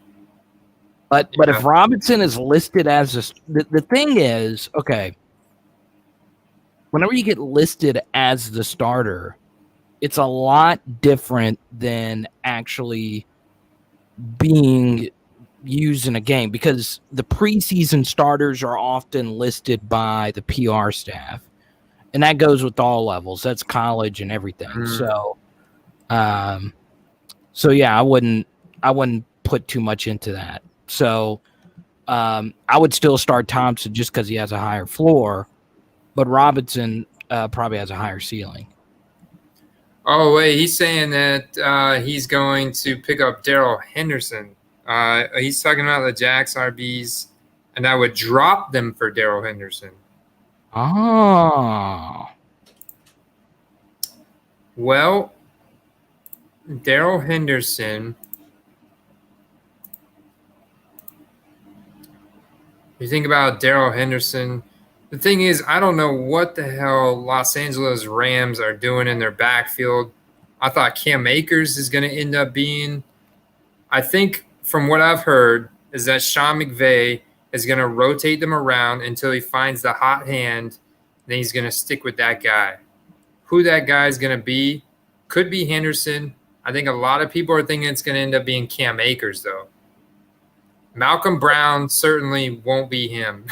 But if Robinson is listed as the thing is, okay, whenever you get listed as the starter, it's a lot different than actually being used in a game, because the preseason starters are often listed by the PR staff, and that goes with all levels. That's college and everything. So yeah, I wouldn't put too much into that. So I would still start Thompson just because he has a higher floor, but Robinson probably has a higher ceiling. Oh, wait, he's saying that he's going to pick up Darrell Henderson. He's talking about the Jax RBs, and I would drop them for Darrell Henderson. Oh. Well, Darrell Henderson. You think about Darrell Henderson. The thing is, I don't know what the hell Los Angeles Rams are doing in their backfield. I thought Cam Akers is going to end up being. I think from what I've heard is that Sean McVay is going to rotate them around until he finds the hot hand. Then he's going to stick with that guy. Who that guy is going to be could be Henderson. I think a lot of people are thinking it's going to end up being Cam Akers, though. Malcolm Brown certainly won't be him.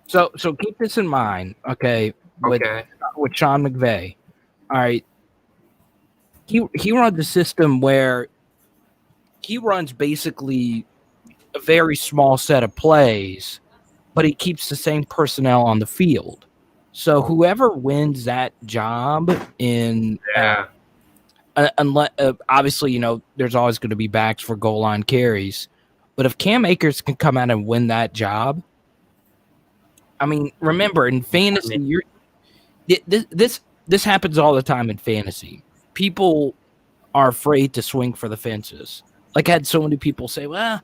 So keep this in mind, okay? With Sean McVay, all right. He runs a system where he runs basically a very small set of plays, but he keeps the same personnel on the field. So whoever wins that job in unless obviously, there's always going to be backs for goal line carries. But if Cam Akers can come out and win that job, I mean, remember in fantasy, this happens all the time in fantasy. People are afraid to swing for the fences. Like I had so many people say, "Well,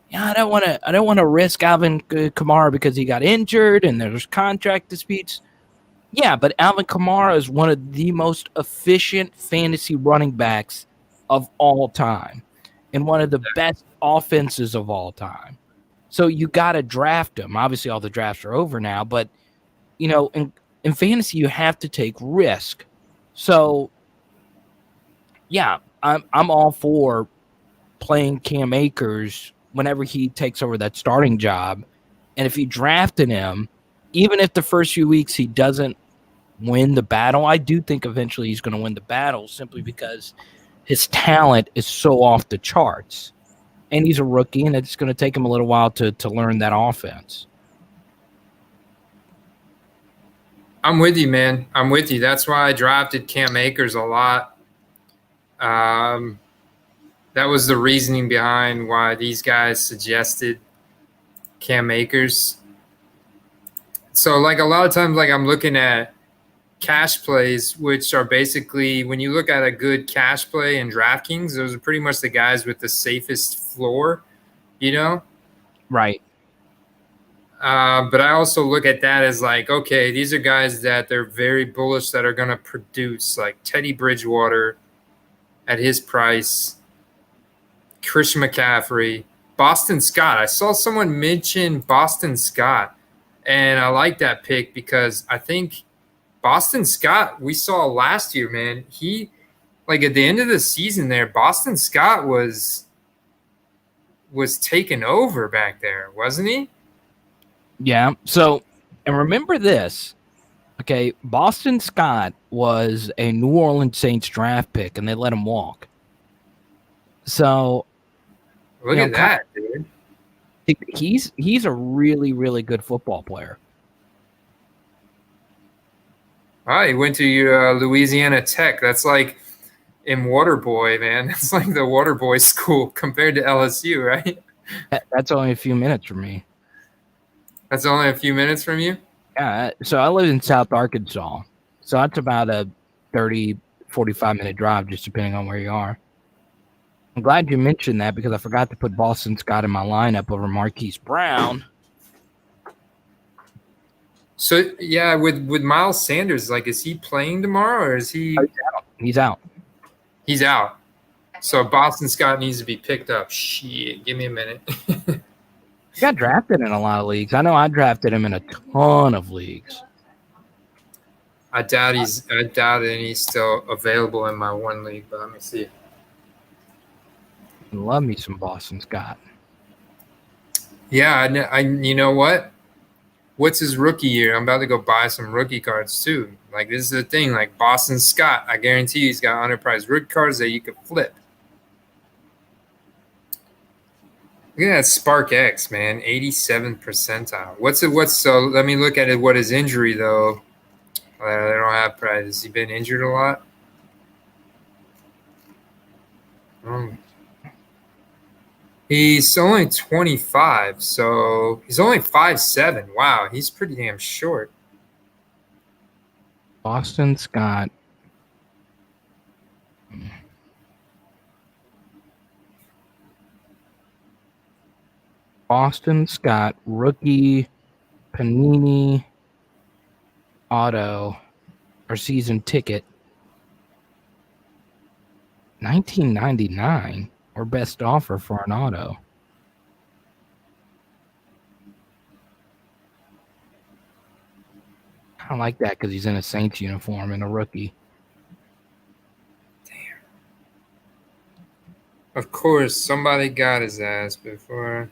yeah, I don't want to risk Alvin Kamara because he got injured and there's contract disputes." Yeah, but Alvin Kamara is one of the most efficient fantasy running backs of all time and one of the best offenses of all time. So you got to draft him. Obviously, all the drafts are over now, but in fantasy, you have to take risk. So, yeah, I'm all for playing Cam Akers whenever he takes over that starting job. And if you drafted him, even if the first few weeks he doesn't win the battle, I do think eventually he's going to win the battle simply because his talent is so off the charts. And he's a rookie, and it's going to take him a little while to learn that offense. I'm with you, man. I'm with you. That's why I drafted Cam Akers a lot. That was the reasoning behind why these guys suggested Cam Akers. So, like, a lot of times, like, I'm looking at cash plays, which are basically, when you look at a good cash play in DraftKings, those are pretty much the guys with the safest floor, Right. But I also look at that as like, okay, these are guys that they're very bullish that are going to produce, like Teddy Bridgewater at his price, Christian McCaffrey, Boston Scott. I saw someone mention Boston Scott, and I like that pick because I think Boston Scott, we saw last year, man, he, like at the end of the season there, Boston Scott was taken over back there, wasn't he? Yeah. So, and remember this, okay? Boston Scott was a New Orleans Saints draft pick, and they let him walk. So, look at that, dude. He's a really, really good football player. Oh, he went to Louisiana Tech. That's like in Waterboy, man. That's like the Waterboy school compared to LSU, right? That's only a few minutes from me. That's only a few minutes from you? Yeah. So I live in South Arkansas. So that's about a 30, 45-minute drive, just depending on where you are. I'm glad you mentioned that because I forgot to put Boston Scott in my lineup over Marquise Brown. So, yeah, with Miles Sanders, like, is he playing tomorrow or is he? He's out. He's out. So Boston Scott needs to be picked up. Shit, give me a minute. He got drafted in a lot of leagues. I know I drafted him in a ton of leagues. I doubt he's still available in my one league, but let me see. Love me some Boston Scott. Yeah, you know what? What's his rookie year? I'm about to go buy some rookie cards too. Like this is the thing. Like Boston Scott, I guarantee you he's got underpriced rookie cards that you could flip. Look at that Spark X, man, 87th percentile. What's it? What's so? Let me look at it. What his injury though? They don't have price. Has he been injured a lot? Um, he's only 25, so he's only 5'7". Wow, he's pretty damn short. Boston Scott. Boston Scott, rookie, Panini, auto, or season ticket. 1999 or best offer for an auto. I don't like that because he's in a Saints uniform and a rookie. Of course, somebody got his ass before.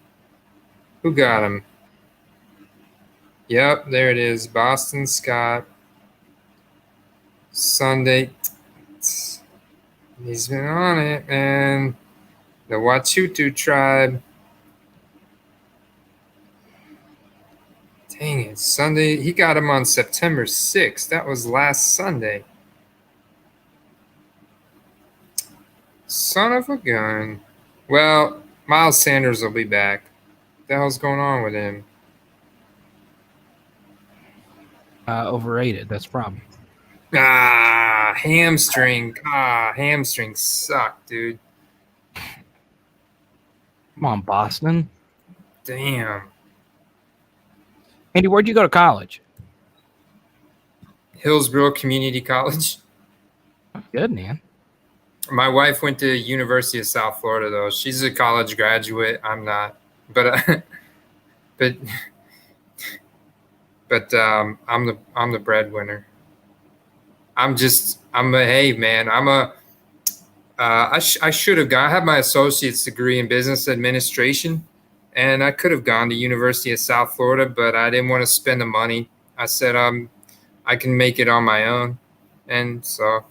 Who got him? Yep, there it is. Boston Scott. Sunday. He's been on it, man. The Wachutu tribe. Dang it. Sunday. He got him on September 6th. That was last Sunday. Son of a gun. Well, Miles Sanders will be back. What the hell's going on with him? Overrated. That's the problem. Hamstring. Hamstring suck, dude. Come on, Boston. Damn. Andy, where'd you go to college? Hillsborough Community College. Good, man. My wife went to University of South Florida, though. She's a college graduate. I'm not, but but I'm the breadwinner. Hey man, I should have gone. I have my associate's degree in business administration, and I could have gone to University of South Florida, but I didn't want to spend the money. I said I can make it on my own, and so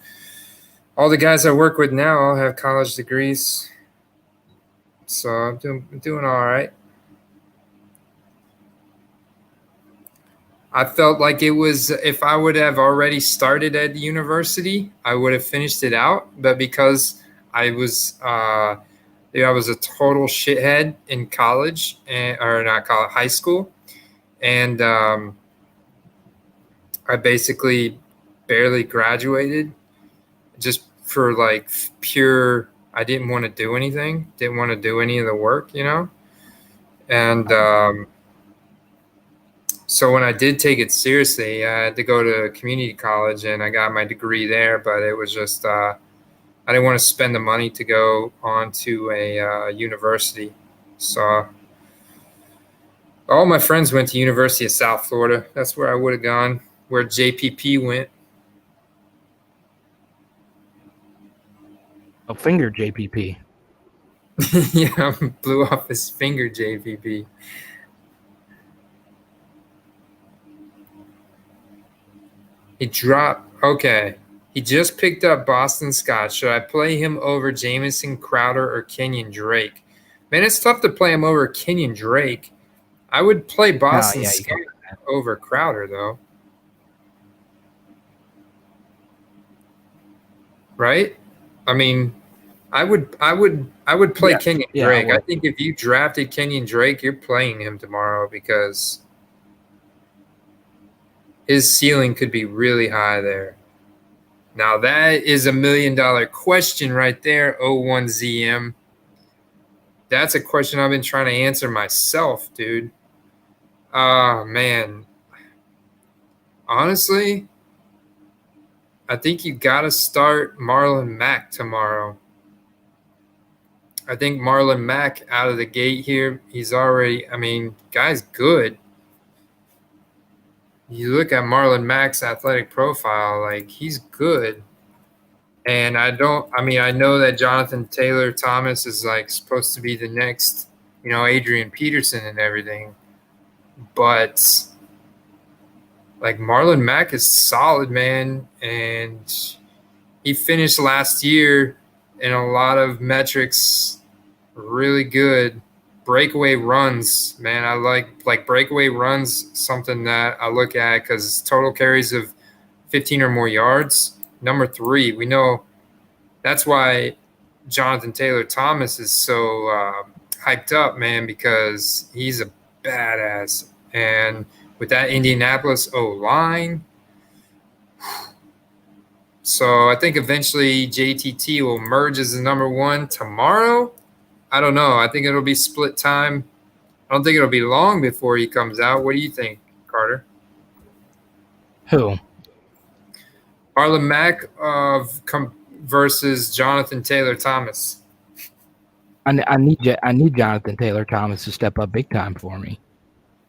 all the guys I work with now all have college degrees, so I'm doing all right. I felt like it was if I would have already started at university, I would have finished it out. But because I was, I was a total shithead in college, or not college, high school, and I basically barely graduated, just for like pure. I didn't want to do anything. Didn't want to do any of the work, and. So when I did take it seriously, I had to go to community college and I got my degree there. But it was just I didn't want to spend the money to go on to a university. So all my friends went to University of South Florida. That's where I would have gone, where JPP went. A finger JPP. Yeah, blew off his finger, JPP. He dropped. Okay. He just picked up Boston Scott. Should I play him over Jamison Crowder or Kenyon Drake? Man, it's tough to play him over Kenyon Drake. I would play Boston Scott over Crowder, though. Right? I mean, I would play Kenyon Drake. I think if you drafted Kenyon Drake, you're playing him tomorrow because his ceiling could be really high there. Now that is $1 million question right there, 01ZM. That's a question I've been trying to answer myself, dude. Oh man. Honestly, I think you gotta start Marlon Mack tomorrow. I think Marlon Mack out of the gate here, he's already, guy's good. You look at Marlon Mack's athletic profile, like he's good. And I know that Jonathan Taylor Thomas is like supposed to be the next Adrian Peterson and everything. But like Marlon Mack is solid, man, and he finished last year in a lot of metrics really good. Breakaway runs, man, I like breakaway runs, something that I look at because total carries of 15 or more yards. Number 3, we know that's why Jonathan Taylor Thomas is so hyped up, man, because he's a badass. And with that Indianapolis O-line, so I think eventually JTT will merge as the number 1 tomorrow. I don't know. I think it'll be split time. I don't think it'll be long before he comes out. What do you think, Carter? Who? Marlon Mack versus Jonathan Taylor Thomas. I need Jonathan Taylor Thomas to step up big time for me.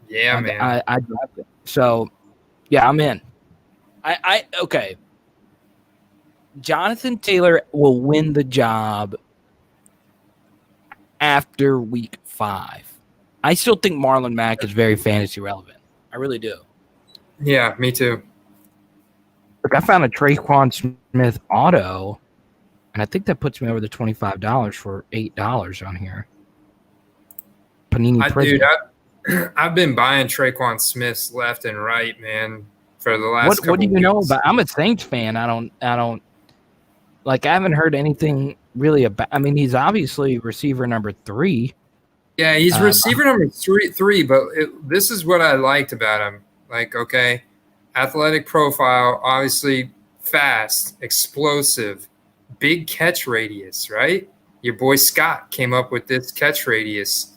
Yeah, man. I so yeah, I'm in. Okay. Jonathan Taylor will win the job after week 5. I still think Marlon Mack is very fantasy relevant. I really do. Yeah, me too. Look, I found a Traquan Smith auto, and I think that puts me over the $25 for $8 on here. Panini Prism. Dude, I've been buying Traquan Smiths left and right, man, for the last couple What do you weeks. know about? I'm a Saints fan. I don't like. I haven't heard anything really about. I mean, he's obviously receiver number 3. Yeah, he's receiver number three, but this is what I liked about him. Like, okay, athletic profile, obviously fast, explosive, big catch radius, right? Your boy Scott came up with this catch radius.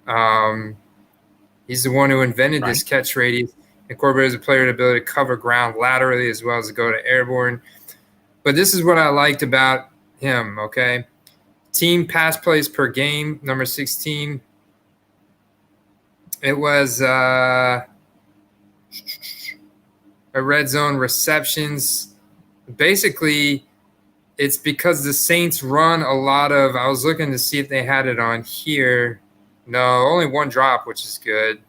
He's the one who invented this catch radius, incorporated as a player the ability to cover ground laterally as well as to go to airborne. But this is what I liked about him, okay? Team pass plays per game, number 16. It was a red zone receptions. Basically, it's because the Saints run a lot of – I was looking to see if they had it on here. No, only 1 drop, which is good.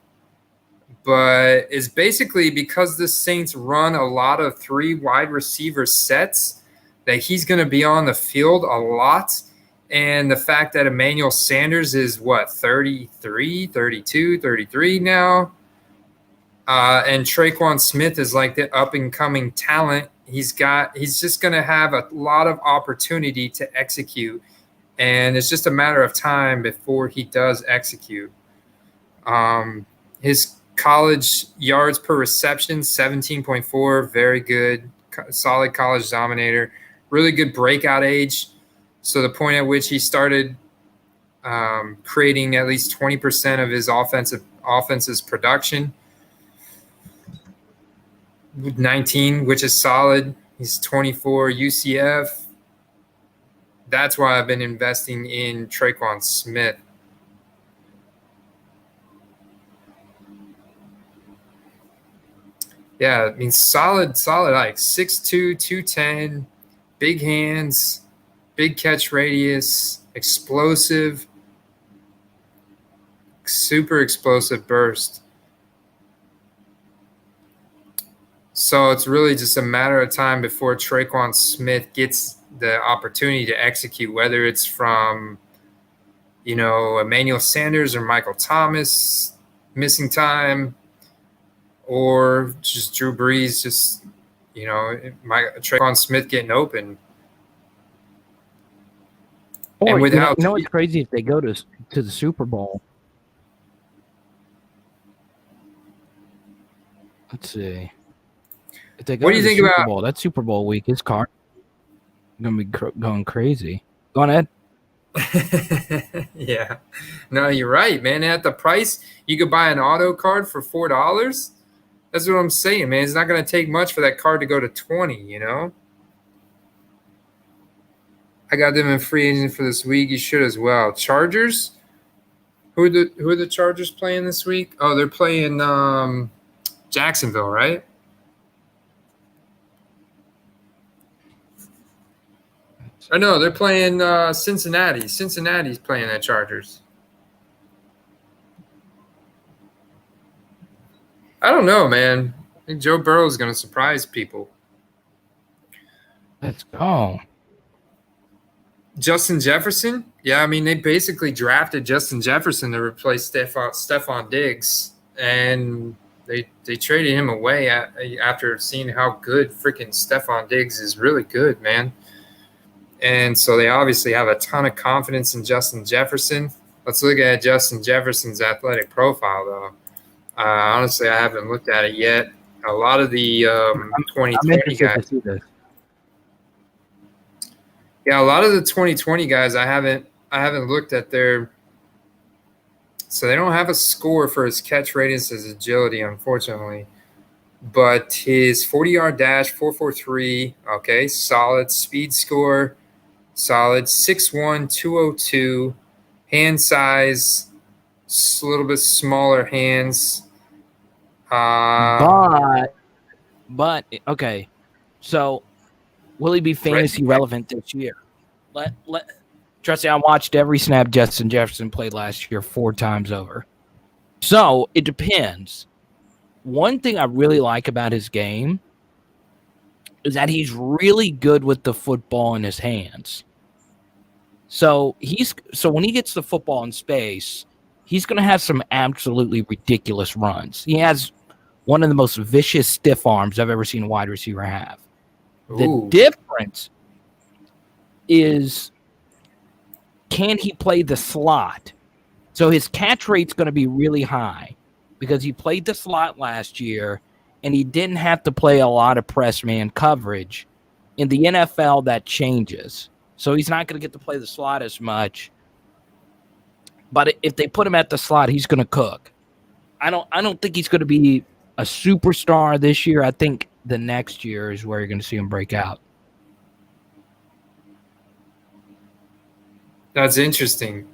But it's basically because the Saints run a lot of 3 wide receiver sets that he's going to be on the field a lot. And the fact that Emmanuel Sanders is, 33, 32, 33 now. And Traquan Smith is like the up-and-coming talent. He's just going to have a lot of opportunity to execute. And it's just a matter of time before he does execute. His college yards per reception, 17.4, very good, solid college dominator, really good breakout age. So the point at which he started creating at least 20% of his offense's production, 19, which is solid. He's 24 UCF. That's why I've been investing in Traquan Smith. Yeah, I mean, solid, like 6'2", 210, big hands, big catch radius, explosive, super explosive burst. So it's really just a matter of time before Traquan Smith gets the opportunity to execute, whether it's from, Emmanuel Sanders or Michael Thomas missing time, or just Drew Brees, just, Traquan Smith getting open. Or, and without, it's crazy if they go to the Super Bowl. Let's see. If they go what do you think Super about Bowl? That Super Bowl week, his car going to be going crazy. Go on, Ed. Yeah. No, you're right, man. At the price, you could buy an auto card for $4. That's what I'm saying, man. It's not going to take much for that card to go to 20, I got them in free agent for this week. You should as well. Chargers? Who are the Chargers playing this week? Oh, they're playing Jacksonville, right? Oh, no, they're playing Cincinnati. Cincinnati's playing the Chargers. I don't know, man. I think Joe Burrow is going to surprise people. Let's go. Justin Jefferson? Yeah, I mean, they basically drafted Justin Jefferson to replace Stephon Diggs, and they traded him away after seeing how good freaking Stephon Diggs is. Really good, man. And so they obviously have a ton of confidence in Justin Jefferson. Let's look at Justin Jefferson's athletic profile, though. Honestly, I haven't looked at it yet. A lot of the I'm 2020 interested to guys. see this. Yeah, a lot of the 2020 guys I haven't looked at their, so they don't have a score for his catch radius, his agility, unfortunately. But his 40-yard dash, 4.43, okay, solid. Speed score, solid. 6'1", 202. Hand size, a little bit smaller hands. But okay. So will he be fantasy relevant this year? Trust me, I watched every snap Justin Jefferson played last year 4 times over. So it depends. One thing I really like about his game is that he's really good with the football in his hands. So when he gets the football in space, he's going to have some absolutely ridiculous runs. He has one of the most vicious stiff arms I've ever seen a wide receiver have. The difference is, can he play the slot? So his catch rate's going to be really high because he played the slot last year and he didn't have to play a lot of press man coverage. In the NFL, that changes. So he's not going to get to play the slot as much. But if they put him at the slot, he's going to cook. I don't think he's going to be a superstar this year. I think the next year is where you're going to see him break out. That's interesting.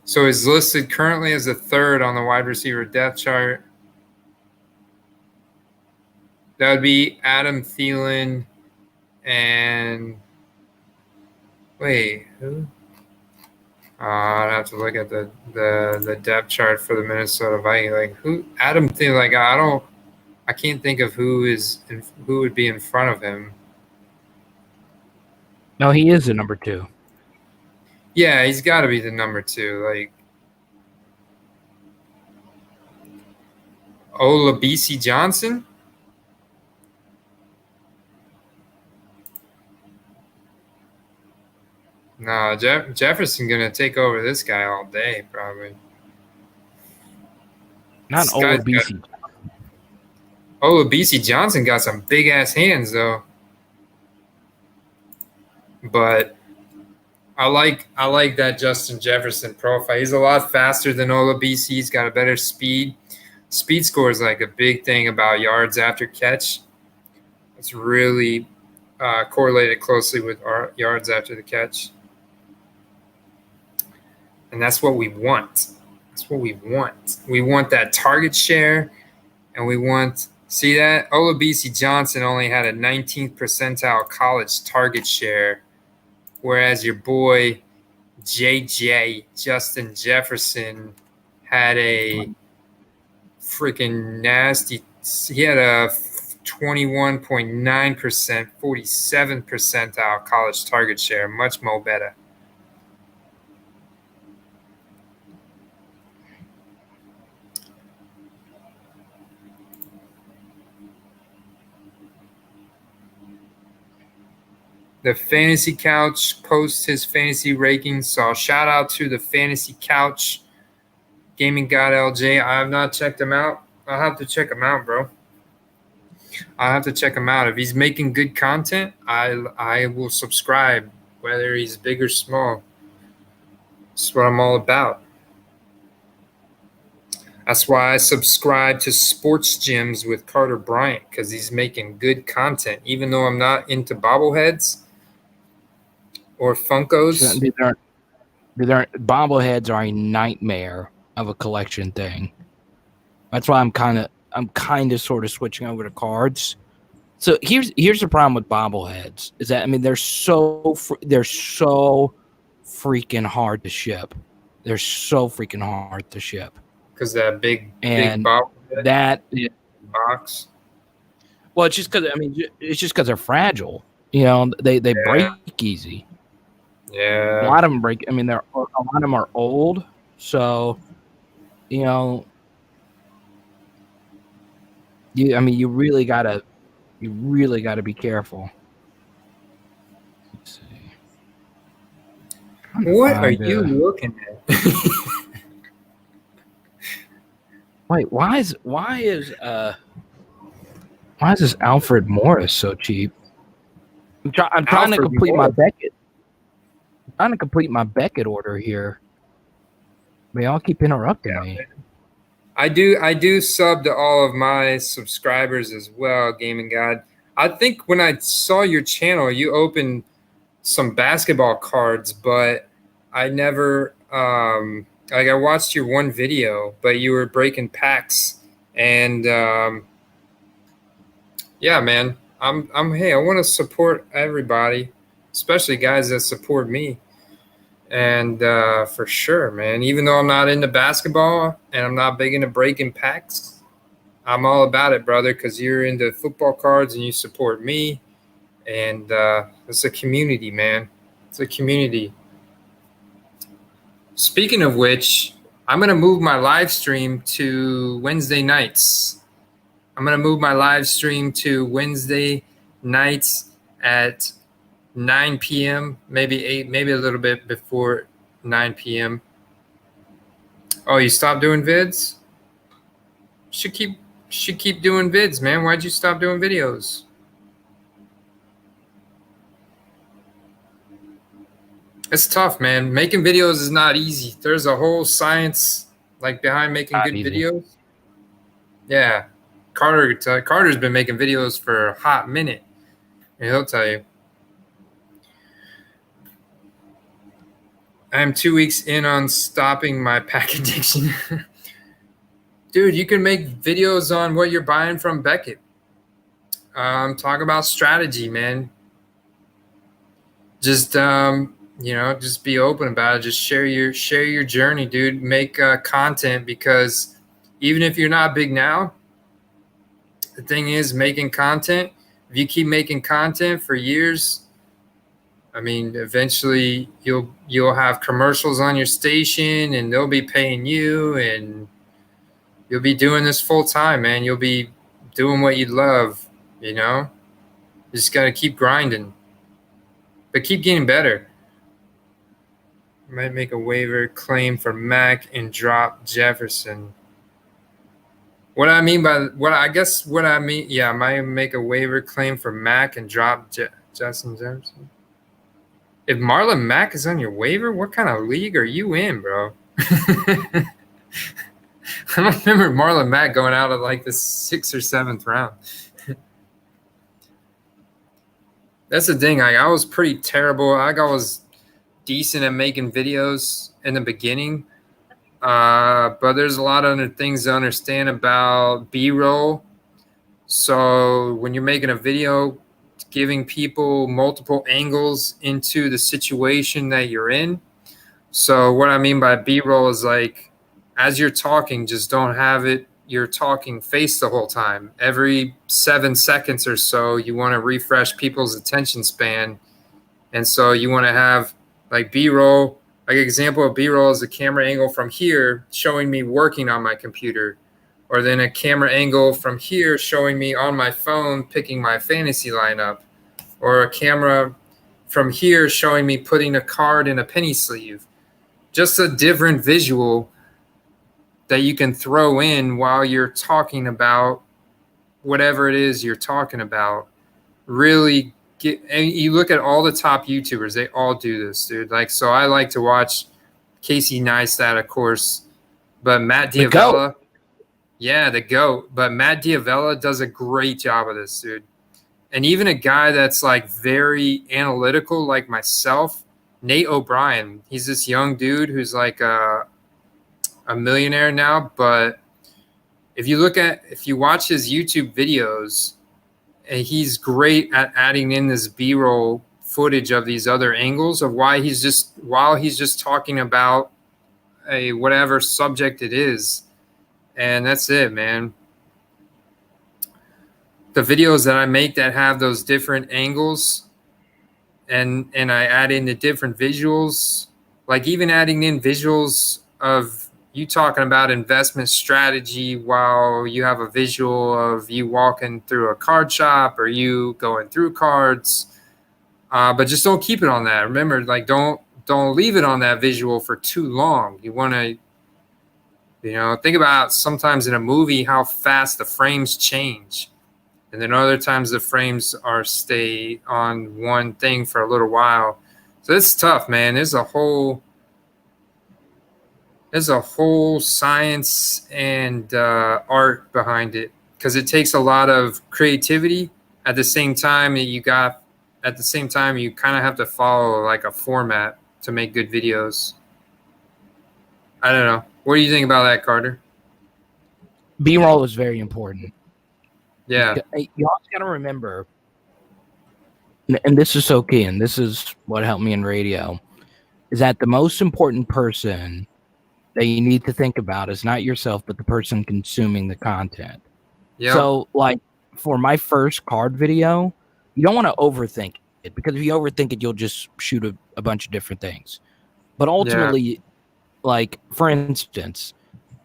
So he's listed currently as a 3rd on the wide receiver depth chart. That would be Adam Thielen and wait, who? I'd have to look at the depth chart for the Minnesota Vikings. Like who? Adam Thielen. Like I can't think of who would be in front of him. No, he is the number 2. Yeah, he's got to be the number 2. Like Olabisi Johnson. No, Jefferson gonna take over this guy all day, probably. Not Olabisi. Olabisi Johnson got some big ass hands though. But I like that Justin Jefferson profile. He's a lot faster than Olabisi. He's got a better speed. Speed score is like a big thing about yards after catch. It's really correlated closely with our yards after the catch. And that's what we want. That's what we want. We want that target share, and we want, see that? Olabisi Johnson only had a 19th percentile college target share, whereas your boy JJ, Justin Jefferson, had a freaking nasty, he had a 21.9%, 47 percentile college target share, much more better. The Fantasy Couch posts his fantasy rankings, so shout out to the Fantasy Couch, Gaming God LJ. I have not checked him out. I'll have to check him out, bro. I'll have to check him out. If he's making good content, I will subscribe, whether he's big or small. That's what I'm all about. That's why I subscribe to Sports Gyms with Carter Bryant, because he's making good content. Even though I'm not into bobbleheads or Funkos. Bobbleheads are a nightmare of a collection thing. That's why I'm kind of sort of switching over to cards. So here's the problem with bobbleheads is that, I mean, they're so freaking hard to ship. They're so freaking hard to ship. Because that big And box. Well, it's just because they're fragile. They break easy. A Yeah. lot of them break. I mean, a lot of them are old, so you you really gotta be careful. Let's see. What are you looking at? Wait, why is this Alfred Morris so cheap? I'm trying to complete my Becket. I'm trying to complete my Becket order here. They all keep interrupting me. Man. I do sub to all of my subscribers as well, Gaming God. I think when I saw your channel, you opened some basketball cards, but I never like I watched your one video, but you were breaking packs, and yeah, man, hey, I want to support everybody, especially guys that support me. And for sure, man, even though I'm not into basketball and I'm not big into breaking packs, I'm all about it, brother, because you're into football cards and you support me. And it's a community, man. It's a community. Speaking of which, I'm going to move my live stream to Wednesday nights. I'm going to move my live stream to Wednesday nights at 9 p.m., maybe 8, maybe a little bit before 9 p.m. Oh, you stopped doing vids? Should keep doing vids, man. Why'd you stop doing videos? It's tough, man. Making videos is not easy. There's a whole science behind making good videos. Yeah. Carter's been making videos for a hot minute, and he'll tell you. I'm 2 weeks in on stopping my pack addiction. Dude, you can make videos on what you're buying from Becket. Talk about strategy, man. Just just be open about it. Just share your journey, dude. Make content, because even if you're not big now, the thing is making content. If you keep making content for years, I mean, eventually you'll have commercials on your station, and they'll be paying you, and you'll be doing this full time, man. You'll be doing what you love, You just got to keep grinding, but keep getting better. Might make a waiver claim for Mac and drop Jefferson. What I mean, yeah, I might make a waiver claim for Mac and drop Justin Jefferson. If Marlon Mack is on your waiver, what kind of league are you in, bro? I don't remember Marlon Mack going out of the 6th or 7th round. That's the thing. I was pretty terrible. I was decent at making videos in the beginning, but there's a lot of other things to understand about B-roll. So when you're making a video, giving people multiple angles into the situation that you're in. So what I mean by B-roll is as you're talking, just don't have it you're talking face the whole time. Every 7 seconds or so, you want to refresh people's attention span. And so you want to have B-roll. Example of B-roll is a camera angle from here showing me working on my computer, or then a camera angle from here showing me on my phone picking my fantasy lineup, or a camera from here showing me putting a card in a penny sleeve. Just a different visual that you can throw in while you're talking about whatever it is you're talking about. Really and you look at all the top YouTubers, they all do this, dude. So I like to watch Casey Neistat, of course, but Matt Diavella. Yeah, the GOAT. But Matt Diavella does a great job of this, dude. And even a guy that's very analytical like myself, Nate O'Brien. He's this young dude who's a millionaire now. But if you watch his YouTube videos, he's great at adding in this B-roll footage of these other angles of while he's just talking about a whatever subject it is. and that's it, man. The videos that I make that have those different angles, and I add in the different visuals, like even adding in visuals of you talking about investment strategy while you have a visual of you walking through a card shop or you going through cards. But just don't keep it on that. Remember, like don't leave it on that visual for too long. You want to, think about sometimes in a movie how fast the frames change, and then other times the frames are stay on one thing for a little while. So it's tough, man. There's a whole science and art behind it, because it takes a lot of creativity. At the same time, you kind of have to follow like a format to make good videos. I don't know. What do you think about that, Carter? B-roll is very important. Yeah. You also got to remember, and this is so key, and this is what helped me in radio, is that the most important person that you need to think about is not yourself, but the person consuming the content. Yep. So, like, for my first card video, you don't want to overthink it, because if you overthink it, you'll just shoot a bunch of different things. But ultimately, like, for instance,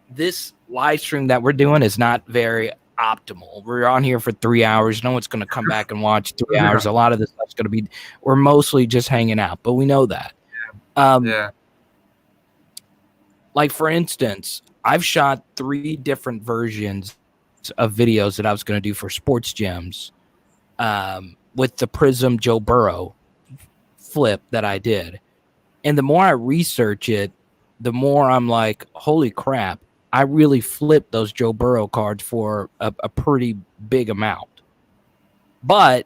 this live stream that we're doing is not very optimal. We're on here for 3 hours. No one's going to come back and watch 3 hours. A lot of this stuff's going to be, we're mostly just hanging out, but we know that. Yeah. Like, for instance, I've shot 3 different versions of videos that I was going to do for Sports Gems with the Prism Joe Burrow flip that I did. And the more I research it, the more I'm like, holy crap, I really flipped those Joe Burrow cards for a pretty big amount. But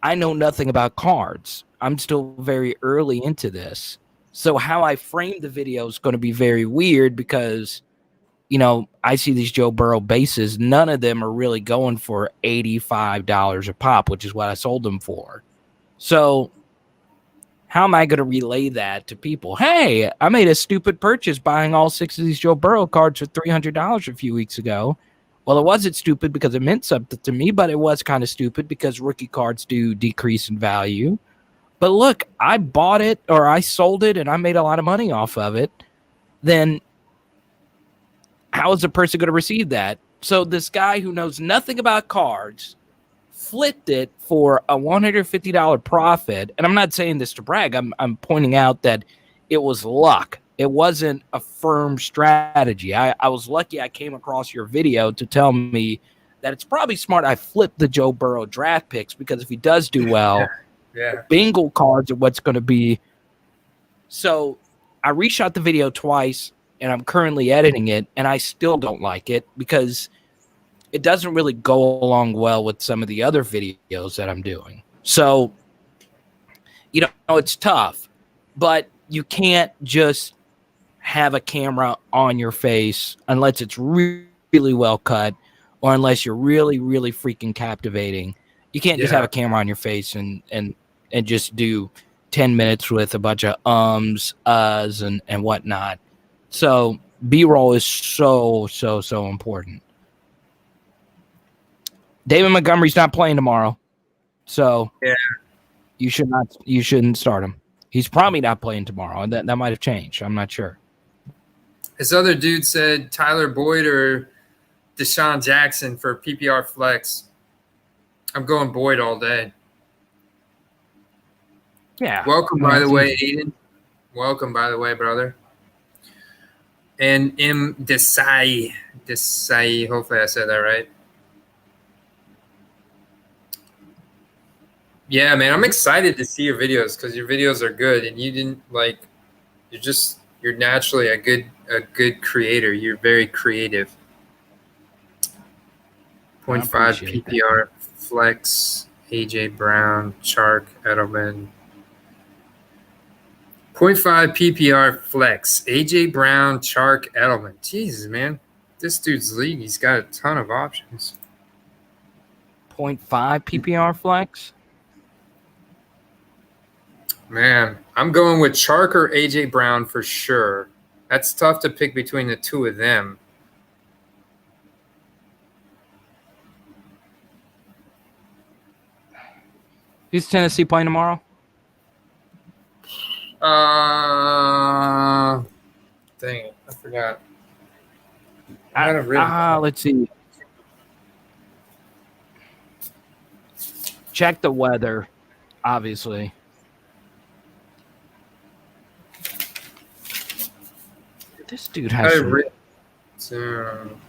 I know nothing about cards. I'm still very early into this. So how I frame the video is going to be very weird, because, I see these Joe Burrow bases. None of them are really going for $85 a pop, which is what I sold them for. So how am I going to relay that to people? Hey, I made a stupid purchase buying all 6 of these Joe Burrow cards for $300 a few weeks ago. Well, it wasn't stupid because it meant something to me, but it was kind of stupid because rookie cards do decrease in value. But look, I bought it or I sold it and I made a lot of money off of it. Then how is a person going to receive that? So this guy who knows nothing about cards flipped it for a $150 profit. And I'm not saying this to brag. I'm pointing out that it was luck. It wasn't a firm strategy. I was lucky I came across your video to tell me that it's probably smart I flipped the Joe Burrow draft picks, because if he does do well, the bingo cards are what's going to be. So I reshot the video twice, and I'm currently editing it, and I still don't like it because it doesn't really go along well with some of the other videos that I'm doing. So, it's tough, but you can't just have a camera on your face unless it's really, really well cut, or unless you're really, really freaking captivating. You can't just have a camera on your face and just do 10 minutes with a bunch of uhs, and whatnot. So B-roll is so, so, so important. David Montgomery's not playing tomorrow, so you shouldn't start him. He's probably not playing tomorrow. That might have changed. I'm not sure. This other dude said Tyler Boyd or Deshaun Jackson for PPR flex. I'm going Boyd all day. Yeah. Welcome, by the way, Aiden. Welcome, by the way, brother. And M. Desai. Hopefully I said that right. Yeah, man, I'm excited to see your videos because your videos are good, and you didn't you're naturally a good creator. You're very creative. 0.5 PPR flex, AJ Brown, Chark, Edelman. 0.5 PPR flex, AJ Brown, Chark, Edelman. Jesus, man, this dude's league, he's got a ton of options. 0.5 PPR flex. Man, I'm going with Chark or AJ Brown for sure. That's tough to pick between the two of them. Who's Tennessee playing tomorrow? Dang it, I forgot. I had it written. Let's see. Check the weather, obviously. This dude I has had it some. written.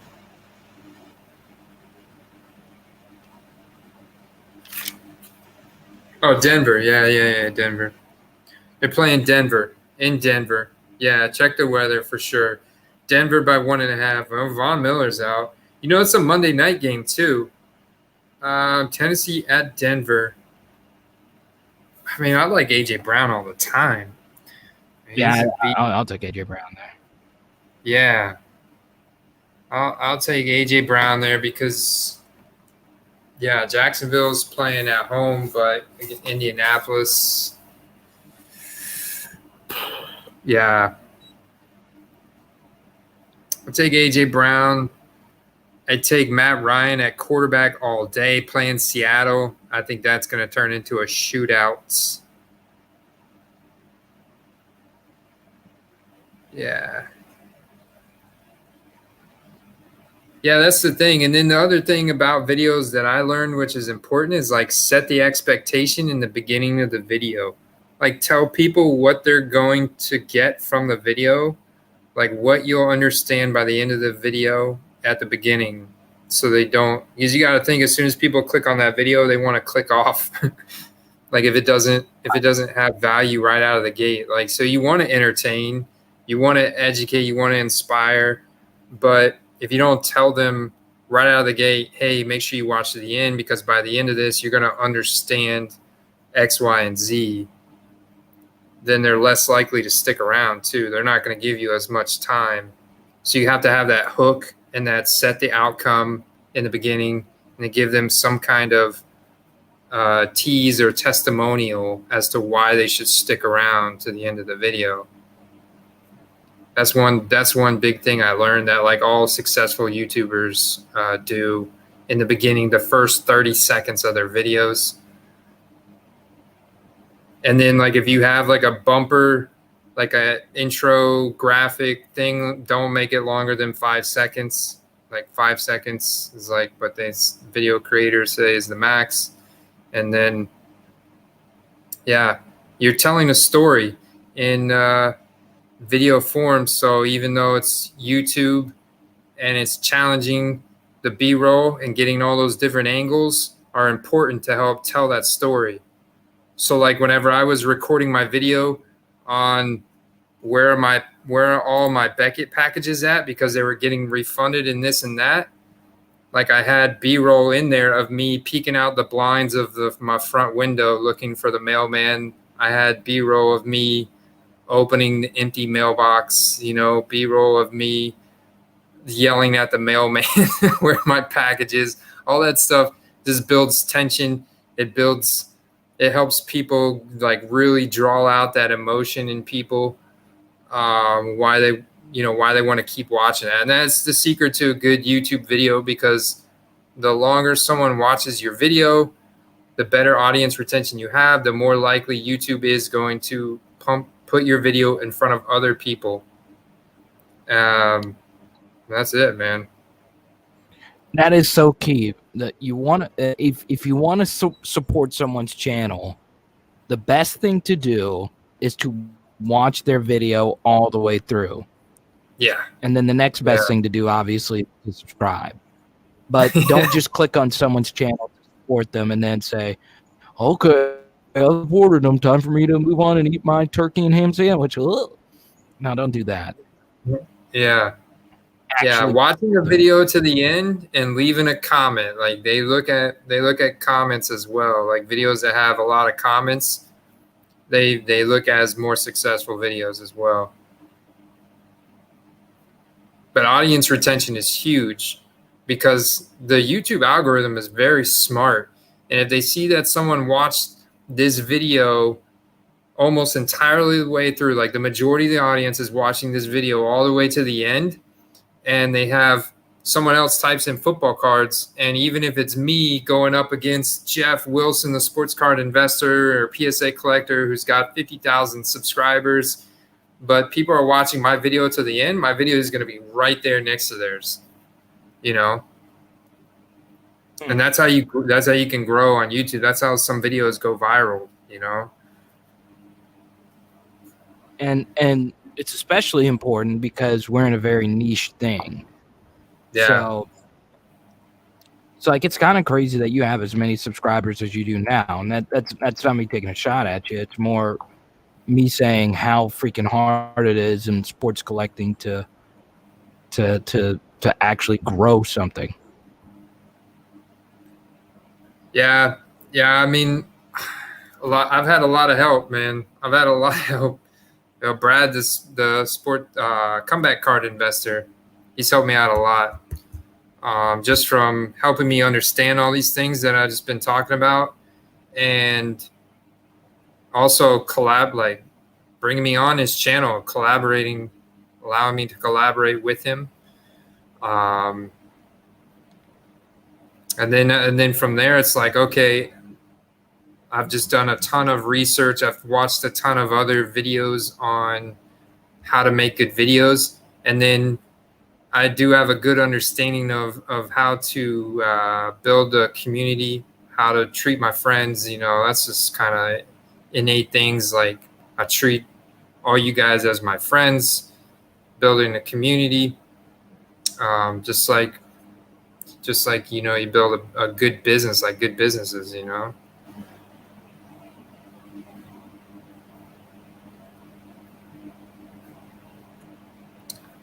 Oh, Denver. Yeah, Denver. They're playing Denver in Denver. Yeah, check the weather for sure. Denver by 1.5. Oh, Von Miller's out. You know, it's a Monday night game too. Tennessee at Denver. I mean, I like AJ Brown all the time. Yeah, I'll take AJ Brown there. Yeah, I'll take AJ Brown there because yeah, Jacksonville's playing at home, but Indianapolis. Yeah, I'll take AJ Brown. I take Matt Ryan at quarterback all day playing Seattle. I think that's going to turn into a shootout. Yeah. Yeah, that's the thing. And then the other thing about videos that I learned, which is important, is like set the expectation in the beginning of the video. Like tell people what they're going to get from the video, like what you'll understand by the end of the video at the beginning. So they don't, because you got to think as soon as people click on that video, they want to click off. Like if it doesn't have value right out of the gate. Like, so you want to entertain, you want to educate, you want to inspire, but if you don't tell them right out of the gate, hey, make sure you watch to the end because by the end of this, you're going to understand X, Y, and Z, then they're less likely to stick around too. They're not going to give you as much time. So you have to have that hook and that set the outcome in the beginning and to give them some kind of tease or testimonial as to why they should stick around to the end of the video. That's one big thing I learned that like all successful YouTubers do in the beginning, the first 30 seconds of their videos. And then like if you have like a bumper, like a intro graphic thing, don't make it longer than 5 seconds. Like 5 seconds is like what these video creators say is the max. And then, yeah, you're telling a story in video form. So even though it's YouTube and it's challenging, the B-roll and getting all those different angles are important to help tell that story. So like whenever I was recording my video on where are all my Becket packages at because they were getting refunded in this and that, like I had B-roll in there of me peeking out the blinds of my front window looking for the mailman. I had B-roll of me opening the empty mailbox, B-roll of me yelling at the mailman where my package is. All that stuff just builds tension. It helps people like really draw out that emotion in people, why they want to keep watching that. And that's the secret to a good YouTube video, because the longer someone watches your video, the better audience retention you have, the more likely YouTube is going to put your video in front of other people. That's it, man. That is so key. That you want to, if you want to support someone's channel, the best thing to do is to watch their video all the way through. Yeah. And then the next best thing to do, obviously, is subscribe. But don't just click on someone's channel to support them and then say, okay, I supported them. Time for me to move on and eat my turkey and ham sandwich. Ugh. No, don't do that. Yeah. Watching a video to the end and leaving a comment. Like they look at comments as well. Like videos that have a lot of comments, they look as more successful videos as well. But audience retention is huge because the YouTube algorithm is very smart. And if they see that someone watched this video almost entirely the way through, like the majority of the audience is watching this video all the way to the end, and they have someone else types in football cards, and even if it's me going up against Jeff Wilson, the sports card investor or PSA collector who's got 50,000 subscribers, but people are watching my video to the end, my video is going to be right there next to theirs, you know? And that's how you can grow on YouTube. That's how some videos go viral, you know? And it's especially important because we're in a very niche thing. Yeah. So like, it's kind of crazy that you have as many subscribers as you do now. And that's not me taking a shot at you. It's more me saying how freaking hard it is in sports collecting to actually grow something. Yeah. I mean, I've had a lot of help, man. I've had a lot of help. You know, Brad, the sport comeback card investor, he's helped me out a lot. Just from helping me understand all these things that I've just been talking about, and also bringing me on his channel, collaborating, allowing me to collaborate with him. And then from there, it's like, okay, I've just done a ton of research. I've watched a ton of other videos on how to make good videos. And then I do have a good understanding of how to build a community, how to treat my friends. You know, that's just kind of innate things. Like, I treat all you guys as my friends, building a community. Just like, you know, you build a good business, like good businesses, you know.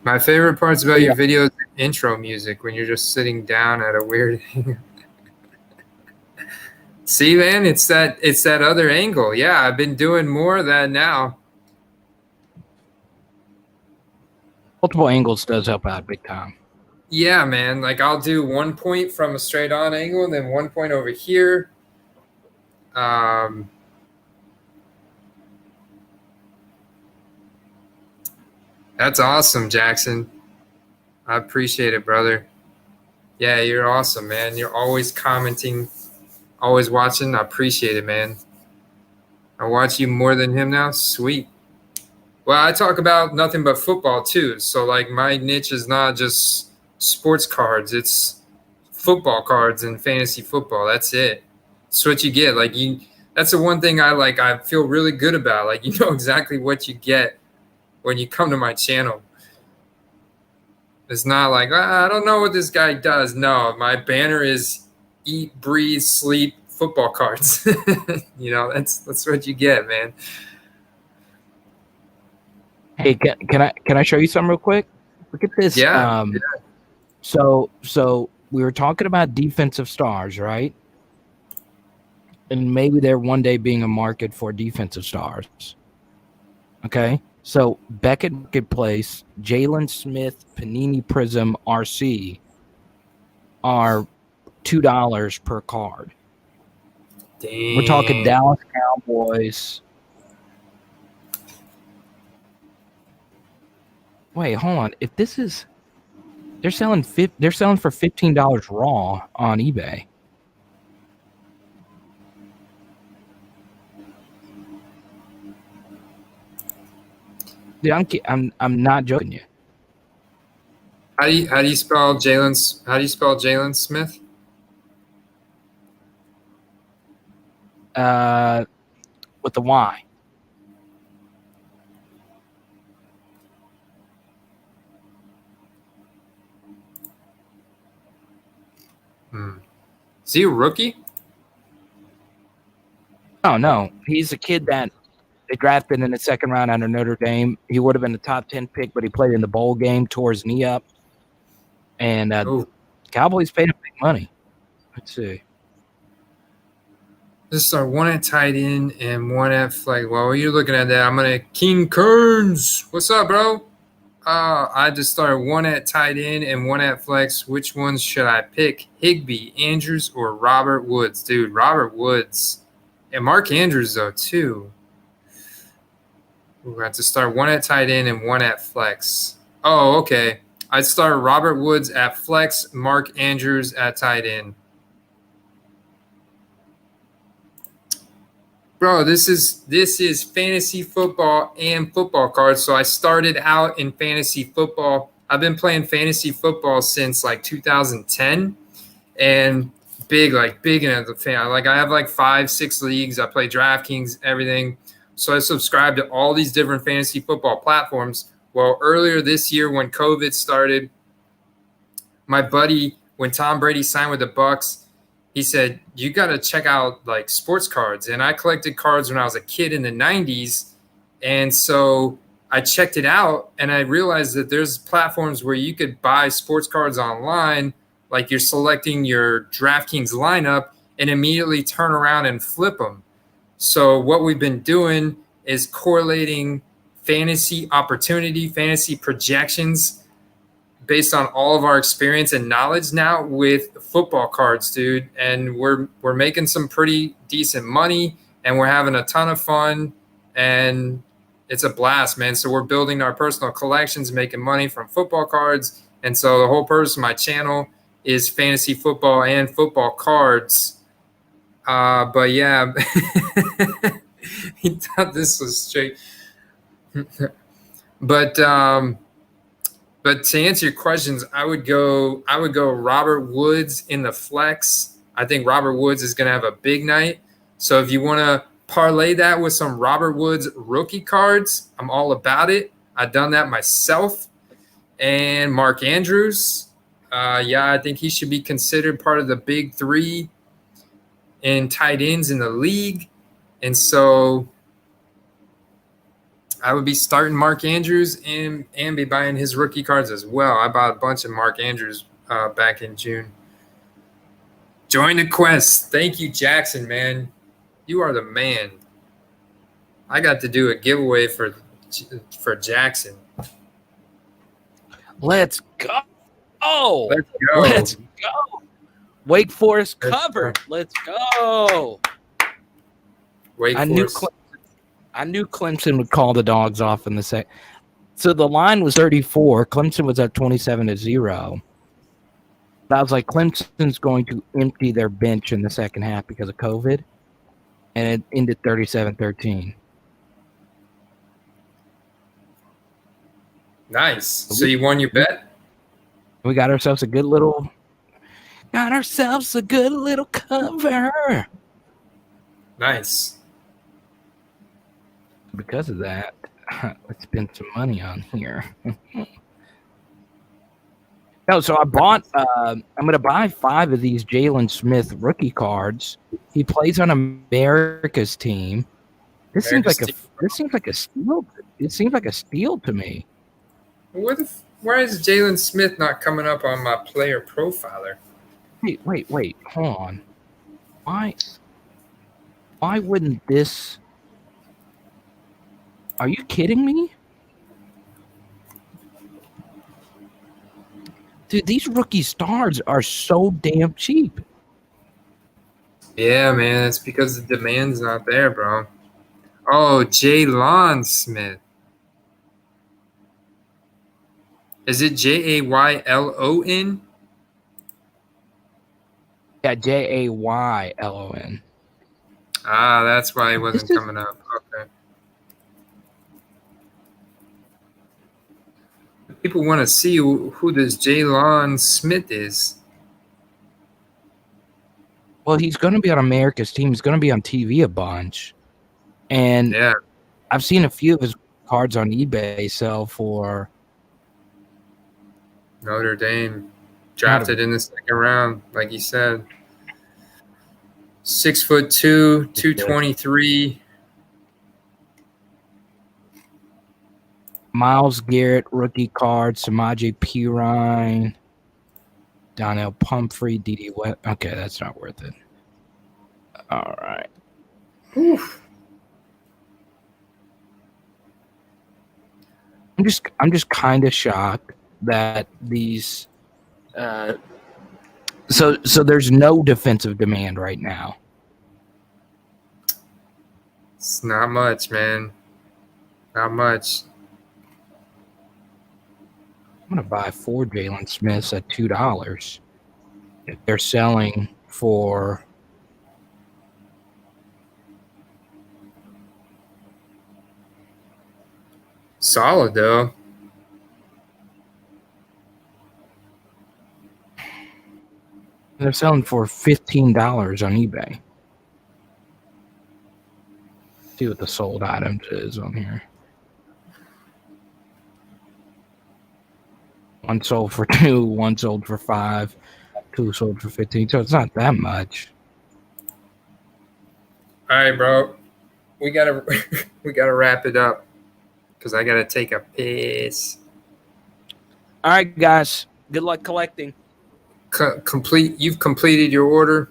My favorite parts about your videos, intro music, when you're just sitting down at a weird angle. See, man, it's that other angle. Yeah, I've been doing more of that now. Multiple angles does help out big time. Yeah, man. Like, I'll do 1 point from a straight on angle, and then 1 point over here. That's awesome, Jackson. I appreciate it, brother. Yeah, you're awesome, man. You're always commenting, always watching. I appreciate it, man. I watch you more than him now. Sweet. Well, I talk about nothing but football too. So, like, my niche is not just sports cards. It's football cards and fantasy football. That's it. That's what you get. Like, that's the one thing I feel really good about. Like, you know exactly what you get when you come to my channel. It's not like, I don't know what this guy does. No, my banner is eat, breathe, sleep football cards. You know, that's what you get, man. Hey, can I show you something real quick? Look at this. Yeah. So we were talking about defensive stars, right? And maybe there one day being a market for defensive stars. Okay. So Becket Marketplace, Jalen Smith, Panini Prism, RC are $2 per card. Dang. We're talking Dallas Cowboys. Wait, hold on. If this is, they're selling for $15 raw on eBay. Dude, I'm not joking you. How do you spell Jalen Smith? With the Y. Is he a rookie? Oh no, he's a kid that they drafted in the second round out of Notre Dame. He would have been the top 10 pick, but he played in the bowl game, tore his knee up, and Cowboys paid him big money. Let's see. Just start one at tight end and one at flag. While you're looking at that, I'm gonna King Kearns. What's up, bro? I just started one at tight end and one at flex. Which ones should I pick? Higbee, Andrews, or Robert Woods? Dude, Robert Woods. And Mark Andrews, though, too. We're going to have to start one at tight end and one at flex. Oh, okay. I'd start Robert Woods at flex, Mark Andrews at tight end. Bro, this is fantasy football and football cards. So I started out in fantasy football. I've been playing fantasy football since like 2010, and big into the fan. Like I have like 5-6 leagues. I play DraftKings, everything. So I subscribe to all these different fantasy football platforms. Well, earlier this year when COVID started, my buddy, when Tom Brady signed with the Bucs, he said, you got to check out like sports cards. And I collected cards when I was a kid in the 90s. And so I checked it out and I realized that there's platforms where you could buy sports cards online, like you're selecting your DraftKings lineup and immediately turn around and flip them. So what we've been doing is correlating fantasy opportunity, fantasy projections based on all of our experience and knowledge now with football cards, dude. And we're making some pretty decent money and we're having a ton of fun and it's a blast, man. So we're building our personal collections, making money from football cards. And so the whole purpose of my channel is fantasy football and football cards. But yeah, he thought this was straight. But to answer your questions, I would go Robert Woods in the flex. I think Robert Woods is going to have a big night. So if you want to parlay that with some Robert Woods rookie cards, I'm all about it. I've done that myself. And Mark Andrews, I think he should be considered part of the big three in tight ends in the league. And so I would be starting Mark Andrews and be buying his rookie cards as well. I bought a bunch of Mark Andrews back in June. Join the quest. Thank you, Jackson, man. You are the man. I got to do a giveaway for Jackson. Let's go. Let's go. Let's go. Wake Forest covered. Let's go. I knew Clemson would call the dogs off in the second. So the line was 34. Clemson was at 27-0. I was like, Clemson's going to empty their bench in the second half because of COVID. And it ended 37-13. Nice. So you won your bet? We got ourselves a good little cover. Nice. Because of that, let's spend some money on here. No, so I bought. I'm going to buy 5 of these Jalen Smith rookie cards. He plays on America's team. This seems like a steal. It seems like a steal to me. Why is Jalen Smith not coming up on my player profiler? Wait. Hold on. Why wouldn't this? Are you kidding me? Dude, these rookie stars are so damn cheap. Yeah, man, it's because the demand's not there, bro. Oh, Jalen Smith. Is it Jaylon? Yeah, Jaylon. Ah, that's why he wasn't coming up. Okay. People want to see who this Jalen Smith is. Well, he's going to be on America's team. He's going to be on TV a bunch. And yeah, I've seen a few of his cards on eBay sell for Notre Dame. Drafted in the second round, like you said. 6'2", 223. Myles Garrett rookie card, Samaje Perine, Donnell Pumphrey, D.D. West. Okay, that's not worth it. All right. Oof. I'm just kind of shocked that these. So there's no defensive demand right now. It's not much, man. Not much. I'm gonna buy 4 Jalen Smiths at $2. If they're selling for Solid though. $15 on eBay. See what the sold items is on here. One sold for 2, one sold for 5, 2 sold for 15. So it's not that much. All right, bro. We gotta wrap it up because I gotta take a piss. All right, guys. Good luck collecting. You've completed your order.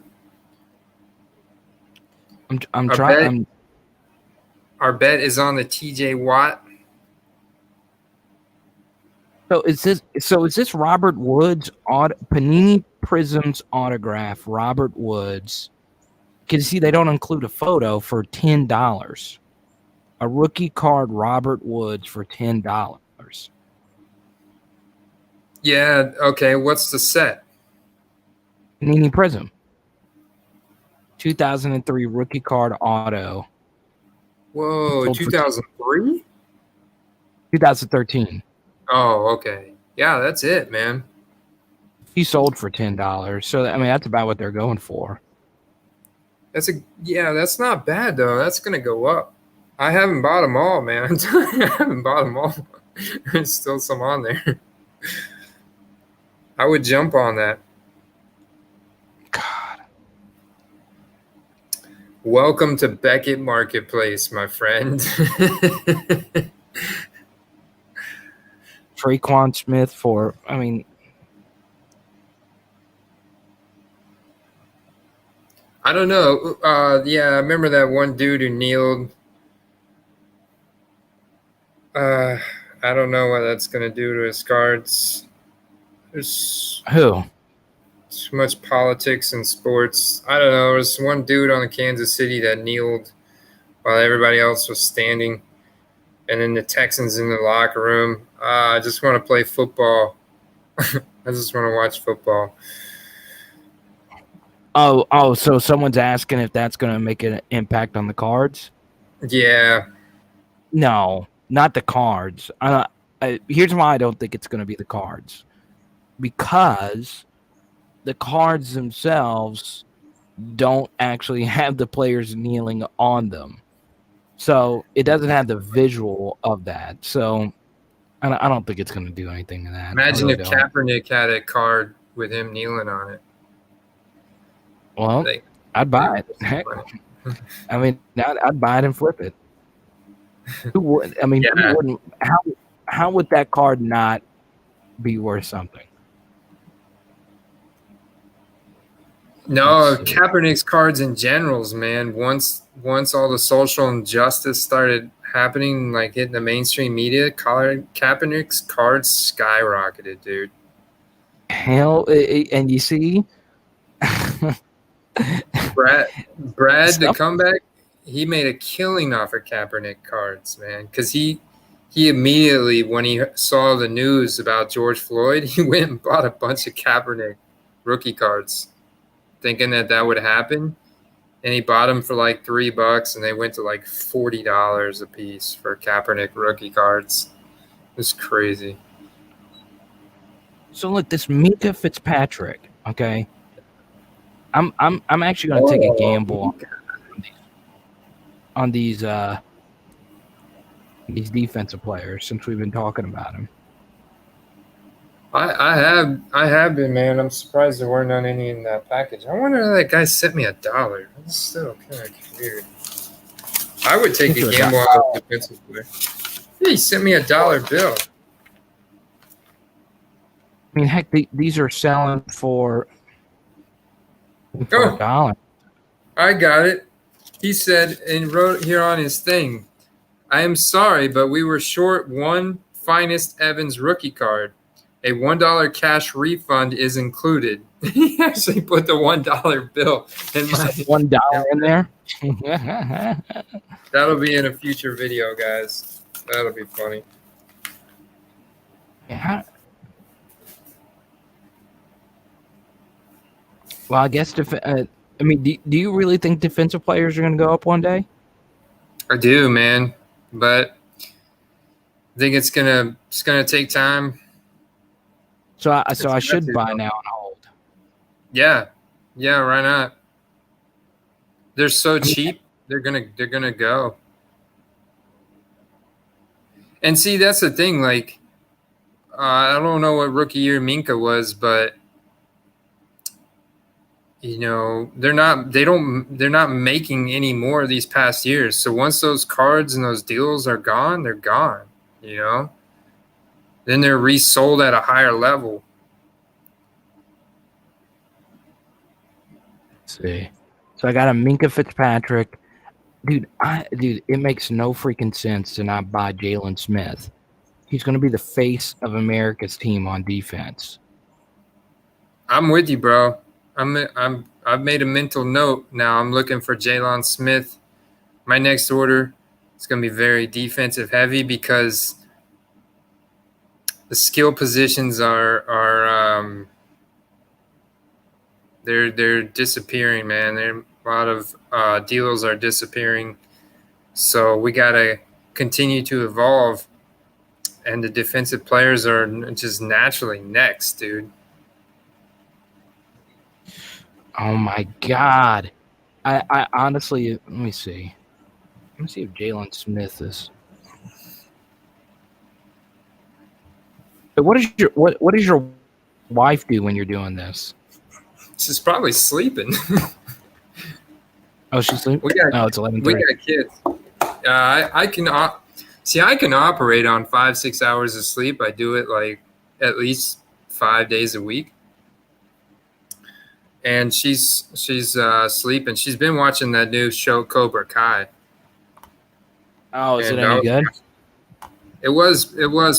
I'm trying. Our bet is on the TJ Watt. So is this Robert Woods Panini Prisms autograph? Robert Woods. Can you see they don't include a photo for $10? A rookie card, Robert Woods, for $10. Yeah. Okay. What's the set? Panini Prism. 2003 rookie card auto. Whoa, 2003? 2013. Oh, okay. Yeah, that's it, man. He sold for $10. So I mean, that's about what they're going for. That's not bad though. That's gonna go up. I haven't bought them all, man. I haven't bought them all. There's still some on there. I would jump on that. God. Welcome to Becket Marketplace, my friend. Traquan Smith for, I mean, I don't know. Yeah, I remember that one dude who kneeled. I don't know what that's gonna do to his cards. There's who? too much politics in sports. I don't know. There was one dude on the Kansas City that kneeled while everybody else was standing. And then the Texans in the locker room. I just want to play football. I just want to watch football. Oh, so someone's asking if that's going to make an impact on the cards? Yeah. No, not the cards. Here's why I don't think it's going to be the cards. Because the cards themselves don't actually have the players kneeling on them. So it doesn't have the visual of that. So I don't think it's going to do anything to that. Imagine if Kaepernick had a card with him kneeling on it. Well, I'd buy it. Heck. I mean, I'd buy it and flip it. Who would? I mean, who wouldn't? How would that card not be worth something? No, Kaepernick's cards in generals, man. Once all the social injustice started happening, like hitting the mainstream media, Kaepernick's cards skyrocketed, dude. Hell, and you see, Brad, the comeback, he made a killing off of Kaepernick cards, man, because he immediately, when he saw the news about George Floyd, he went and bought a bunch of Kaepernick rookie cards, thinking that would happen, and he bought them for like $3, and they went to like $40 a piece for Kaepernick rookie cards. It was crazy. So look, this Minka Fitzpatrick, okay. I'm actually going to take a gamble on these defensive players since we've been talking about them. I have been, man. I'm surprised there weren't any in that package. I wonder how that guy sent me $1. That's still kind of weird. I would take a gamble on a defensive player. Yeah, he sent me $1 bill. I mean, heck, these are selling for $1. I got it. He said and wrote here on his thing, I am sorry, but we were short one Finest Evans rookie card. A $1 cash refund is included. He actually put the $1 bill in my $1 in there. That'll be in a future video, guys. That'll be funny. Yeah. Well, I guess I mean, do you really think defensive players are going to go up one day? I do, man, but I think it's gonna take time. So I It's got should to, buy though. now and hold. Yeah, yeah. Why not? They're so I mean, cheap. They're gonna go. And see, that's the thing. Like, I don't know what rookie year Minka was, but they're not making any more these past years. So once those cards and those deals are gone, they're gone. You know, then they're resold at a higher level. let's see. So I got a Minka Fitzpatrick. Dude, it makes no freaking sense to not buy Jalen Smith. He's going to be the face of America's team on defense. I'm with you, bro. I've made a mental note now. I'm looking for Jalen Smith. My next order is going to be very defensive heavy because the skill positions are they're disappearing, man. A lot of deals are disappearing, so we got to continue to evolve, and the defensive players are just naturally next, dude. Oh my God. I honestly, let me see. Let me see if Jalen Smith is. What does your wife do when you're doing this? She's probably sleeping. Oh, she's sleeping. Oh, it's 11:30. We got kids. I can see. I can operate on 5-6 hours of sleep. I do it like at least 5 days a week. And she's sleeping. She's been watching that new show Cobra Kai. Oh, is it And any good? It was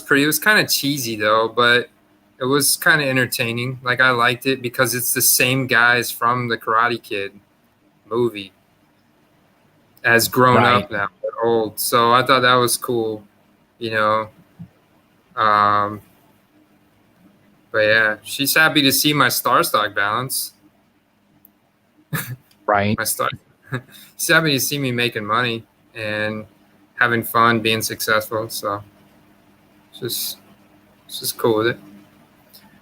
pretty. It was kind of cheesy though, but it was kind of entertaining. Like I liked it because it's the same guys from the Karate Kid movie as grown Right. up now, but old. So I thought that was cool, you know. Um, but yeah, she's happy to see my Starstock balance. Right. My star. She's happy to see me making money and having fun, being successful. So it's just cool with it.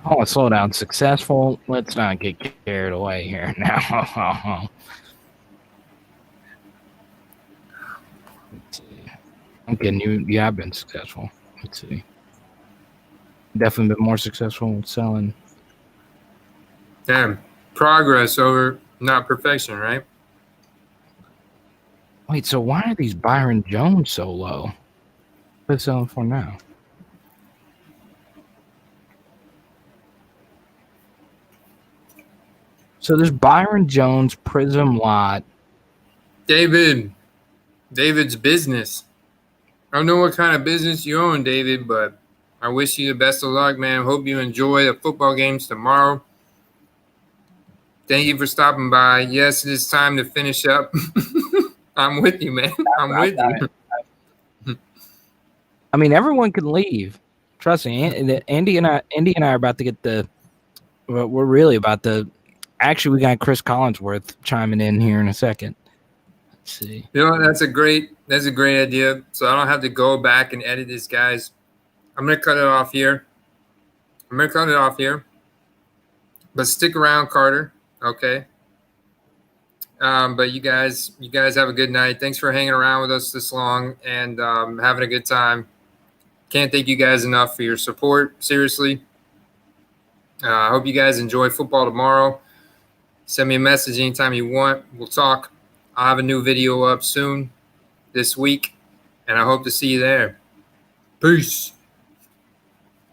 Oh, slow down. Successful. Let's not get carried away here now. Let's see. I'm kidding you. You have been successful. Let's see. Definitely been more successful with selling. Damn, progress over not perfection, right? Wait, so why are these Byron Jones so low? What are they selling for now? So there's Byron Jones Prism lot. David's business. I don't know what kind of business you own, David, but I wish you the best of luck, man. Hope you enjoy the football games tomorrow. Thank you for stopping by. Yes, it is time to finish up. I'm with you, man. I'm with you. I mean, everyone can leave. Trust me, Andy and I are about to get the. We're really about to. Actually, we got Chris Collinsworth chiming in here in a second. Let's see. You know, that's a great idea. So I don't have to go back and edit this, guys. I'm gonna cut it off here. But stick around, Carter. Okay. But you guys have a good night. Thanks for hanging around with us this long and having a good time. Can't thank you guys enough for your support. Seriously. I hope you guys enjoy football tomorrow. Send me a message anytime you want. We'll talk. I'll have a new video up soon this week, and I hope to see you there. Peace.